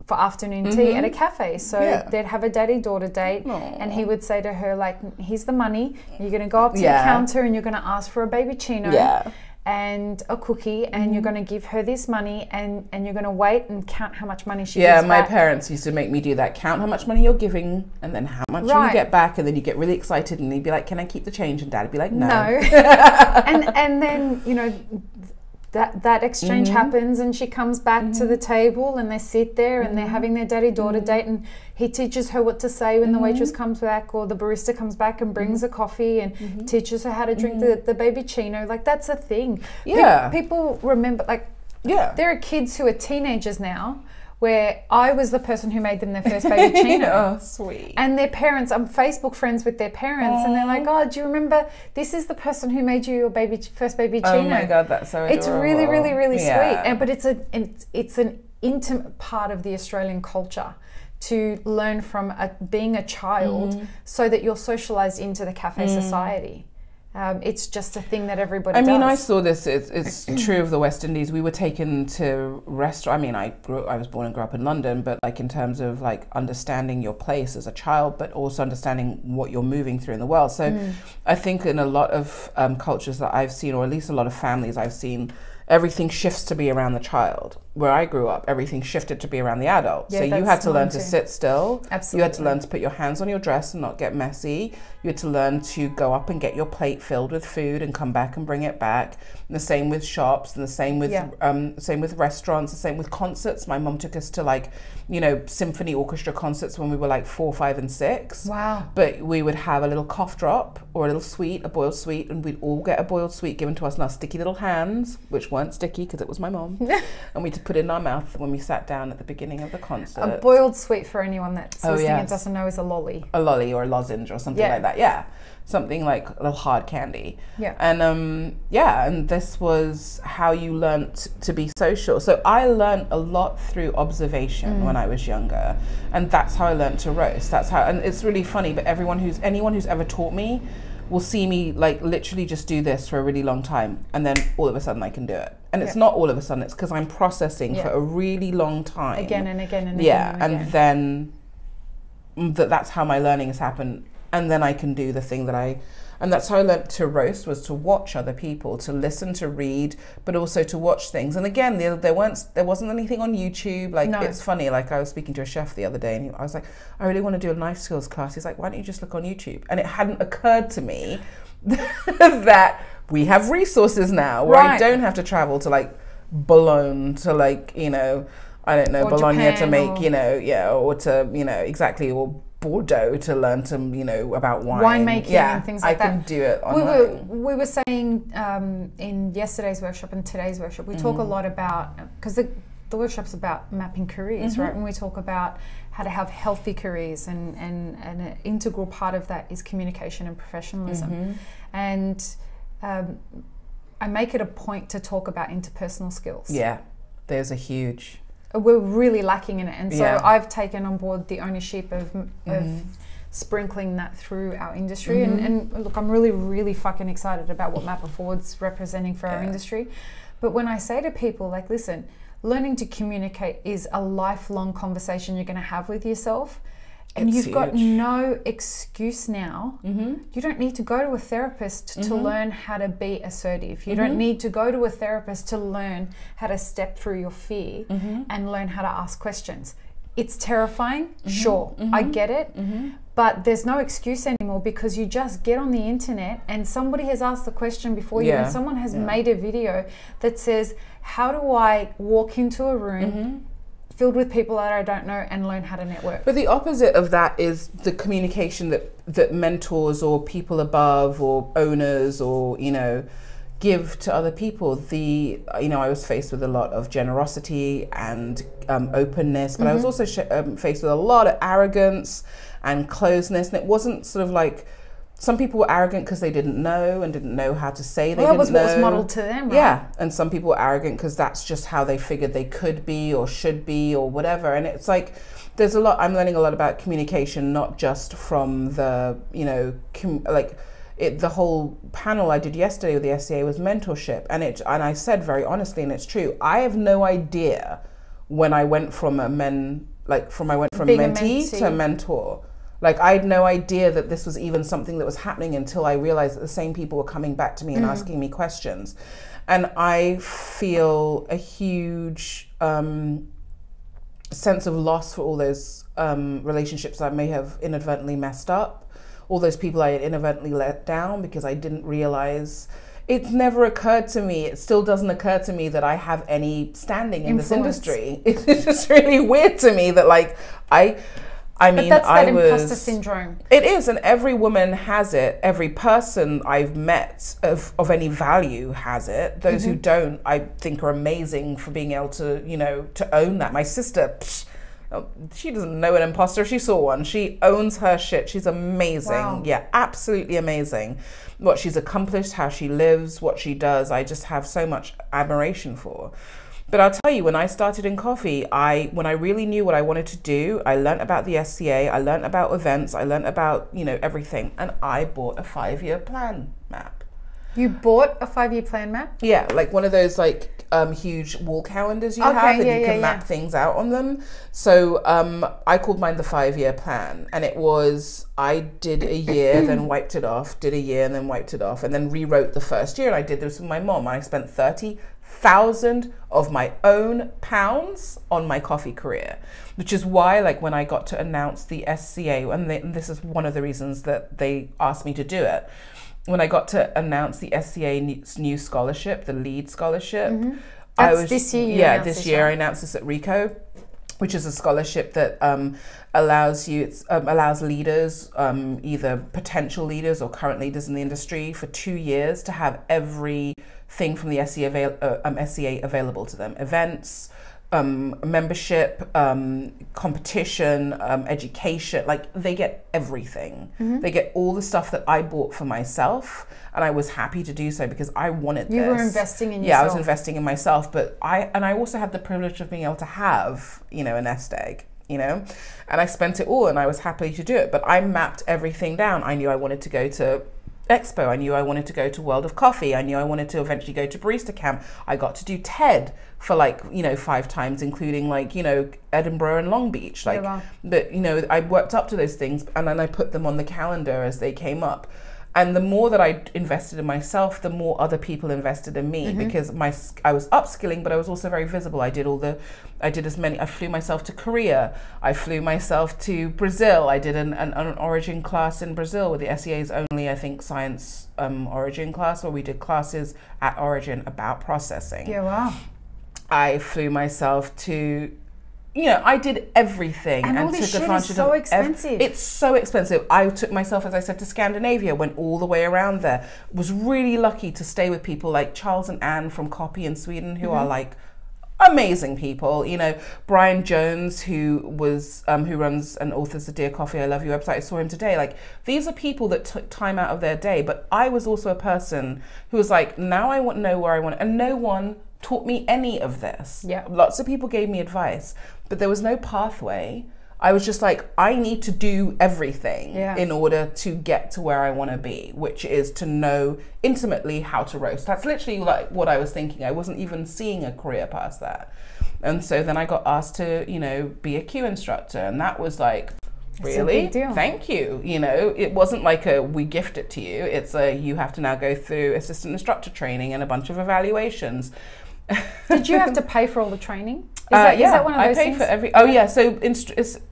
for afternoon tea at a cafe. So they'd have a daddy-daughter date and he would say to her, like, here's the money, you're going to go up to the counter and you're going to ask for a baby chino and a cookie, and you're going to give her this money, and you're going to wait and count how much money she gives my back. parents used to make me do that. Count how much money you're giving and then how much you get back, and then you get really excited and you'd be like, can I keep the change? And Dad'd be like, no. and then that exchange happens, and she comes back to the table and they sit there and they're having their daddy-daughter date, and he teaches her what to say when the waitress comes back, or the barista comes back and brings a coffee and teaches her how to drink the baby chino. Like, that's a thing. People remember, like, there are kids who are teenagers now where I was the person who made them their first baby chino. Oh, sweet. And their parents, I'm Facebook friends with their parents, and they're like, oh, do you remember, this is the person who made you your first baby chino. Oh my God, that's so adorable. It's really, really, really sweet. But it's an intimate part of the Australian culture to learn from being a child so that you're socialized into the cafe society. It's just a thing that everybody does. I mean, I saw this, it's true of the West Indies. We were taken to restaurant. I mean, I was born and grew up in London, but like in terms of like understanding your place as a child, but also understanding what you're moving through in the world. So I think in a lot of cultures that I've seen, or at least a lot of families I've seen, everything shifts to be around the child. Where I grew up, everything shifted to be around the adult. So you had to learn to sit still. Absolutely. You had to learn to put your hands on your dress and not get messy. You had to learn to go up and get your plate filled with food and come back and bring it back. And the same with shops, and the same with restaurants, the same with concerts. My mom took us to like, symphony orchestra concerts when we were like 4, 5, and 6. Wow. But we would have a little cough drop or a little sweet, a boiled sweet, and we'd all get a boiled sweet given to us in our sticky little hands, which weren't sticky because it was my mom. And we'd put it in our mouth when we sat down at the beginning of the concert. A boiled sweet, for anyone that's listening and doesn't know, is a lolly. A lolly or a lozenge or something like that. Yeah. Something like a little hard candy. Yeah. And and this was how you learnt to be social. So I learnt a lot through observation when I was younger. And that's how I learnt to roast. That's how, and it's really funny, but anyone who's ever taught me will see me like literally just do this for a really long time, and then all of a sudden I can do it. And it's not all of a sudden, it's because I'm processing for a really long time. Again and again and again. And then that's how my learning has happened. And then I can do the thing and that's how I learned to roast, was to watch other people, to listen, to read, but also to watch things. And again, there wasn't anything on YouTube. Like, it's funny, like I was speaking to a chef the other day and I was like, I really want to do a knife skills class. He's like, why don't you just look on YouTube? And it hadn't occurred to me that we have resources now where I don't have to travel to like Boulogne to like, I don't know, or Bologna Japan, to make, or or to, exactly, or Bordeaux to learn to, about wine. Winemaking and things like that. I can do it online. We were saying in yesterday's workshop and today's workshop, we talk a lot about, because the workshop's about mapping careers, right? And we talk about how to have healthy careers, and an integral part of that is communication and professionalism. And I make it a point to talk about interpersonal skills. Yeah, there's a huge... We're really lacking in it, and so I've taken on board the ownership of sprinkling that through our industry. And look, I'm really, really fucking excited about what Mapper Forward's representing for our industry. But when I say to people, like, listen, learning to communicate is a lifelong conversation you're going to have with yourself. And you've got no excuse now. You don't need to go to a therapist to learn how to be assertive. You don't need to go to a therapist to learn how to step through your fear and learn how to ask questions. It's terrifying, sure, I get it, but there's no excuse anymore, because you just get on the internet and somebody has asked the question before you, and someone has made a video that says, how do I walk into a room filled with people that I don't know and learn how to network? But the opposite of that is the communication that mentors or people above or owners or, give to other people. I was faced with a lot of generosity and openness, but I was also faced with a lot of arrogance and closeness. And it wasn't sort of like, some people were arrogant because they didn't know how to say they didn't know. That was what was modeled to them, right? Yeah, and some people were arrogant because that's just how they figured they could be or should be or whatever. And it's like, there's a lot, I'm learning a lot about communication, not just from the, the whole panel I did yesterday with the SCA was mentorship. And I said very honestly, and it's true, I have no idea when I went from a mentee to a mentor. Like, I had no idea that this was even something that was happening until I realized that the same people were coming back to me and asking me questions. And I feel a huge sense of loss for all those relationships I may have inadvertently messed up, all those people I had inadvertently let down because I didn't realize. It never occurred to me, it still doesn't occur to me that I have any standing in this industry. It's just really weird to me that, like, but that's that imposter syndrome. It is, and every woman has it. Every person I've met of any value has it. Those who don't, I think, are amazing for being able to, to own that. My sister, she doesn't know an imposter. She saw one. She owns her shit. She's amazing. Wow. Yeah, absolutely amazing. What she's accomplished, how she lives, what she does, I just have so much admiration for. But I'll tell you, when I started in coffee, when I really knew what I wanted to do, I learned about the SCA, I learned about events, I learned about, everything. And I bought a 5-year plan map. You bought a 5-year plan map? Yeah, like one of those huge wall calendars you have, and you can map things out on them. So I called mine the 5-year plan, and it was, I did a year, then wiped it off, did a year, and then wiped it off, and then rewrote the first year. And I did this with my mom. I spent 30,000 of my own pounds on my coffee career, which is why, like, when I got to announce the SCA, and this is one of the reasons that they asked me to do it, when I got to announce the SCA's new scholarship, the LEAD scholarship, this year. Yeah, this year I announced this at RICO, which is a scholarship that allows leaders, either potential leaders or current leaders in the industry, for 2 years to have everything from the SCA available to them: events, membership, competition, education. Like, they get everything. They get all the stuff that I bought for myself, and I was happy to do so because I wanted this. You were investing in yourself. Yeah, I was investing in myself, but I also had the privilege of being able to have, a nest egg, and I spent it all, and I was happy to do it. But I mapped everything down. I knew I wanted to go to Expo. I knew I wanted to go to World of Coffee. I knew I wanted to eventually go to Barista Camp. I got to do TED for 5 times, including Edinburgh and Long Beach. But I worked up to those things, and then I put them on the calendar as they came up. And the more that I invested in myself, the more other people invested in me, because I was upskilling, but I was also very visible. I flew myself to Korea. I flew myself to Brazil. I did an origin class in Brazil with the SEA's only, I think, science origin class, where we did classes at origin about processing. Yeah, wow. I flew myself to you know, I did everything and all took this shit advantage is so of expensive. It's so expensive. I took myself, as I said, to Scandinavia, went all the way around there. Was really lucky to stay with people like Charles and Anne from Copy in Sweden, who are like amazing people. You know, Brian Jones, who was who runs and authors the Dear Coffee I Love You website. I saw him today. Like, these are people that took time out of their day. But I was also a person who was like, now I want to know where I want, and no one taught me any of this. Yeah. Lots of people gave me advice, but there was no pathway. I was just like, I need to do everything in order to get to where I want to be, which is to know intimately how to roast. That's literally like what I was thinking. I wasn't even seeing a career past that. And so then I got asked to, you know, be a Q instructor, and that was like, really? A big deal. Thank you. You know, it wasn't like we gift it to you. It's you have to now go through assistant instructor training and a bunch of evaluations. Did you have to pay for all the training? Is that one of those I pay things? for every. Oh yeah, so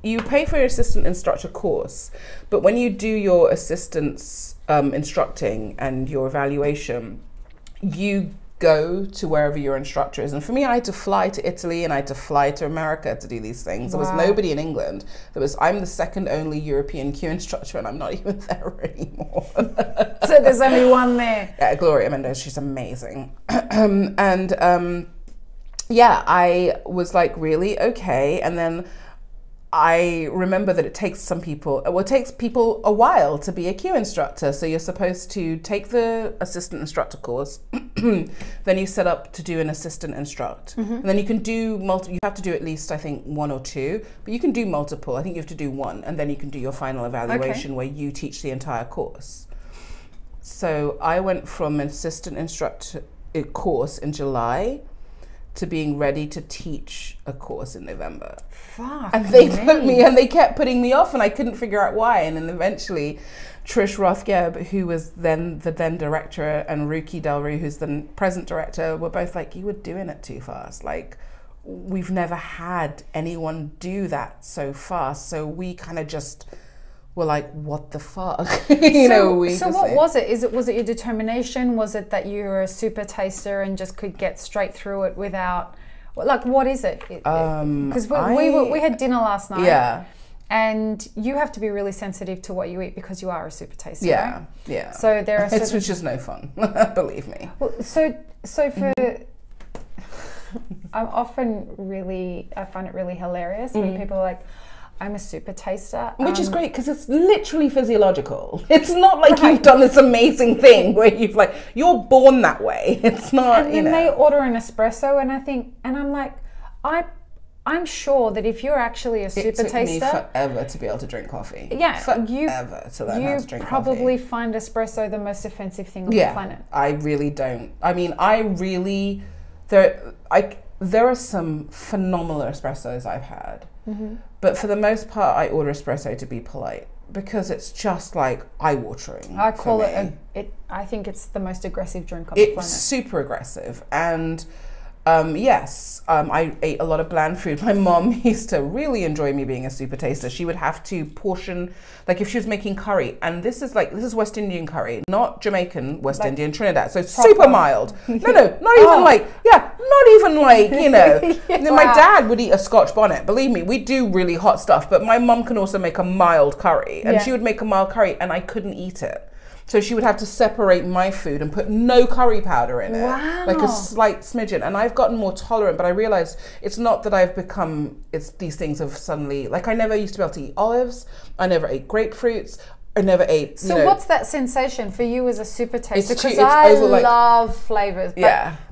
you pay for your assistant instructor course, but when you do your assistance instructing and your evaluation, you go to wherever your instructor is. And for me, I had to fly to Italy and I had to fly to America to do these things. There was nobody in England. I'm the second only European Q instructor, and I'm not even there anymore. So there's only one there. Yeah, Gloria Mendes, she's amazing. Yeah, I was like, really? Okay. And then I remember that it takes people a while to be a Q instructor. So you're supposed to take the assistant instructor course, then you set up to do an assistant instruct. And then you can do you have to do at least, I think, 1 or 2, but you can do multiple. I think you have to do 1, and then you can do your final evaluation where you teach the entire course. So I went from an assistant instructor course in July to being ready to teach a course in November. Fuck. And they kept putting me off, and I couldn't figure out why. And then eventually Trish Rothgeb, who was then the director, and Ruki Delru, who's the present director, were both like, you were doing it too fast. Like, we've never had anyone do that so fast. So we kind of just were like, what the fuck? So what was it? Was it your determination? Was it that you were a super taster and just could get straight through it without, like, what is it? Because we had dinner last night. Yeah. And you have to be really sensitive to what you eat because you are a super taster, right? Yeah. So there are it's just no fun, believe me. Well, so for I find it really hilarious when people are like, I'm a super taster. Which is great, because it's literally physiological. It's not like you've done this amazing thing where you're born that way. It's not, and then they order an espresso, and I'm like, I'm sure that if you're actually a super taster... It took me forever to be able to drink coffee. Yeah. Forever to learn how to drink coffee. You probably find espresso the most offensive thing on the planet. I really don't. I mean, there are some phenomenal espressos I've had. But for the most part, I order espresso to be polite, because it's just like eye-watering. I call it I think it's the most aggressive drink on the planet. It's super aggressive. And I ate a lot of bland food. My mom used to really enjoy me being a super taster. She would have to portion, like if she was making curry, and this is West Indian curry, not Jamaican, West Indian, Trinidad. So super mild. Not even like, you know. Then my dad would eat a Scotch bonnet. Believe me, we do really hot stuff, but my mom can also make a mild curry. And she would make a mild curry, and I couldn't eat it. So she would have to separate my food and put no curry powder in it. Wow. Like a slight smidgen. And I've gotten more tolerant, but I realized it's not that I've become, it's these things have suddenly, like I never used to be able to eat olives. I never ate grapefruits. I never ate, what's that sensation for you as a super taster? Because I love flavors.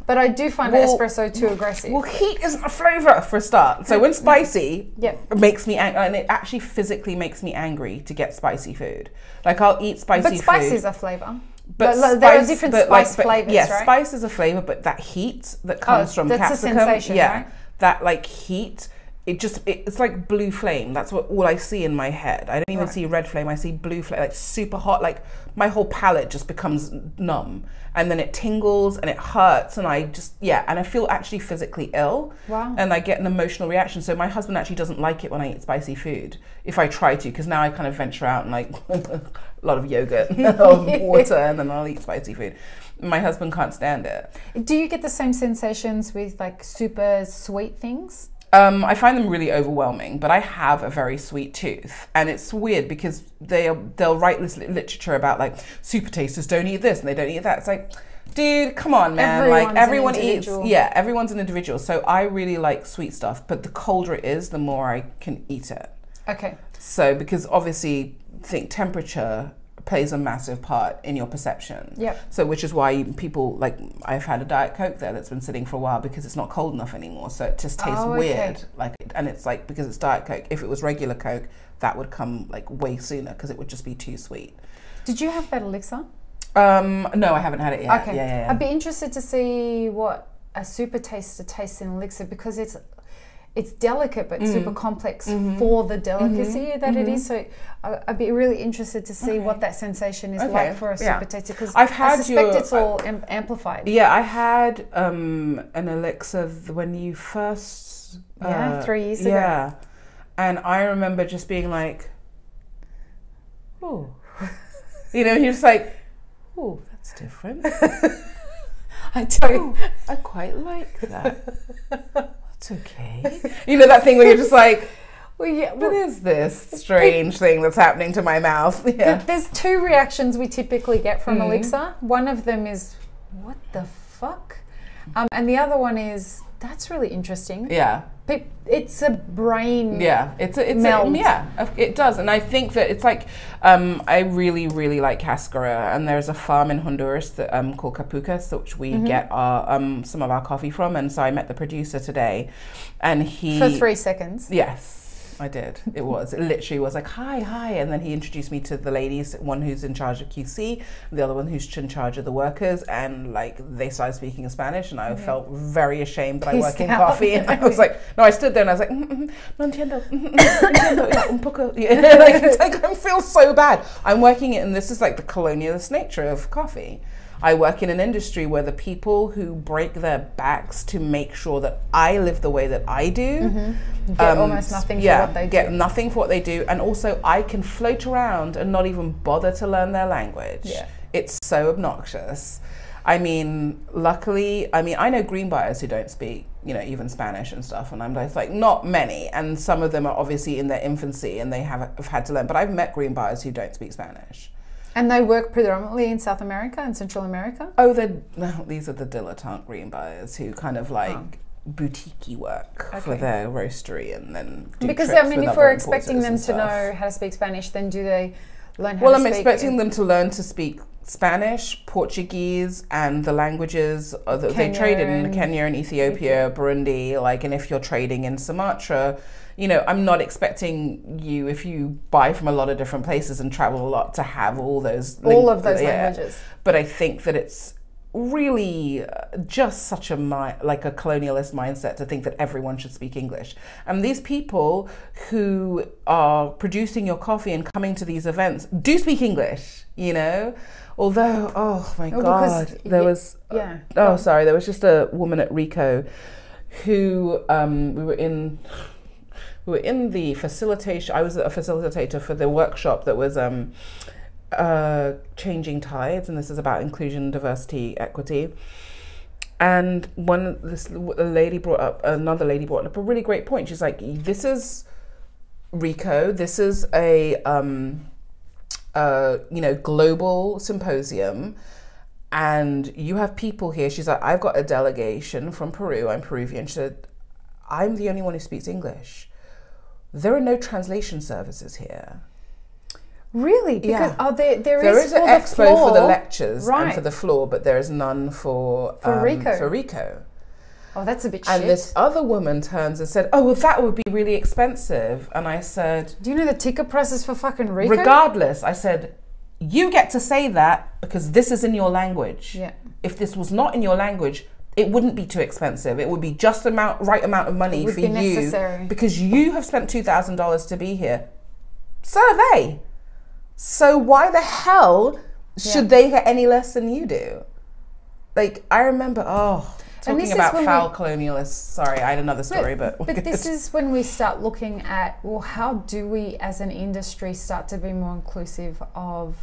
But I do find espresso too aggressive. Well, heat isn't a flavour for a start. So when spicy, it makes me angry, and it actually physically makes me angry to get spicy food. Like I'll eat spicy food. But spice is a flavour. But there are different spice flavours, right? Spice is a flavour, but that heat that comes from that's capsicum, a sensation, right? That like heat, it's like blue flame. That's all I see in my head. I don't even see red flame. I see blue flame, like super hot. Like my whole palate just becomes numb, and then it tingles and it hurts, and and I feel actually physically ill. Wow. And I get an emotional reaction. So my husband actually doesn't like it when I eat spicy food, if I try to, because now I kind of venture out and like a lot of yogurt or water, and then I'll eat spicy food. My husband can't stand it. Do you get the same sensations with like super sweet things? I find them really overwhelming, but I have a very sweet tooth, and it's weird because they'll write this literature about like super tasters don't eat this and they don't eat that. It's like, dude, come on, man. Everyone eats. Yeah, everyone's an individual. So I really like sweet stuff, but the colder it is, the more I can eat it. Okay. So because obviously, I think temperature plays a massive part in your perception. Yep. So which is why people, like, I've had a Diet Coke there that's been sitting for a while because it's not cold enough anymore. So it just tastes weird. Like, and it's like, because it's Diet Coke. If it was regular Coke, that would come like way sooner because it would just be too sweet. Did you have that elixir? No, I haven't had it yet. Okay. Yeah. I'd be interested to see what a super taster tastes in elixir, because it's delicate but super complex for the delicacy that it is. So I'd be really interested to see what that sensation is like for a super taster, because I suspect it's all amplified. Yeah, I had an elixir when you first... 3 years ago. Yeah, and I remember just being like, oh, you know, you're just like, oh, that's different. I tell you, I quite like that. It's okay. You know that thing where you're just like, what is this strange thing that's happening to my mouth? Yeah. There's two reactions we typically get from elixir. One of them is, what the fuck? And the other one is, that's really interesting. Yeah. It's a brain meld. It does. And I think that it's like, I really, really like cascara, and there's a farm in Honduras that called Capucas, which we get our some of our coffee from. And so I met the producer today, and he... For 3 seconds? Yes. I did. It literally was like, hi. And then he introduced me to the ladies, one who's in charge of QC, the other one who's in charge of the workers. And like, they started speaking in Spanish, and I felt very ashamed that I work in coffee. And I was like, no, I stood there and I was like, no entiendo, un poco. Like, I feel so bad. I'm working it, and this is like the colonialist nature of coffee. I work in an industry where the people who break their backs to make sure that I live the way that I do get almost nothing for what they do. Get nothing for what they do. And also I can float around and not even bother to learn their language. Yeah. It's so obnoxious. I mean, luckily, I know green buyers who don't speak, you know, even Spanish and stuff. And I'm just like, not many. And some of them are obviously in their infancy and they have had to learn. But I've met green buyers who don't speak Spanish. And they work predominantly in South America and Central America? Oh, these are the dilettante green buyers who kind of like boutique-y work for their roastery and then do because, trips I mean, if we're expecting them to know how to speak Spanish, then do they learn how to speak? Well, I'm expecting them to learn to speak Spanish, Portuguese, and the languages they trade in Kenya and Ethiopia, Burundi, like, and if you're trading in Sumatra, you know, I'm not expecting you, if you buy from a lot of different places and travel a lot, to have all of those languages. But I think that it's really just such a like a colonialist mindset to think that everyone should speak English. And these people who are producing your coffee and coming to these events do speak English, you know? Although, oh my God, there was just a woman at Rico who we were in the facilitation. I was a facilitator for the workshop that was changing tides, and this is about inclusion, diversity, equity. And another lady brought up a really great point. She's like, "This is Rico. This is a global symposium, and you have people here." She's like, "I've got a delegation from Peru. I'm Peruvian." She said, "I'm the only one who speaks English. There are no translation services here." Really? Because there is an expo for the lectures and for the floor, but there is none for Rico. Oh, that's a bit shit. And this other woman turns and said, "Oh, well, that would be really expensive." And I said, "Do you know the ticket prices for fucking Rico?" Regardless, I said, "You get to say that because this is in your language. Yeah. If this was not in your language, it wouldn't be too expensive. It would be just the right amount of money for you because you have spent $2,000 to be here. So have they. So why the hell should they get any less than you do?" Like, I remember, talking about foul colonialists. Sorry, I had another story, but this is when we start looking at, well, how do we as an industry start to be more inclusive of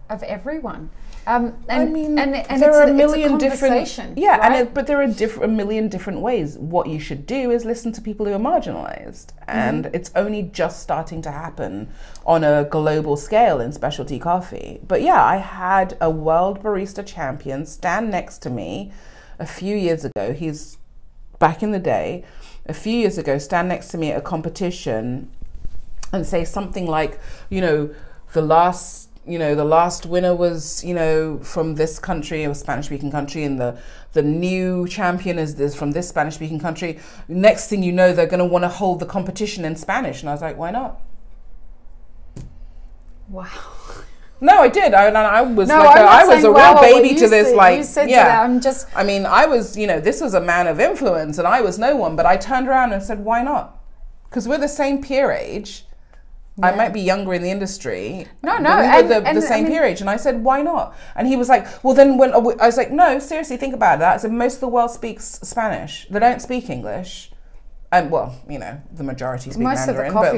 everyone? I mean, there are a million different, right? but there are a million different ways. What you should do is listen to people who are marginalized, and it's only just starting to happen on a global scale in specialty coffee. But yeah, I had a world barista champion stand next to me a few years ago. He's back in the day, a few years ago, stand next to me at a competition and say something like, the last winner was, from this country, a Spanish-speaking country, and the new champion is this from this Spanish-speaking country. Next thing you know, they're going to want to hold the competition in Spanish. And I was like, why not? Wow. No, I did. I was a real baby to this. You said that. I mean, I was, this was a man of influence, and I was no one. But I turned around and said, why not? Because we're the same peer age. Yeah. I might be younger in the industry. No, but we were the same peer age. And I said, why not? And he was like, well, then when I was like, no, seriously, think about that. I said, most of the world speaks Spanish. They don't speak English. And well, the majority speak Mandarin, but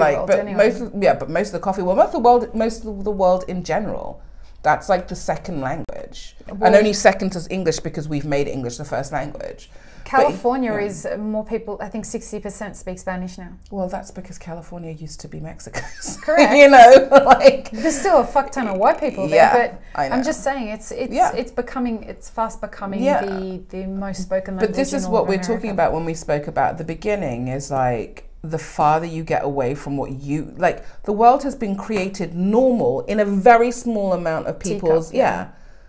most of the coffee world, most of the world in general, that's like the second language, and only second to English because we've made English the first language. California is more people. I think 60% speak Spanish now. Well, that's because California used to be Mexico. Correct. There's still a fuck ton of white people there, but I'm just saying it's fast becoming the most spoken language. But this is what we're talking about when we spoke about the beginning, is like the farther you get away from what you like. The world has been created normal in a very small amount of people's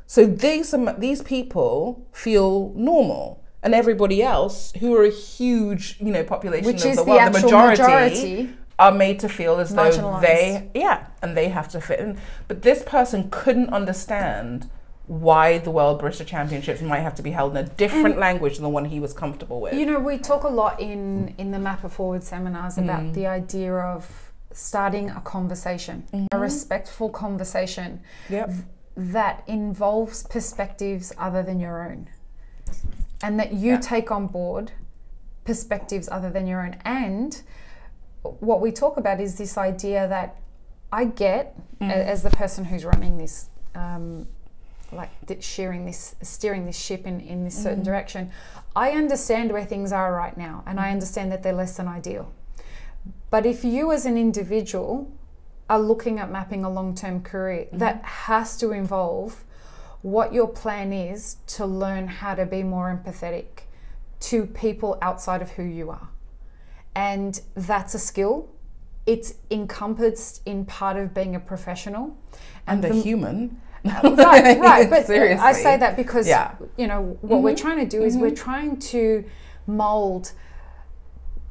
So these people feel normal. And everybody else, who are a huge, population which of is the world, the majority, are made to feel as though they have to fit in. But this person couldn't understand why the World Barista Championships might have to be held in a different language than the one he was comfortable with. We talk a lot in the Map It Forward seminars about the idea of starting a conversation, a respectful conversation that involves perspectives other than your own. And that you take on board perspectives other than your own. And what we talk about is this idea that I get, as the person who's running this, steering this ship in this certain direction, I understand where things are right now, and I understand that they're less than ideal. But if you as an individual are looking at mapping a long-term career, that has to involve what your plan is to learn how to be more empathetic to people outside of who you are. And that's a skill. It's encompassed in part of being a professional. And a human. Right. But seriously. I say that because, what we're trying to do is we're trying to mold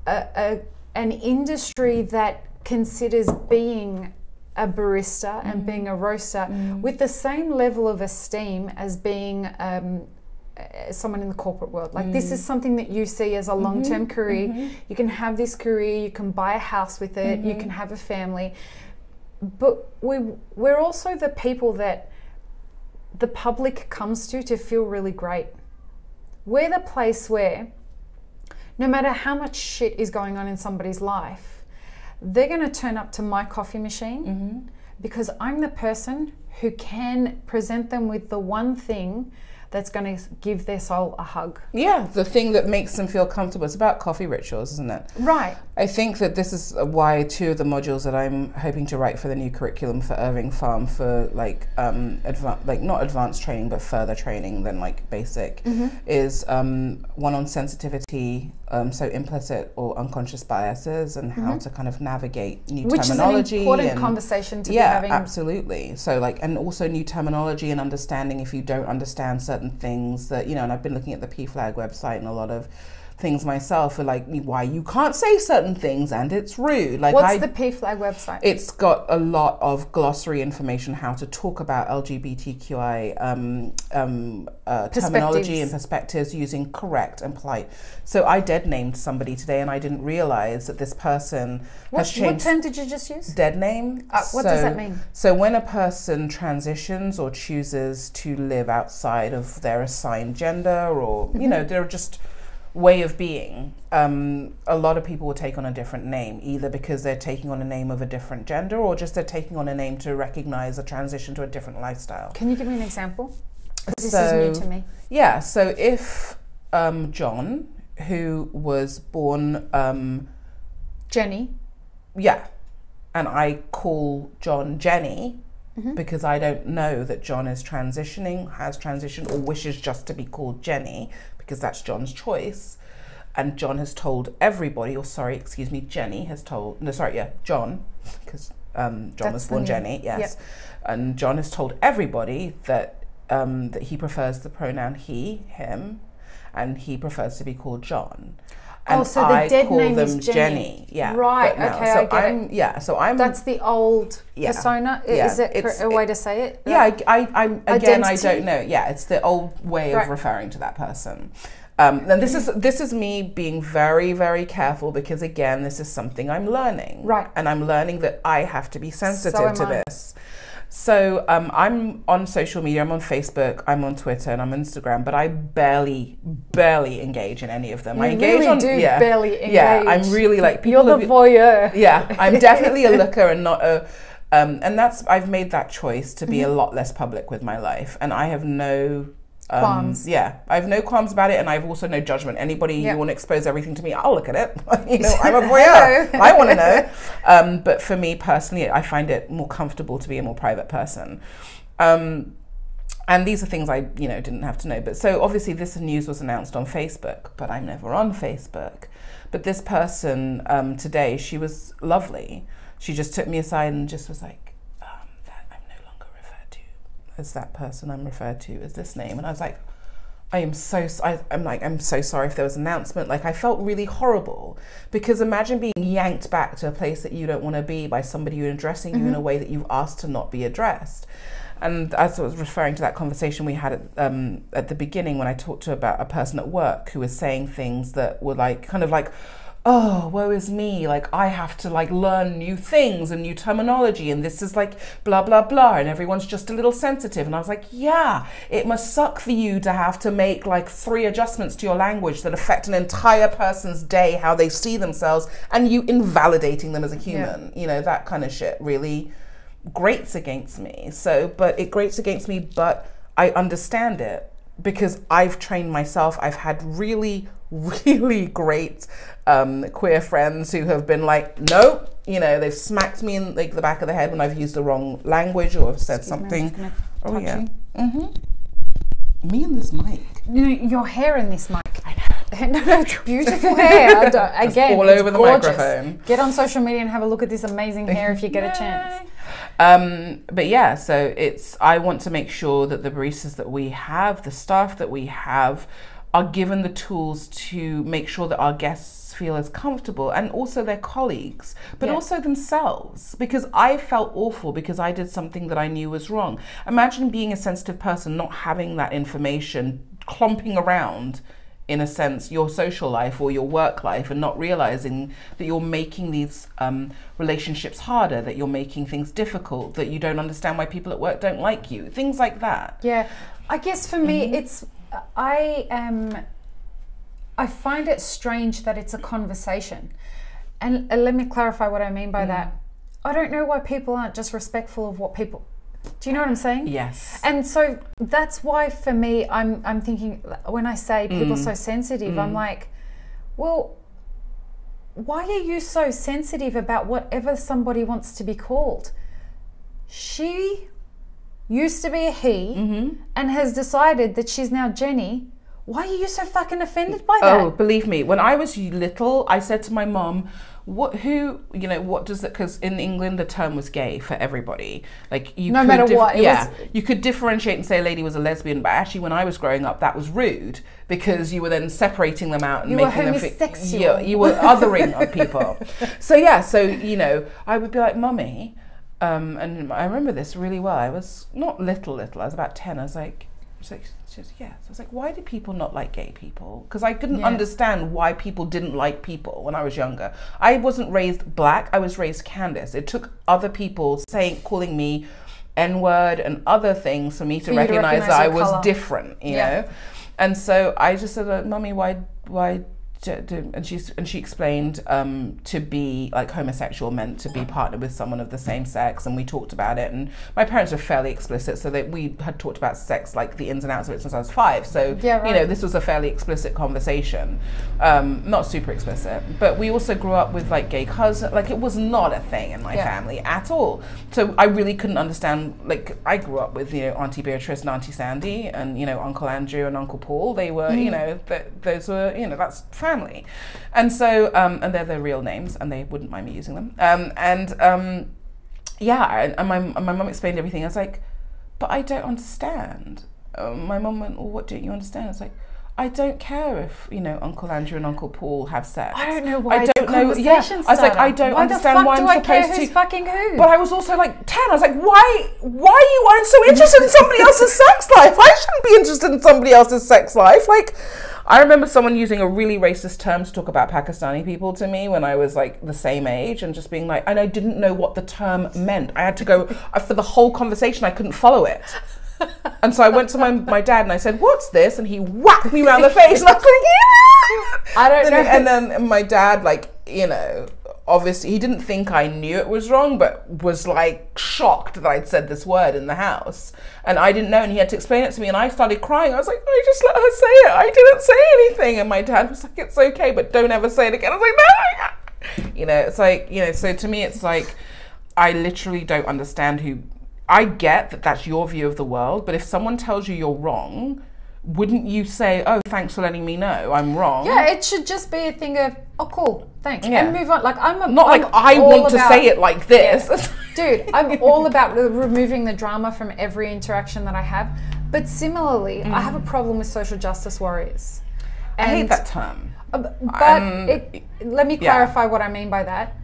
an industry that considers being a barista and being a roaster with the same level of esteem as being someone in the corporate world. Like this is something that you see as a long-term career. You can have this career, you can buy a house with it, you can have a family. But we're also the people that the public comes to feel really great. We're the place where no matter how much shit is going on in somebody's life, they're going to turn up to my coffee machine because I'm the person who can present them with the one thing that's going to give their soul a hug. Yeah, the thing that makes them feel comfortable. It's about coffee rituals, isn't it? Right. I think that this is why two of the modules that I'm hoping to write for the new curriculum for Irving Farm for not advanced training but further training than like basic is one on sensitivity, so implicit or unconscious biases and how to kind of navigate new terminology. Which is an important conversation to be having. Yeah, absolutely. So and also new terminology and understanding if you don't understand certain things that, and I've been looking at the PFLAG website and a lot of things myself are like why you can't say certain things and it's rude. What's the PFLAG website? It's got a lot of glossary information how to talk about LGBTQI terminology and perspectives using correct and polite. So I dead named somebody today and I didn't realize that this person has changed. What term did you just use? Dead name. What does that mean? So when a person transitions or chooses to live outside of their assigned gender or, they're just way of being, a lot of people will take on a different name, either because they're taking on a name of a different gender, or just they're taking on a name to recognize a transition to a different lifestyle. Can you give me an example? This So, is new to me. Yeah, so if John, who was born Jenny. yeah, and I call John Jenny, because I don't know that John is transitioning, has transitioned, or wishes just to be called Jenny, because that's John's choice. And John has told everybody, or sorry, excuse me, Jenny has told, no, sorry, yeah, John, because John was born Jenny, yes. Yep. And John has told everybody that that he prefers the pronoun he, him, and he prefers to be called John. And so the dead name is Jenny. Yeah. Right, okay, so I get it. Yeah, so I'm... That's the old persona? Yeah, is it a way to say it? Yeah, I'm again, Identity? I don't know. Yeah, it's the old way of referring to that person. And this is me being very, very careful, because again, this is something I'm learning. Right. And I'm learning that I have to be sensitive to this. So I'm on social media, I'm on Facebook, I'm on Twitter, and I'm on Instagram, but I barely engage in any of them. I engage really on, do barely engage. Yeah, I'm really like... You're the voyeur. Yeah, I'm definitely a looker and not a... and I've made that choice to be a lot less public with my life, and I have no... qualms. Yeah, I have no qualms about it, and I have also no judgment. Anybody you want to expose everything to me, I'll look at it. You know, I'm a voyeur. I want to know. But for me personally, I find it more comfortable to be a more private person. And these are things I, didn't have to know. But so obviously this news was announced on Facebook, but I'm never on Facebook. But this person today, she was lovely. She just took me aside and just was like, as that person I'm referred to as this name. And I was like, I'm so sorry if there was an announcement. Like, I felt really horrible, because imagine being yanked back to a place that you don't want to be by somebody who's addressing you in a way that you've asked to not be addressed. And as I was referring to that conversation we had at the beginning, when I talked to about a person at work who was saying things that were like, kind of like, oh, woe is me, like I have to like learn new things and new terminology, and this is like blah, blah, blah, and everyone's just a little sensitive. And I was like, yeah, it must suck for you to have to make like 3 adjustments to your language that affect an entire person's day, how they see themselves, and you invalidating them as a human. That kind of shit really grates against me. But it grates against me, but I understand it, because I've trained myself. I've had really, really great queer friends who have been like, nope, they've smacked me in like the back of the head when I've used the wrong language or have said something. Oh yeah. Me and this mic. Your hair in this mic. I know. No, it's beautiful hair. Again, all over the gorgeous. Microphone. Get on social media and have a look at this amazing hair if you get a chance. But yeah, so I want to make sure that the baristas that we have, the staff that we have, are given the tools to make sure that our guests feel as comfortable, and also their colleagues, but also themselves, because I felt awful because I did something that I knew was wrong. Imagine being a sensitive person, not having that information clumping around, in a sense, your social life or your work life, and not realizing that you're making these relationships harder, that you're making things difficult, that you don't understand why people at work don't like you, things like that. Yeah, I guess for me, it's, I find it strange that it's a conversation. And let me clarify what I mean by that. I don't know why people aren't just respectful of what people... Do you know what I'm saying? Yes. And so that's why for me, I'm thinking, when I say people are so sensitive, I'm like, well, why are you so sensitive about whatever somebody wants to be called? She used to be a he and has decided that she's now Jenny. Why are you so fucking offended by that? Oh, believe me, when I was little, I said to my mom, what does it, because in England the term was gay for everybody. Like, you no matter what, you could differentiate and say a lady was a lesbian, but actually when I was growing up, that was rude, because you were then separating them out and you making them homosexual. You were othering of people. So yeah, I would be like, Mummy, and I remember this really well. I was not little, I was about 10. I was like, yeah. So I was like, why do people not like gay people? Because I couldn't understand why people didn't like people when I was younger. I wasn't raised black, I was raised Candice. It took other people calling me N-word and other things for me to recognize that I was different, you know? And so I just said, Mummy, why and she explained to be like homosexual meant to be partnered with someone of the same sex, and we talked about it, and my parents were fairly explicit, so that we had talked about sex, like the ins and outs of it, since I was 5. So you know, this was a fairly explicit conversation, not super explicit, but we also grew up with like gay cousins. Like it was not a thing in my family at all. So I really couldn't understand. Like I grew up with, you know, Auntie Beatrice and Auntie Sandy, and you know, Uncle Andrew and Uncle Paul. They were, you know, those were, you know, that's family. And so, and they're their real names, and they wouldn't mind me using them. Yeah, and my mum explained everything. I was like, but I don't understand. My mum went, well, what don't you understand? I was like, I don't care if, you know, Uncle Andrew and Uncle Paul have sex. I don't know why. I don't know. Yeah, I was like, I don't understand why I'm supposed to. Why the fuck do I care who's fucking who? But I was also like 10. I was like, why are you so interested in somebody else's sex life? I shouldn't be interested in somebody else's sex life. Like, I remember someone using a really racist term to talk about Pakistani people to me when I was like the same age, and just being like, and I didn't know what the term meant. I had to go for the whole conversation. I couldn't follow it. And so I went to my dad and I said, what's this? And he whacked me around the face, and I was like, yeah! I don't know. And then my dad, like, you know, obviously he didn't think I knew it was wrong, but was like shocked that I'd said this word in the house. And I didn't know, and he had to explain it to me, and I started crying. I was like, I just let her say it. I didn't say anything. And my dad was like, it's okay, but don't ever say it again. I was like, no. You know, it's like, you know, so to me it's like, I literally don't understand who. I get that that's your view of the world, but if someone tells you you're wrong, wouldn't you say, oh, thanks for letting me know I'm wrong? Yeah, it should just be a thing of, oh, cool, thanks, and move on. Like I want to say it like this. Yeah. Dude, I'm all about removing the drama from every interaction that I have. But similarly, I have a problem with social justice warriors. And I hate that term. But let me clarify what I mean by that.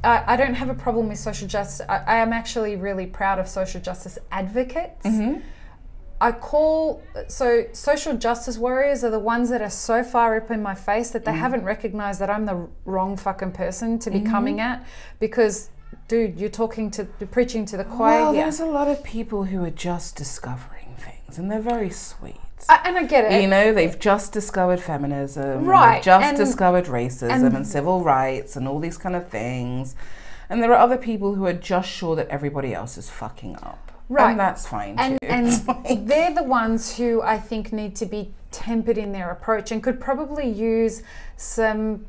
I don't have a problem with social justice. I am actually really proud of social justice advocates. Social justice warriors are the ones that are so far up in my face that they haven't recognized that I'm the wrong fucking person to be coming at, because, dude, you're preaching to the choir. Well, there's a lot of people who are just discovering things, and they're very sweet. And I get it. You know, they've just discovered feminism, right? They've just discovered racism and civil rights and all these kind of things. And there are other people who are just sure that everybody else is fucking up. Right. And that's fine too. And they're the ones who I think need to be tempered in their approach, and could probably use some,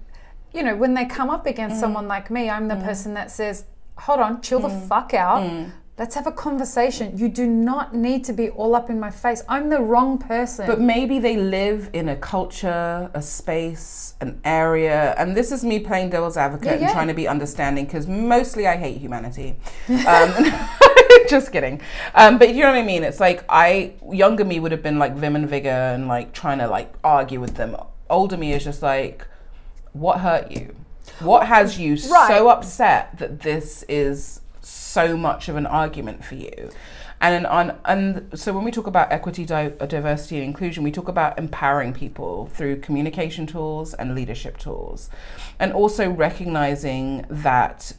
you know, when they come up against someone like me, I'm the person that says, hold on, chill the fuck out. Let's have a conversation. You do not need to be all up in my face. I'm the wrong person. But maybe they live in a culture, a space, an area, and this is me playing devil's advocate and trying to be understanding, because mostly I hate humanity. Just kidding. But you know what I mean? It's like younger me would have been like vim and vigor and like trying to like argue with them. Older me is just like, what hurt you? What has you so upset that this is so much of an argument for you? And so when we talk about equity, diversity and inclusion, we talk about empowering people through communication tools and leadership tools, and also recognizing that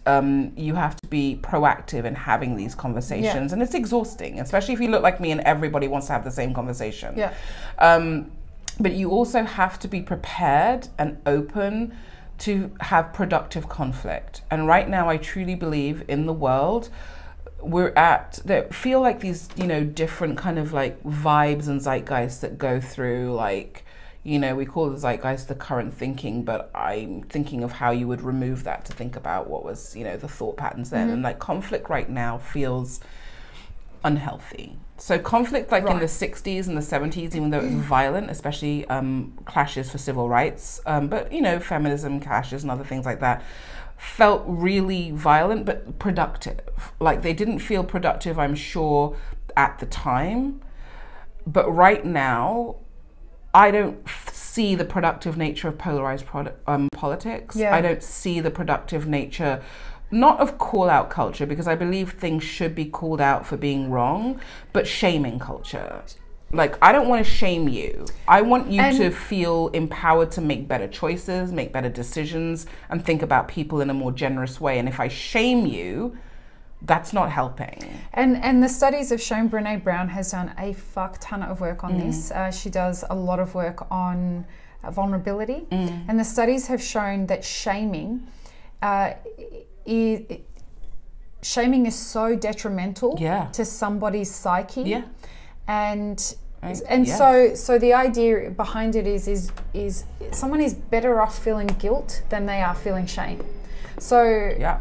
you have to be proactive in having these conversations. And it's exhausting, especially if you look like me and everybody wants to have the same conversation. But you also have to be prepared and open to have productive conflict. And right now I truly believe in the world feel like these, you know, different kind of like vibes and zeitgeists that go through, like, you know, we call the zeitgeist the current thinking, but I'm thinking of how you would remove that to think about what was, you know, the thought patterns then. And like conflict right now feels unhealthy. So conflict like in the 60s and the 70s, even though it was violent, especially clashes for civil rights, but, you know, feminism clashes and other things like that, felt really violent but productive. Like they didn't feel productive, I'm sure, at the time. But right now, I don't see the productive nature of polarized politics. I don't see the productive nature, not of call-out culture, because I believe things should be called out for being wrong, but shaming culture. Like, I don't want to shame you. I want you to feel empowered to make better choices, make better decisions, and think about people in a more generous way. And if I shame you, that's not helping. And the studies have shown, Brené Brown has done a fuck ton of work on this. She does a lot of work on vulnerability. And the studies have shown that shaming is so detrimental to somebody's psyche. And so the idea behind it is someone is better off feeling guilt than they are feeling shame. So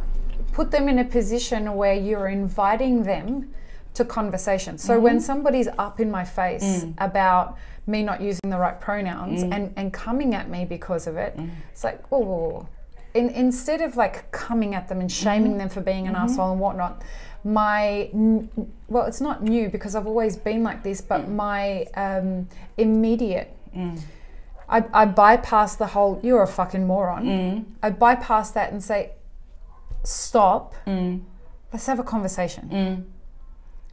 put them in a position where you're inviting them to conversation. So when somebody's up in my face about me not using the right pronouns and coming at me because of it, it's like, oh, instead of like coming at them and shaming them for being an asshole and whatnot, well, it's not new because I've always been like this, but my immediate, I bypass the whole, you're a fucking moron. I bypass that and say, stop, let's have a conversation.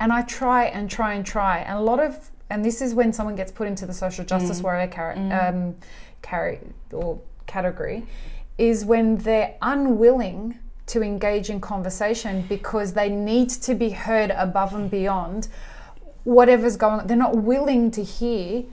And I try and try and try. And a lot of, and this is when someone gets put into the social justice warrior category, is when they're unwilling to engage in conversation because they need to be heard above and beyond whatever's going on. They're not willing to hear.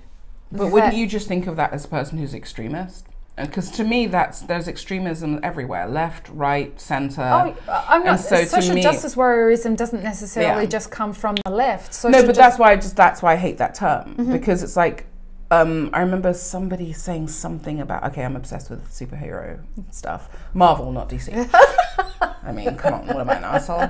But wouldn't you just think of that as a person who's extremist? Because to me, there's extremism everywhere, left, right, centre. I'm not. So social justice warriorism doesn't necessarily just come from the left. No, but that's why I hate that term, because it's like, I remember somebody saying something about, okay, I'm obsessed with superhero stuff, Marvel, not DC. I mean, come on, what am I, an asshole?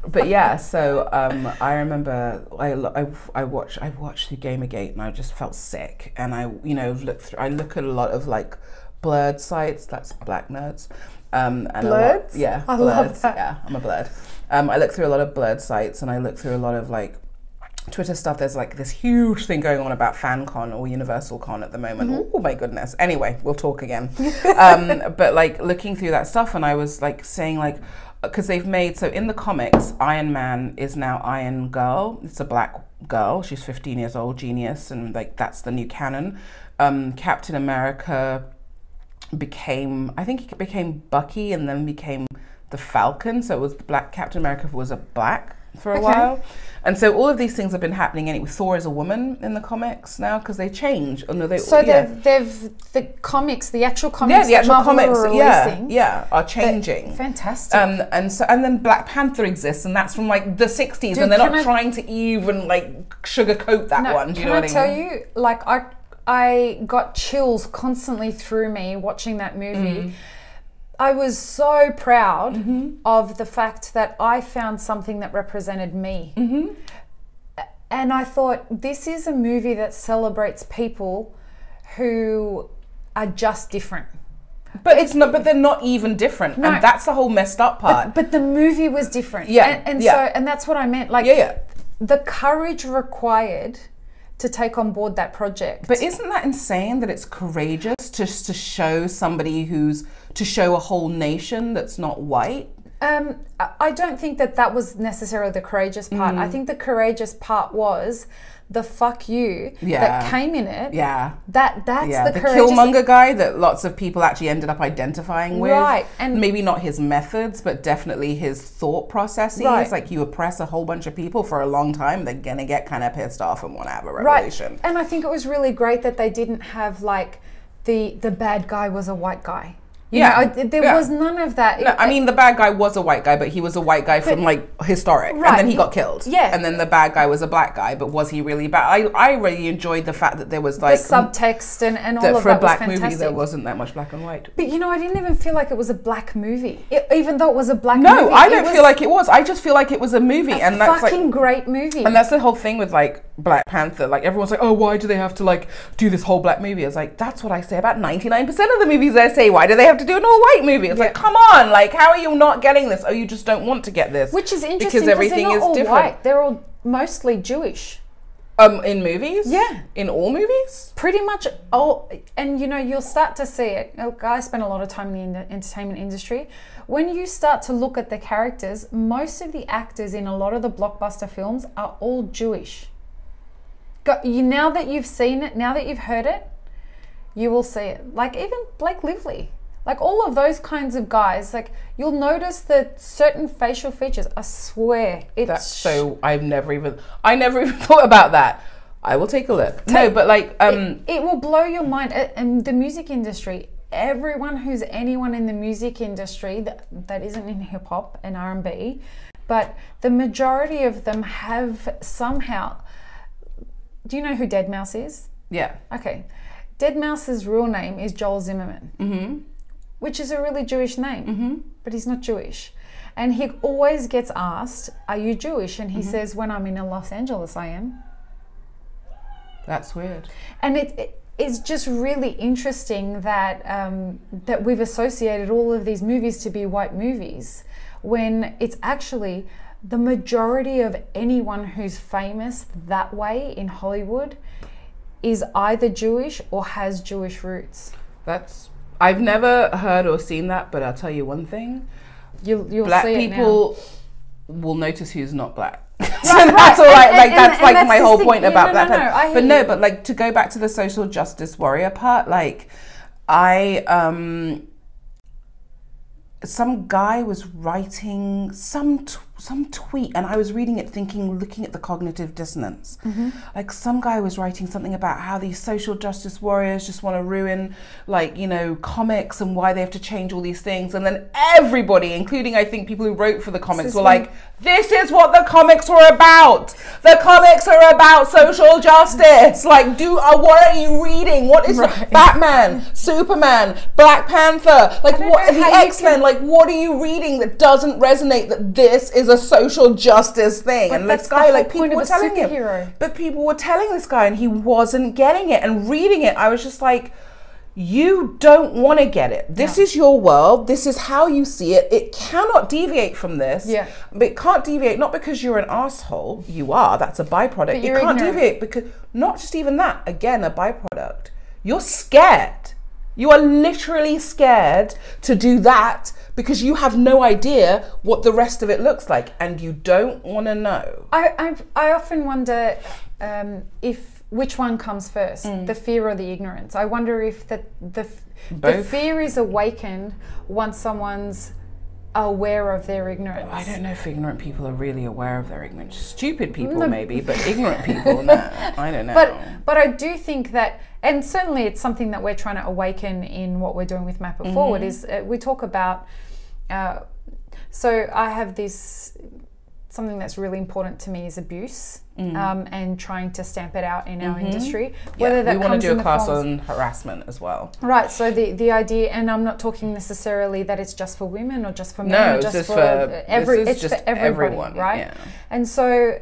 But yeah, so I remember I watched through Gamergate and I just felt sick, and I look at a lot of like blurred sites, that's black nerds. Blurds? Yeah, I blurds. love that. Yeah, I'm a blurred. I look through a lot of blurred sites, and I look through a lot of like Twitter stuff. There's like this huge thing going on about FanCon or Universal Con at the moment. Oh my goodness. Anyway, we'll talk again. But like looking through that stuff, and I was like saying like, because they've made, so in the comics, Iron Man is now Iron Girl. It's a black girl. She's 15 years old, genius, and like that's the new canon. Captain America became Bucky and then became the Falcon. So it was black. Captain America was a black for a while. And so all of these things have been happening anyway. Thor is a woman in the comics now because they change. Oh, no, they've the comics, the actual comics, are changing. Fantastic. And then Black Panther exists, and that's from like the 60s, and they're not trying to even like sugarcoat that one. Do you know what I mean? Can I tell you, like I got chills constantly through me watching that movie. I was so proud of the fact that I found something that represented me. And I thought, this is a movie that celebrates people who are just different. But it's not. But they're not even different, and that's the whole messed up part. But the movie was different. So that's what I meant. Like the courage required to take on board that project. But isn't that insane that it's courageous to show somebody to show a whole nation that's not white? I don't think that was necessarily the courageous part. I think the courageous part was the fuck you that came in it. That's the courageous... Killmonger guy that lots of people actually ended up identifying with. Right. And maybe not his methods, but definitely his thought processes. Right. Like you oppress a whole bunch of people for a long time, they're gonna get kind of pissed off and want to have a revolution. Right. And I think it was really great that they didn't have like the bad guy was a white guy. There was none of that. No, I mean, the bad guy was a white guy, but he was a white guy from like historic, and then he got killed. And then the bad guy was a black guy, but was he really bad? I really enjoyed the fact that there was like the subtext and all of that was fantastic. For a black movie, there wasn't that much black and white. But I didn't even feel like it was a black movie, even though it was a black movie. No, I don't feel like it was. I just feel like it was a movie, and that's fucking great movie. And that's the whole thing with like Black Panther. Like everyone's like, oh, why do they have to like do this whole black movie? It's like that's what I say about 99% of the movies I say. Why do they have to do an all white movie? It's like, come on, like, how are you not getting this? Oh, you just don't want to get this. Which is interesting because everything is different. White. They're all mostly Jewish. In movies? Yeah. In all movies? Pretty much all. And, you'll start to see it. I spent a lot of time in the entertainment industry. When you start to look at the characters, most of the actors in a lot of the blockbuster films are all Jewish. Now that you've seen it, now that you've heard it, you will see it. Like even Blake Lively. Like all of those kinds of guys, like you'll notice that certain facial features, I swear, I never even thought about that. I will take a look. No, but like it will blow your mind. And the music industry, everyone who's anyone in the music industry that isn't in hip hop and R&B, but the majority of them have somehow. Do you know who Deadmau5 is? Yeah. Okay. Deadmau5's real name is Joel Zimmerman, which is a really Jewish name, but he's not Jewish. And he always gets asked, are you Jewish? And he says, when I'm in Los Angeles, I am. That's weird. And it's just really interesting that that we've associated all of these movies to be white movies, when it's actually the majority of anyone who's famous that way in Hollywood is either Jewish or has Jewish roots. I've never heard or seen that, but I'll tell you one thing. You'll black see people will notice who's not black. So that's all right. Like that's like my whole point about that. But like to go back to the social justice warrior part, like some guy was writing some tweet, and I was reading it looking at the cognitive dissonance. Like some guy was writing something about how these social justice warriors just want to ruin, like, you know, comics and why they have to change all these things. And then everybody, including I think people who wrote for the comics, were like, this is what the comics were about. The comics are about social justice. Like, what are you reading? What is Batman, Superman, Black Panther? Like, what the X-Men? Like, what are you reading that doesn't resonate that this is a social justice thing? But and this guy, like, people were telling him, but people were telling this guy and he wasn't getting it. And reading it, I was just like, you don't want to get it. This is your world. This is how you see it. It cannot deviate from this. Yeah. But it can't deviate, not because you're an asshole. You are. That's a byproduct. It can't deviate because, not just even that, again, a byproduct. You're scared. You are literally scared to do that because you have no idea what the rest of it looks like, and you don't want to know. I often wonder which one comes first, the fear or the ignorance. I wonder if the fear is awakened once someone's aware of their ignorance. I don't know if ignorant people are really aware of their ignorance. Stupid people maybe, but ignorant people, no. I don't know. But I do think that, and certainly it's something that we're trying to awaken in what we're doing with Map It Forward, is we talk about, so I have this, something that's really important to me is abuse, and trying to stamp it out in our industry. Whether that we want to do a class on harassment as well. Right, so the idea, and I'm not talking necessarily that it's just for women or just for men, or just for everyone, right? Yeah. And so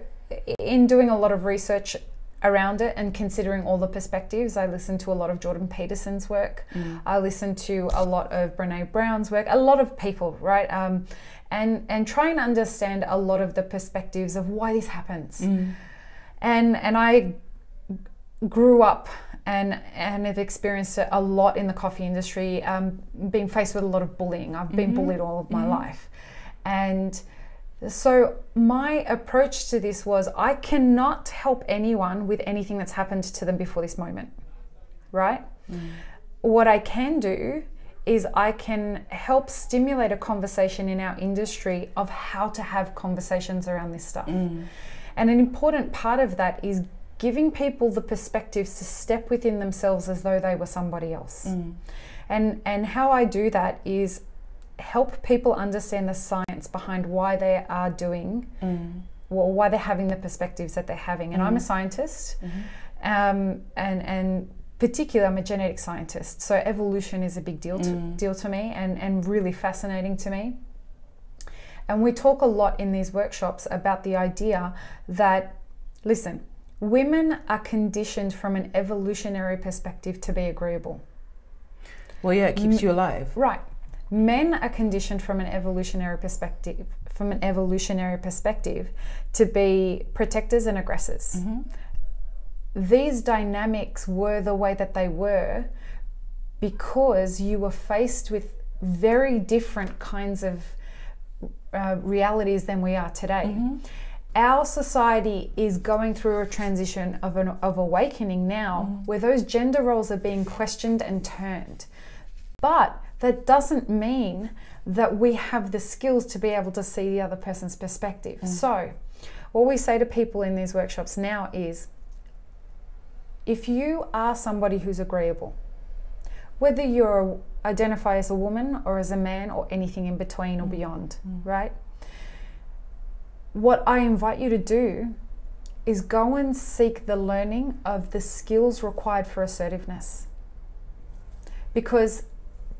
in doing a lot of research around it and considering all the perspectives, I listen to a lot of Jordan Peterson's work. I listen to a lot of Brene Brown's work, a lot of people, right? And try and understand a lot of the perspectives of why this happens. And I grew up and have experienced it a lot in the coffee industry, being faced with a lot of bullying. I've been bullied all of my life. And so my approach to this was, I cannot help anyone with anything that's happened to them before this moment, right? What I can do is I can help stimulate a conversation in our industry of how to have conversations around this stuff. And an important part of that is giving people the perspectives to step within themselves as though they were somebody else. And how I do that is help people understand the science behind why they are doing, or why they're having the perspectives that they're having. And I'm a scientist, and particularly I'm a genetic scientist, so evolution is a big deal to me, and really fascinating to me. And we talk a lot in these workshops about the idea that, listen, women are conditioned from an evolutionary perspective to be agreeable. Well, yeah, it keeps you alive. Right. Men are conditioned from an evolutionary perspective to be protectors and aggressors. These dynamics were the way that they were because you were faced with very different kinds of realities than we are today. Our society is going through a transition of awakening now, where those gender roles are being questioned and turned. But that doesn't mean that we have the skills to be able to see the other person's perspective. So what we say to people in these workshops now is, if you are somebody who's agreeable, whether you identify as a woman or as a man or anything in between or beyond, right? What I invite you to do is go and seek the learning of the skills required for assertiveness. Because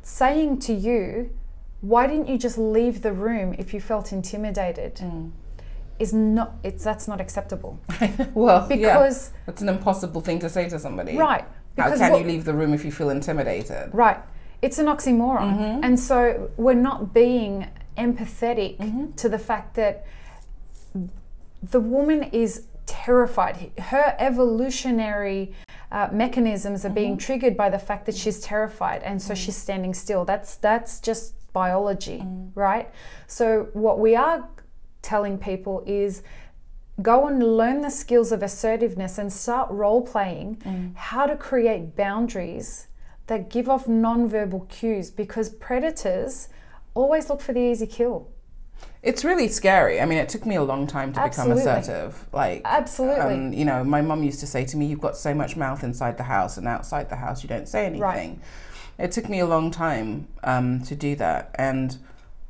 saying to you, why didn't you just leave the room if you felt intimidated, that's not acceptable. Well, because it's an impossible thing to say to somebody. Right. How can you leave the room if you feel intimidated? Right. It's an oxymoron. And so we're not being empathetic to the fact that the woman is terrified. Her evolutionary mechanisms are being triggered by the fact that she's terrified, and so she's standing still. That's just biology, right? So what we are telling people is, go and learn the skills of assertiveness and start role-playing how to create boundaries that give off non-verbal cues, because predators always look for the easy kill. It's really scary. I mean, it took me a long time to become assertive. Absolutely. You know, my mum used to say to me, you've got so much mouth inside the house, and outside the house you don't say anything. Right. It took me a long time to do that. And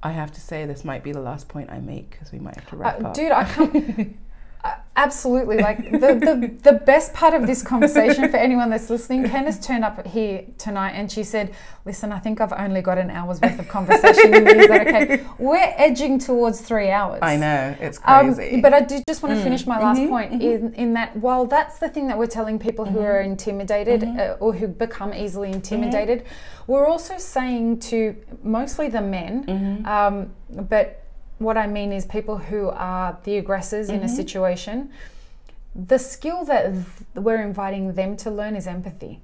I have to say, this might be the last point I make, because we might have to wrap up. Dude, I can't... Absolutely. Like the best part of this conversation for anyone that's listening, Candice turned up here tonight and she said, listen, I think I've only got an hour's worth of conversation. Is that okay? We're edging towards 3 hours. I know, it's crazy. But I do just want to finish my last point in that, while that's the thing that we're telling people who are intimidated or who become easily intimidated, we're also saying to mostly the men, but what I mean is people who are the aggressors in a situation, the skill that we're inviting them to learn is empathy.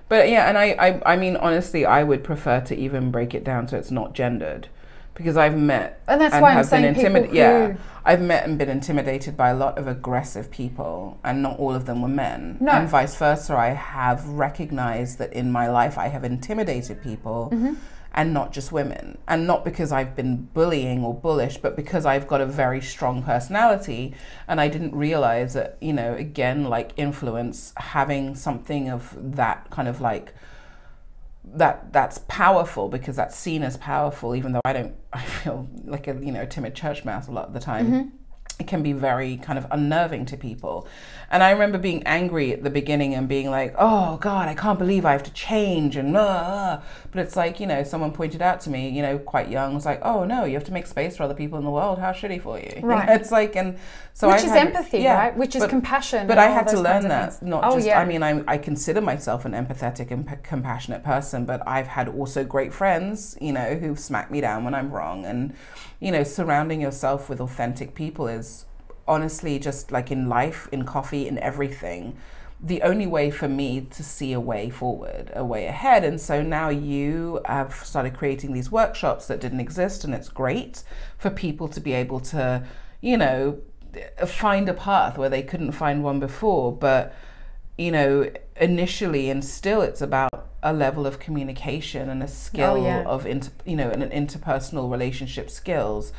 But yeah, and I mean, honestly, I would prefer to even break it down so it's not gendered, because I've met and that's why I'm saying people I've met and been intimidated by a lot of aggressive people, and not all of them were men. No. And vice versa. I have recognized that in my life I have intimidated people. And not just women, and not because I've been bullying or bullish, but because I've got a very strong personality, and I didn't realize that, you know, again, like influence, having something of that kind of like that's powerful, because that's seen as powerful, even though I feel like a, you know, timid church mouse a lot of the time. It can be very kind of unnerving to people. And I remember being angry at the beginning and being like, oh God, I can't believe I have to change, and but it's like, you know, someone pointed out to me, you know, quite young, was like, oh no, you have to make space for other people in the world, how shitty for you. Right. You know, it's like, and so which is empathy, right? Which is compassion. But I had to learn that, I mean, I consider myself an empathetic and compassionate person, but I've had also great friends, you know, who've smacked me down when I'm wrong. And, you know, surrounding yourself with authentic people is honestly, just like in life, in coffee, in everything, the only way for me to see a way forward, a way ahead. And so now you have started creating these workshops that didn't exist, and it's great for people to be able to, you know, find a path where they couldn't find one before. But, you know, initially and still, it's about a level of communication and a skill of, an interpersonal relationship skills.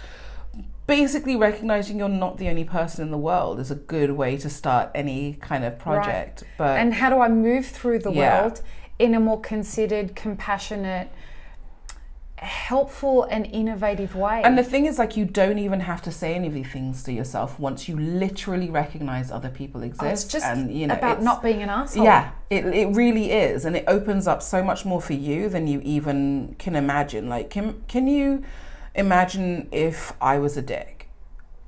Basically recognizing you're not the only person in the world is a good way to start any kind of project. Right. But and how do I move through the world in a more considered, compassionate, helpful and innovative way? And the thing is, like, you don't even have to say any of these things to yourself once you literally recognize other people exist. It's just and, you know, about not being an asshole. Yeah, it really is. And it opens up so much more for you than you even can imagine. Like, can you imagine if I was a dick?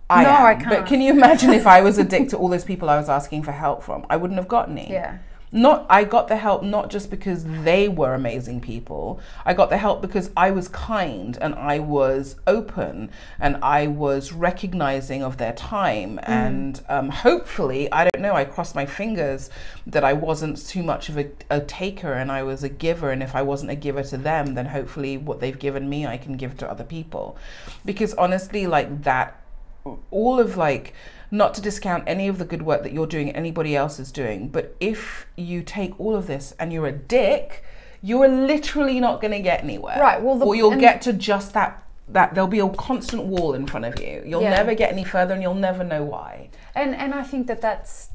I can't. But can you imagine if I was a dick to all those people I was asking for help from? I wouldn't have got any. Yeah. I got the help not just because they were amazing people. I got the help because I was kind, and I was open, and I was recognizing of their time. And hopefully, I don't know, I crossed my fingers that I wasn't too much of a taker, and I was a giver. And if I wasn't a giver to them, then hopefully what they've given me, I can give to other people. Because honestly, like that, all of like, not to discount any of the good work that you're doing, anybody else is doing, but if you take all of this and you're a dick, you are literally not going to get anywhere. Right. Well, or you'll get to just that there'll be a constant wall in front of you. You'll never get any further, and you'll never know why. And I think that's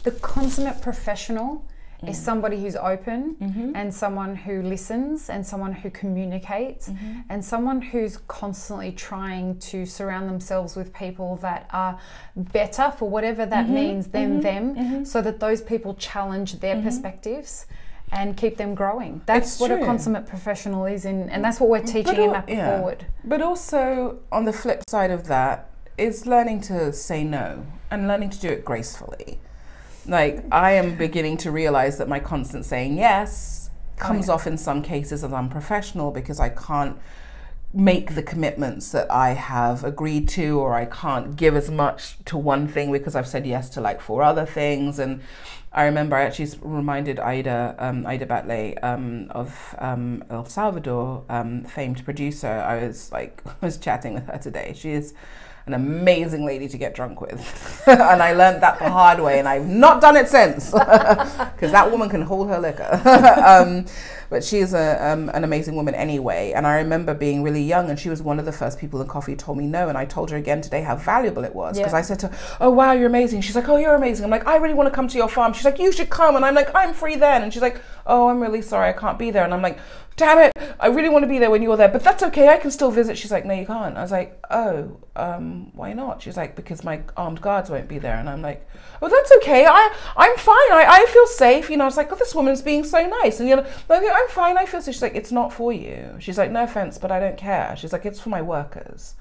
the consummate professional is somebody who's open and someone who listens and someone who communicates and someone who's constantly trying to surround themselves with people that are better for whatever that means than them, so that those people challenge their perspectives and keep them growing. That's what a consummate professional is, and that's what we're teaching in Map It Forward. But also, on the flip side of that, is learning to say no and learning to do it gracefully. Like, I am beginning to realize that my constant saying yes comes off in some cases as unprofessional, because I can't make the commitments that I have agreed to, or I can't give as much to one thing because I've said yes to like 4 other things. And I remember I actually reminded Ida Batley of El Salvador, famed producer. I was chatting with her today. She is an amazing lady to get drunk with. And I learned that the hard way, and I've not done it since, because that woman can hold her liquor. But she is an amazing woman anyway. And I remember being really young, and she was one of the first people in coffee who told me no. And I told her again today how valuable it was, because I said to her, oh wow, you're amazing. She's like, oh, you're amazing. I'm like, I really want to come to your farm. She's like, you should come. And I'm like, I'm free then. And she's like, oh, I'm really sorry, I can't be there. And I'm like, damn it, I really want to be there when you're there, but that's okay, I can still visit. She's like, no, you can't. I was like, oh, why not? She's like, because my armed guards won't be there. And I'm like, oh, that's okay, I'm fine, I feel safe. You know, it's like, oh, this woman's being so nice. And you're like, I'm fine, I feel safe. She's like, it's not for you. She's like, no offense, but I don't care. She's like, it's for my workers.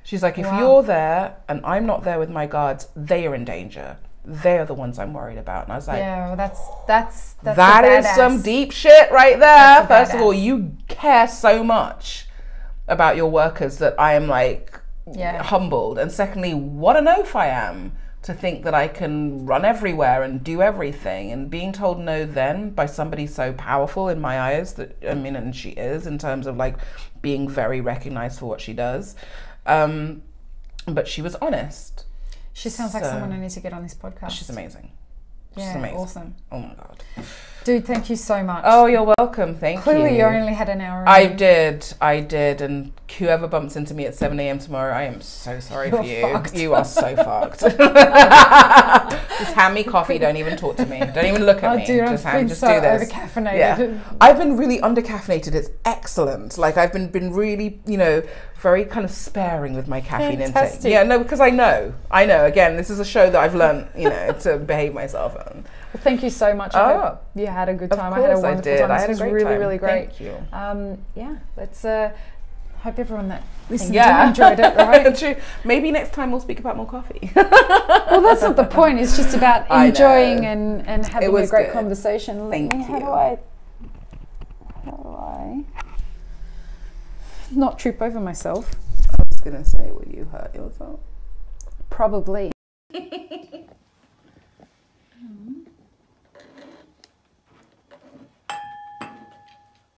She's like, if you're there and I'm not there with my guards, they are in danger. They're the ones I'm worried about. And I was like, yeah, well, that is some deep shit right there. First of all, you care so much about your workers that I am like humbled. And secondly, what an oaf I am to think that I can run everywhere and do everything. And being told no then by somebody so powerful in my eyes, that I mean, and she is, in terms of like being very recognized for what she does. But she was honest. She sounds like someone I need to get on this podcast. She's amazing. Yeah, she's amazing. Awesome. Oh my God. Dude, thank you so much. Oh, you're welcome. Thank you. Clearly you only had an hour. I did. And whoever bumps into me at 7 a.m. tomorrow, I am so sorry for you. Fucked. You are so fucked. Just hand me coffee. Don't even talk to me. Don't even look at me. Dude, just do this. Over-caffeinated. Yeah. I've been really under-caffeinated. It's excellent. Like, I've been really, very kind of sparing with my caffeine intake. Yeah, no, because I know. Again, this is a show that I've learned, to behave myself on. Well, thank you so much. I hope you had a good time. I had a wonderful time. This was really, really great. Thank you. Let's hope everyone that listened enjoyed it, right? True. Maybe next time we'll speak about more coffee. Well, that's not the point. It's just about enjoying and having a great conversation. Thank you. How do I not trip over myself? I was going to say, will you hurt yourself? Probably.